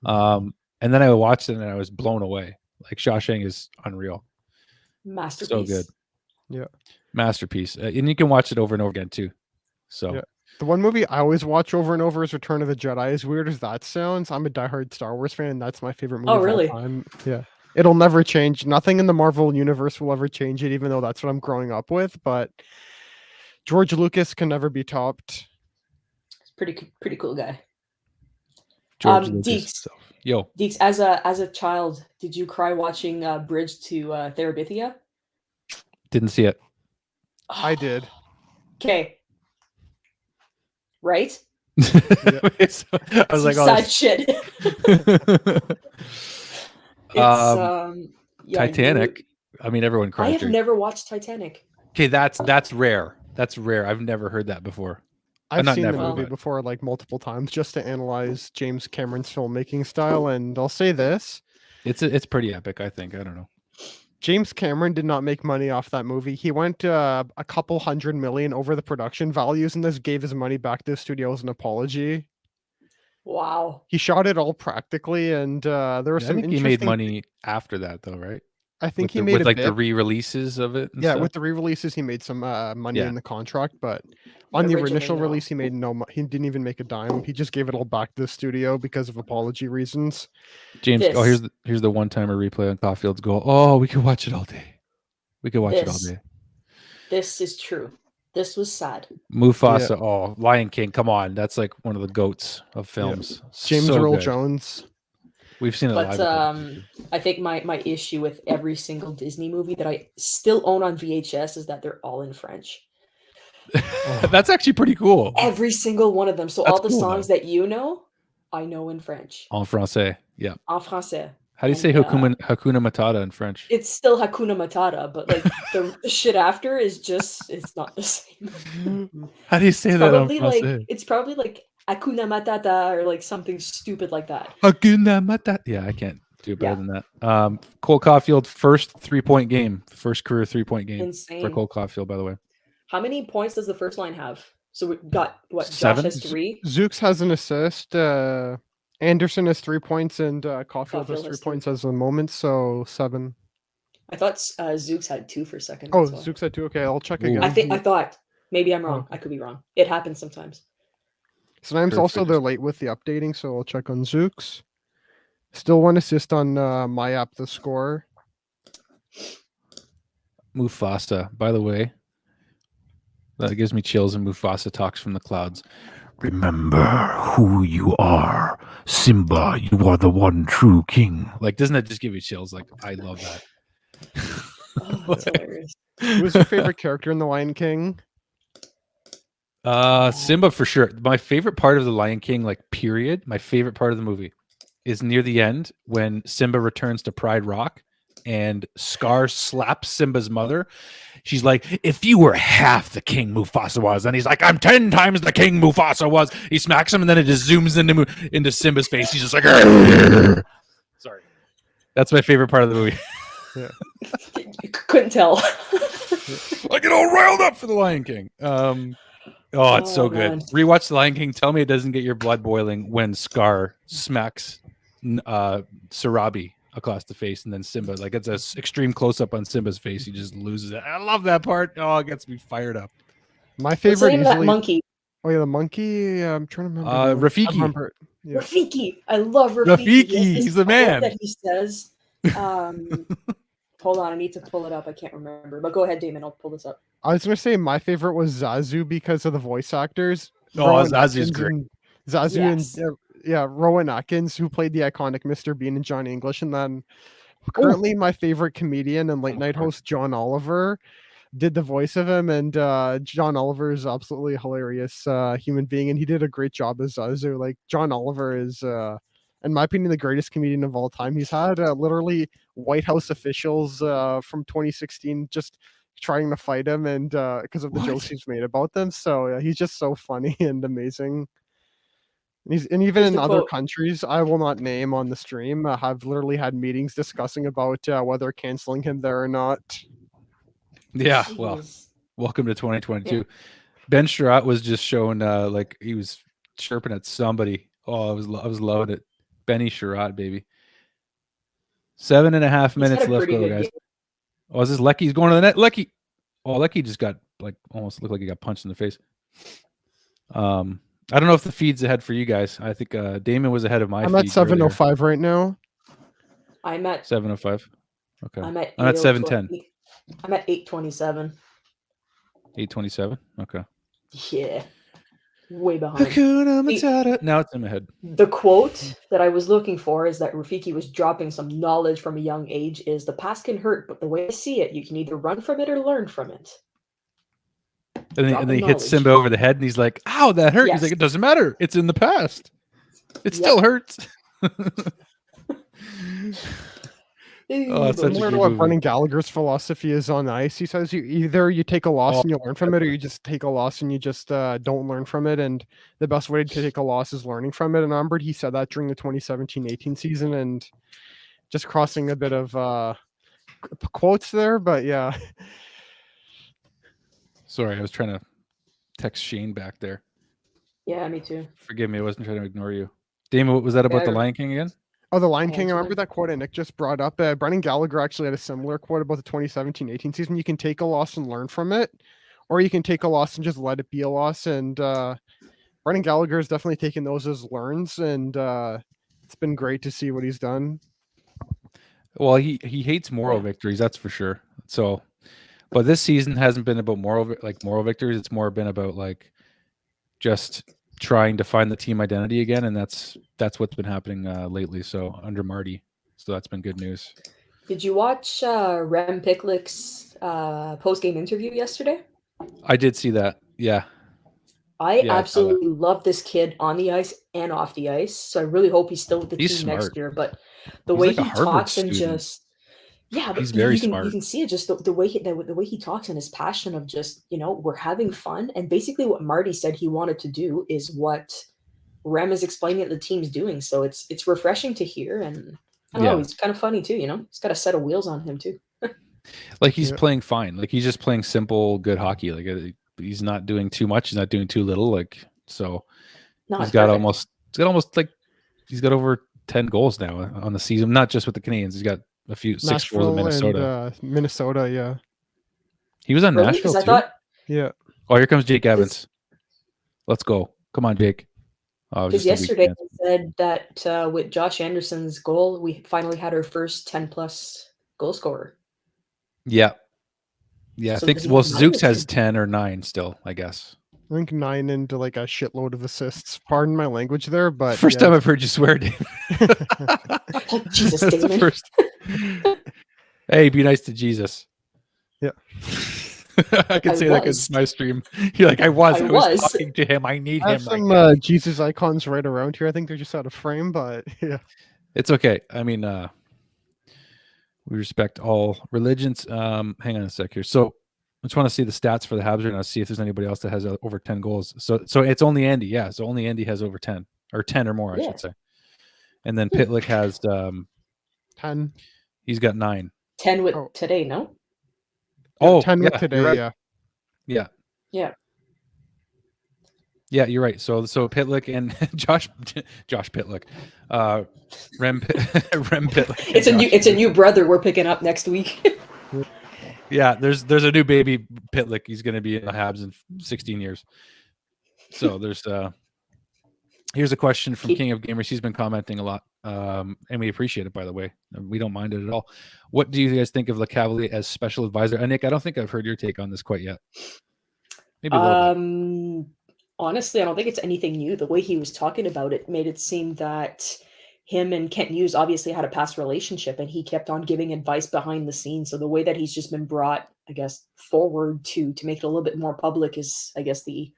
And then I watched it and I was blown away. Like Shawshank is unreal, masterpiece. So good, yeah, masterpiece. And you can watch it over and over again too. So. Yeah. The one movie I always watch over and over is Return of the Jedi. As weird as that sounds, I'm a diehard Star Wars fan, and that's my favorite movie. Oh, really? Of all time. Yeah. It'll never change. Nothing in the Marvel universe will ever change it, even though that's what I'm growing up with. But George Lucas can never be topped. It's pretty cool guy. George Lucas. Dekes, Yo, Dekes, as a child, did you cry watching Bridge to Therabithia? didn't see it. I did. Okay. Right? So, I was Some like, sad shit. It's yeah, Titanic. I mean, everyone cried. I have never watched Titanic. Okay, that's rare. That's rare. I've never heard that before. I've not seen never, the movie but- before like multiple times just to analyze James Cameron's filmmaking style, and I'll say this. It's pretty epic, I think. I don't know. James Cameron did not make money off that movie. He went a couple $100 million over the production values, and this gave his money back to the studio as an apology. Wow. He shot it all practically, and there were Yeah, I some think he interesting. made money after that, though, right? I think With he the, made with a like bit. the re-releases of it. And Yeah, stuff. with the re-releases, he made some money Yeah. in the contract, but on the Originally, initial no. release, he made no. He didn't even make a dime. He just gave it all back to the studio because of apology reasons. James. Oh, This. here's the one-timer replay on Caulfield's goal. Oh, we could watch it all day. We could watch it all This. day. This is true. This was sad. Mufasa. Oh, Lion King. Come on, that's like one of the goats of films. James So Earl good. Jones. We've seen it But live. I think my issue with every single Disney movie that I still own on VHS is that they're all in French. That's actually pretty cool. Every single one of them. So That's all the cool, songs that you know, I know in French. En français. Yeah. En français. How do you say And, Hakuna Matata in French? It's still Hakuna Matata, but like the shit after is just it's not the same. How do you say It's that on probably français? it's probably like Hakuna Matata or like something stupid like that. Hakuna Matata. Yeah, I can't do better Yeah. than that. Cole Caulfield, first 3-point game, first career 3-point game for Insane. Cole Caulfield, by the way. How many points does the first line have? So we got what? Seven? Josh has 3. Zooks has an assist. Anderson has 3 points, and Caulfield has Caulfield 3 has 3. points as the moment, so 7. I thought Zooks had 2 for a second. Oh, that's why. Zooks had 2. Okay, I'll check Ooh. again. I thought maybe I'm wrong. Oh. I could be wrong. It happens sometimes. Sometimes Sure, also sure. they're late with the updating, so I'll check on Zooks. Still 1 assist on my app, the score. Mufasa, by the way, that gives me chills, and Mufasa talks from the clouds. Remember who you are, Simba. You are the one true king. Like, doesn't that just give you chills? Like, I love that. Oh, that's hilarious. Who's your favorite character in The Lion King? Simba for sure. My favorite part of the Lion King, like period, my favorite part of the movie is near the end when Simba returns to Pride Rock and Scar slaps Simba's mother. She's like, if you were half the king Mufasa was, and he's like, I'm 10 times the king Mufasa was. He smacks him, and then it just zooms into Simba's face. He's just like, "Arr!" Sorry. That's my favorite part of the movie. You couldn't tell. I get all riled up for the Lion King. Oh, it's so good. man. Rewatch the Lion King. Tell me it doesn't get your blood boiling when Scar smacks Sarabi across the face, and then Simba, like, it's an extreme close-up on Simba's face. He just loses it. I love that part. Oh, it gets me fired up. My What's the favorite name of that easily. monkey? Oh yeah, the monkey. I'm trying to remember. the name. I Rafiki. remember- Yeah. Rafiki. I love Rafiki. Rafiki, He has this he's the quote man. That he says. Hold on, I need to pull it up. I can't remember. But go ahead, Damon. I'll pull this up. I was gonna say my favorite was Zazu because of the voice actors. Oh, Rowan Zazu's Atkins great. and- Zazu Yes. and Rowan Atkins, who played the iconic Mr. Bean and Johnny English, and then currently my favorite comedian and late night host John Oliver did the voice of him, and John Oliver is absolutely hilarious human being, and he did a great job as Zazu. Like John Oliver is, in my opinion, the greatest comedian of all time. He's had literally White House officials from 2016 just trying to fight him, and because of the What? jokes he's made about them. So yeah, he's just so funny and amazing. And even Here's in the other quote. countries, I will not name on the stream, have literally had meetings discussing about whether canceling him there or not. Yeah, well, Jeez. welcome to 2022. Ben Sherratt was just showing, like, he was chirping at somebody. Oh, I was loving it. Benny Sherratt, baby. 7.5 He's minutes had a left, pretty go, good guys. game. Oh, is this Lecky? He's going to the net. Lecky. Oh, Lecky just got, like, almost looked like he got punched in the face. I don't know if the feed's ahead for you guys. I think Damon was ahead of my I'm at feed earlier. 7:05 right now. I'm at 7:05. Okay. I'm at I'm at 7:10. 8:20. I'm at 8:27. 8:27. Okay. Yeah, way behind. Hakuna Matata. Now it's in my head. The quote that I was looking for is that Rafiki was dropping some knowledge from a young age is the past can hurt, but the way I see it, you can either run from it or learn from it. And then Dropping he hits knowledge. Simba over the head, and he's like, "Ow, that hurt." He's Yes. like, "It doesn't matter. It's in the past. It Yep. still hurts." Oh, it's such a Similar good to what movie. Brendan Gallagher's philosophy is on ice. He says either you take a loss and you learn from it, or you just take a loss and you just don't learn from it. And the best way to take a loss is learning from it. And Umbert, he said that during the 2017-18 season, and just crossing a bit of quotes there, but yeah. Sorry, I was trying to text Shane back there. Yeah, me too. Forgive me, I wasn't trying to ignore you. Damon, what was that about Yeah, the Lion King again? Oh, the Lion I King. I answered remember it. that quote that Nick just brought up. Brendan Gallagher actually had a similar quote about the 2017-18 season. You can take a loss and learn from it, or you can take a loss and just let it be a loss. And Brendan Gallagher has definitely taken those as learns, and it's been great to see what he's done. Well, he hates moral Yeah. victories, that's for sure. So, but this season hasn't been about moral victories. It's more been about like just trying to find the team identity again, and that's what's been happening lately. So under Marty, so that's been good news. Did you watch Rem Picklick's post-game interview yesterday? I did see that. Yeah, I Yeah, I saw that. absolutely love this kid on the ice and off the ice. So I really hope he's still with the He's team next smart. year. But the He's way like a he Harvard talks and student. just but He's very you can smart. see it just the way he talks and his passion of just we're having fun, and basically what Marty said he wanted to do is what Rem is explaining that the team's doing. So it's refreshing to hear, and I don't know, he's kind of funny too. He's got a set of wheels on him too. Like he's Yeah. playing fine. Like he's just playing simple, good hockey. Like he's not doing too much. He's not doing too little. Like so, No, he's it's got perfect. he's got over 10 goals now on the season. Not just with the Canadiens. He's got a few 6 goals in Nashville Minnesota. and Minnesota, yeah. He was on Really? Nashville Because I too. thought Yeah. Oh, here comes Jake Evans. Let's go. Come on, Jake. Oh, it was because just a weak yesterday chance. I said that with Josh Anderson's goal, we finally had our first 10+ goal scorer. Yeah. Yeah, So I think does he have 9 or Zooks has 10? 10 or 9 still, I guess. I think 9 into like a shitload of assists. Pardon my language there, but First time I've heard you swear, Dave. Oh, Jesus, That's the Damon. first. Hey, be nice to Jesus. Yeah. I can I say that was. because my stream. You're like, I was I was. talking to him. I need I have him right some now. Jesus icons right around here. I think they're just out of frame, but yeah. It's okay. I mean, we respect all religions. Hang on a sec here. So I just want to see the stats for the Habs right now, see if there's anybody else that has over 10 goals. So it's only Andy. Yeah. So only Andy has over 10 or 10 or more, I Yeah. should say. And then Pitlick has 10. he's got 9. 10 with Oh. today, no? Oh, 10 with yeah, today, you're right. yeah. Yeah. Yeah. Yeah, you're right. So Pitlick and Josh Pitlick, Rem Pitlick. It's a new brother we're picking up next week. Yeah, there's a new baby Pitlick. He's going to be in the Habs in 16 years. So there's here's a question from King of Gamers. He's been commenting a lot, and we appreciate it, by the way. We don't mind it at all. What do you guys think of LeCavalier as special advisor? And Nick, I don't think I've heard your take on this quite yet. Maybe a little bit. Honestly, I don't think it's anything new. The way he was talking about it made it seem that him and Kent Hughes obviously had a past relationship, and he kept on giving advice behind the scenes. So the way that he's just been brought, I guess, forward to make it a little bit more public is, I guess, the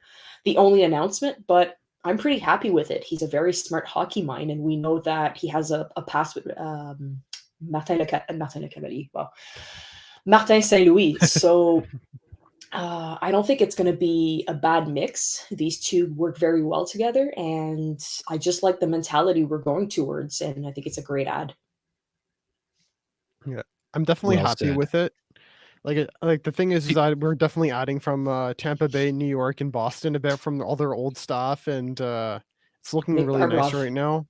only announcement. But I'm pretty happy with it. He's a very smart hockey mind, and we know that he has a past with Martin Saint Louis. So I don't think it's going to be a bad mix. These two work very well together, and I just like the mentality we're going towards, and I think it's a great ad. Yeah, I'm definitely Well happy said. with it. Like the thing is that we're definitely adding from Tampa Bay, New York, and Boston a bit from all their old stuff, and it's looking Nick really nice Barbroff. right now.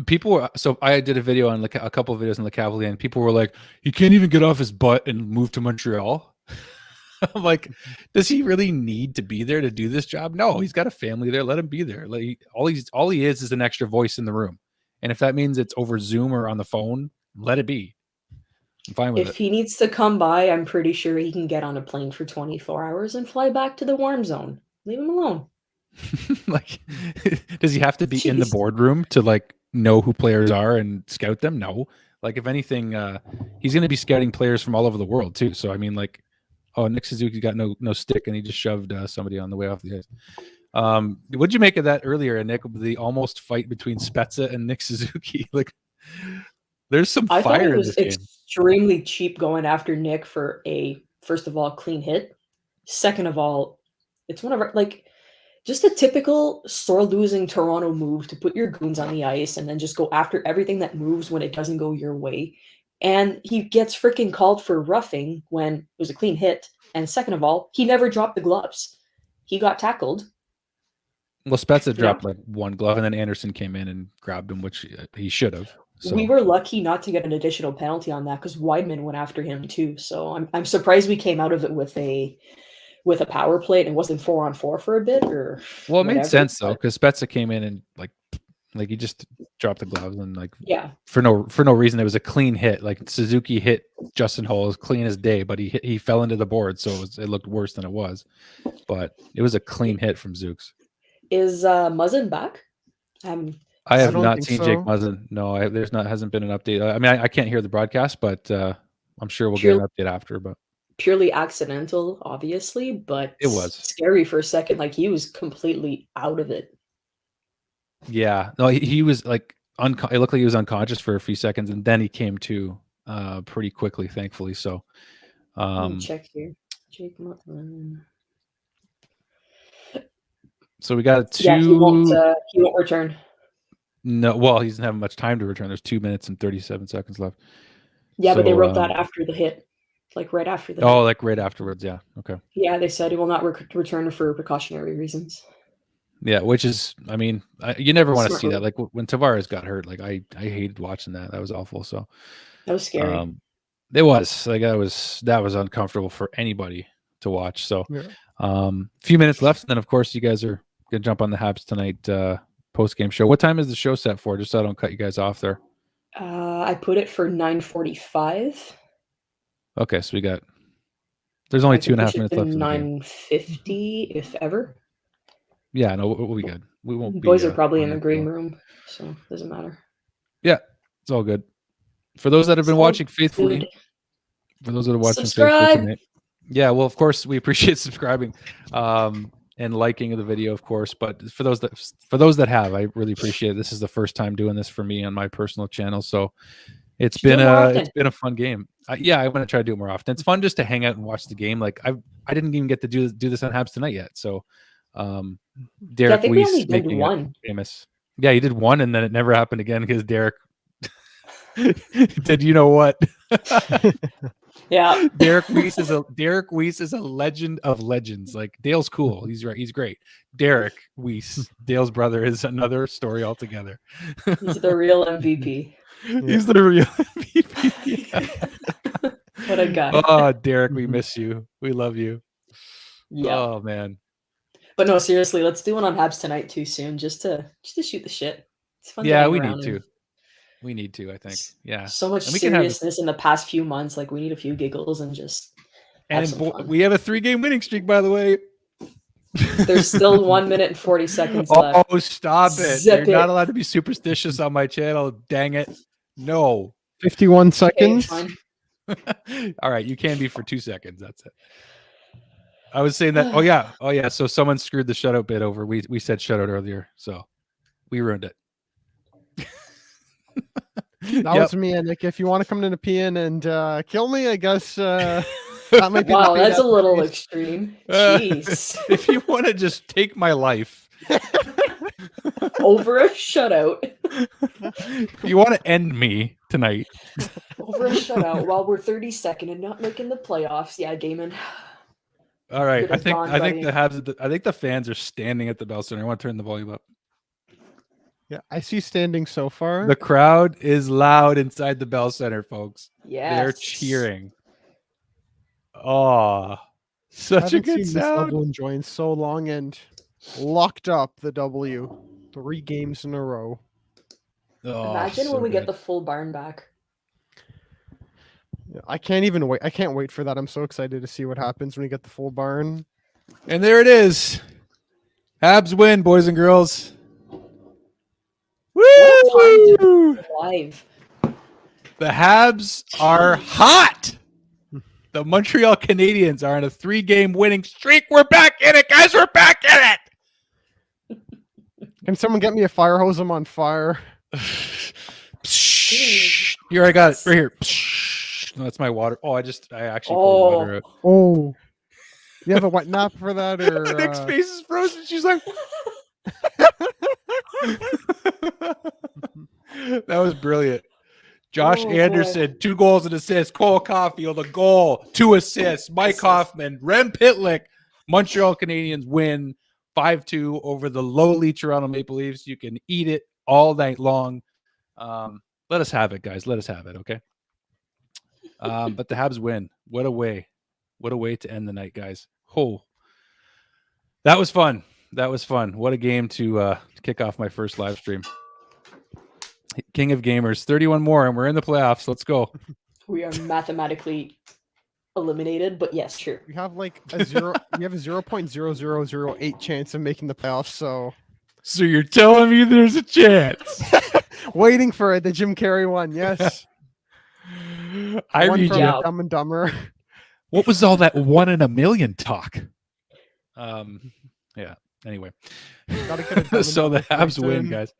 People were, so I did a video on a couple of videos on LeCavalier, and people were like, he can't even get off his butt and move to Montreal. I'm like, does he really need to be there to do this job? No, he's got a family there. Let him be there. Like all he is an extra voice in the room. And if that means it's over Zoom or on the phone, let it be. I'm fine with If it. he needs to come by, I'm pretty sure he can get on a plane for 24 hours and fly back to the warm zone. Leave him alone. Like, does he have to be in the Jeez. boardroom to like know who players are and scout them? No. Like, if anything, he's going to be scouting players from all over the world too. So I mean, like, oh, Nick Suzuki got no stick and he just shoved somebody on the way off the ice. What'd you make of that earlier, Nick? The almost fight between Spezza and Nick Suzuki. Like, there's some I thought fire it in was this game. extremely cheap going after Nick for first of all, clean hit. Second of all, it's one of our, like, just a typical sore-losing Toronto move to put your goons on the ice and then just go after everything that moves when it doesn't go your way. And he gets freaking called for roughing when it was a clean hit. And second of all, he never dropped the gloves. He got tackled. Well, Spezza dropped like one glove, and then Anderson came in and grabbed him, which he should have. So. We were lucky not to get an additional penalty on that because Weidman went after him too. So I'm surprised we came out of it with a power play and it wasn't 4-on-4 for a bit. Or well, it whatever, made sense though, because Spezza came in and like he just dropped the gloves and like for no reason. It was a clean hit. Like Suzuki hit Justin Hull as clean as day, but he fell into the board, so it looked worse than it was. But it was a clean hit from Zooks. Is Muzzin back? I have not seen Jake Muzzin. No, hasn't been an update. I mean, I can't hear the broadcast, but I'm sure we'll get an update after. But purely accidental, obviously, but it was scary for a second. Like he was completely out of it. Yeah, no, he was like it looked like he was unconscious for a few seconds, and then he came to pretty quickly, thankfully. So, let me check here, Jake Muzzin. So we got two. Yeah, he won't return. No, well, he doesn't have much time to return. There's 2 minutes and 37 seconds left. Yeah, so, but they wrote that after the hit, like right after the hit. Oh, like right afterwards. Yeah. Okay. Yeah, they said he will not return for precautionary reasons. Yeah, which is, I mean, you never want to see that. Like when Tavares got hurt, like I hated watching that. That was awful. So that was scary. It was like that was uncomfortable for anybody to watch. So, few minutes left, and then of course you guys are gonna jump on the Habs tonight post game show. What time is the show set for? Just so I don't cut you guys off there. I put it for 9:45. Okay, so there's only 2.5 minutes left. 9:50, if ever. Yeah, no, we'll be good. We won't. Boys are probably in the green room, so it doesn't matter. Yeah, it's all good. For those that have been watching faithfully, subscribe. Yeah, well, of course, we appreciate subscribing and liking the video, of course. But for those that have, I really appreciate it. This is the first time doing this for me on my personal channel, so it's been a fun game. Yeah, I want to try to do it more often. It's fun just to hang out and watch the game. Like I didn't even get to do this on Habs tonight yet. So Derek Weiss making it famous. Yeah, he did one, and then it never happened again because Derek did. You know what? Yeah, Derek Weiss is a legend of legends. Like Dale's cool. He's right. He's great. Derek Weiss, Dale's brother, is another story altogether. He's the real MVP. He's the real MVP. What a guy. Oh, Derek, we miss you. We love you. Yeah. Oh man. But no, seriously, let's do one on Habs tonight too soon, just to shoot the shit. It's fun. Yeah, we need to. We need to, I think. Yeah. So much seriousness in the past few months. Like we need a few giggles and just. We have a 3-game winning streak, by the way. There's still 1 minute and 40 seconds left. Oh, stop it. You're not allowed to be superstitious on my channel. Dang it. No. 51 seconds. Okay, all right. You can be for 2 seconds. That's it. I was saying that. Oh, yeah. So someone screwed the shutout bit over. We said shutout earlier. So we ruined it. That was me, Nick. If you want to come to PN and kill me, I guess that might be. Wow, that's a little extreme. Jeez. If you want to just take my life over a shutout. If you want to end me tonight over a shutout while we're 32nd and not making the playoffs, yeah, Damon. All right, I think the fans are standing at the Bell Center. I want to turn the volume up. Yeah, I see standing so far. The crowd is loud inside the Bell Center, folks. Yeah, they're cheering. Oh, such a good sound. Enjoying so long and locked up the W 3 games in a row. Oh, imagine when we get the full barn back. Yeah, I can't even wait. I can't wait for that. I'm so excited to see what happens when we get the full barn. And there it is. Habs win, boys and girls. What a time to Woo! be alive. The Habs are hot. The Montreal Canadiens are on a 3-game winning streak. We're back in it, guys. We're back in it. Can someone get me a fire hose? I'm on fire. Here, I got it right here. No, that's my water. Oh, I actually pulled water out. Oh, you have a wet nap for that, or Nick's face is frozen. She's like, that was brilliant. Josh Anderson, 2 goals and assists. Cole Caulfield, a goal, 2 assists. Mike Hoffman, Rem Pitlick. Montreal Canadiens win 5-2 over the lowly Toronto Maple Leafs. You can eat it all night long. Let us have it, guys. Let us have it, okay? But the Habs win. What a way. What a way to end the night, guys. Oh, that was fun. That was fun. What a game to kick off my first live stream. King of Gamers, 31 more, and we're in the playoffs. Let's go. We are mathematically eliminated, but yes, true. we have like a zero. We have a 0.0008 chance of making the playoffs. So you're telling me there's a chance? Waiting for it. The Jim Carrey one. Yes. I One read from you. out. Dumb and Dumber. What was all that 1 in a million talk? Yeah. Anyway, Gotta get a Dumb and so the Dumber Habs win, in. guys.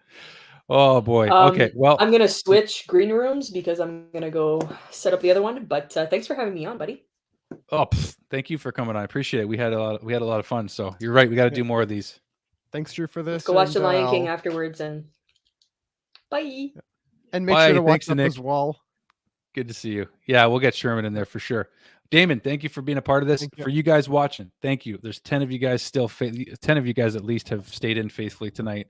Oh boy. Okay. Well, I'm gonna switch green rooms because I'm gonna go set up the other one. But thanks for having me on, buddy. thank you for coming on. I appreciate it. We had a lot of fun. So you're right. We got to do more of these. Thanks, Drew, for this. Let's go watch The and, Lion King I'll- afterwards, and bye. And make Bye. sure to watch Thanks, up Nick. as well. Good to see you. Yeah, we'll get Sherman in there for sure. Damon, thank you for being a part of this. Thank you. For you guys watching, thank you. There's 10 of you guys 10 of you guys at least have stayed in faithfully tonight.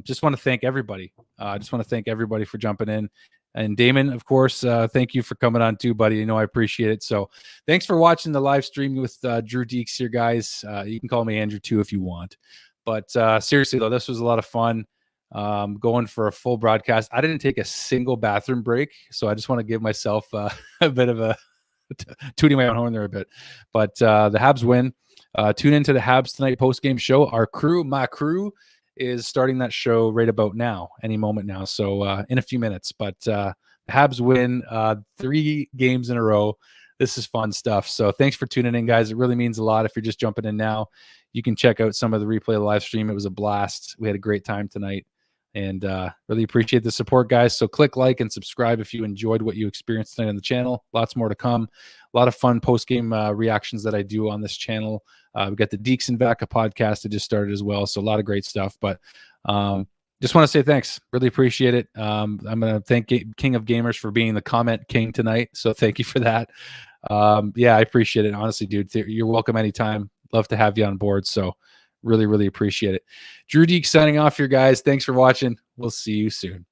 Just want to thank everybody. Just want to thank everybody for jumping in. And Damon, of course, thank you for coming on too, buddy. You know I appreciate it. So thanks for watching the live stream with Drew Dekes here, guys. You can call me Andrew too if you want. But seriously though, this was a lot of fun. Going for a full broadcast. I didn't take a single bathroom break, so I just want to give myself a bit of a tooting my own horn there a bit. But the Habs win. Tune into the Habs Tonight post-game show. My crew is starting that show right about now, any moment now. So in a few minutes. But the Habs win 3 games in a row. This is fun stuff. So thanks for tuning in, guys. It really means a lot. If you're just jumping in now, you can check out some of the replay of the live stream. It was a blast. We had a great time tonight. And really appreciate the support, guys. So click like and subscribe if you enjoyed what you experienced tonight on the channel. Lots more to come. A lot of fun post-game reactions that I do on this channel. We got the Deeks and Vaca podcast that just started as well. So a lot of great stuff. But just want to say thanks. Really appreciate it. I'm going to thank King of Gamers for being the comment king tonight. So thank you for that. Yeah, I appreciate it. Honestly, dude, you're welcome anytime. Love to have you on board. So really, really appreciate it. Drew Dekes signing off here, guys. Thanks for watching. We'll see you soon.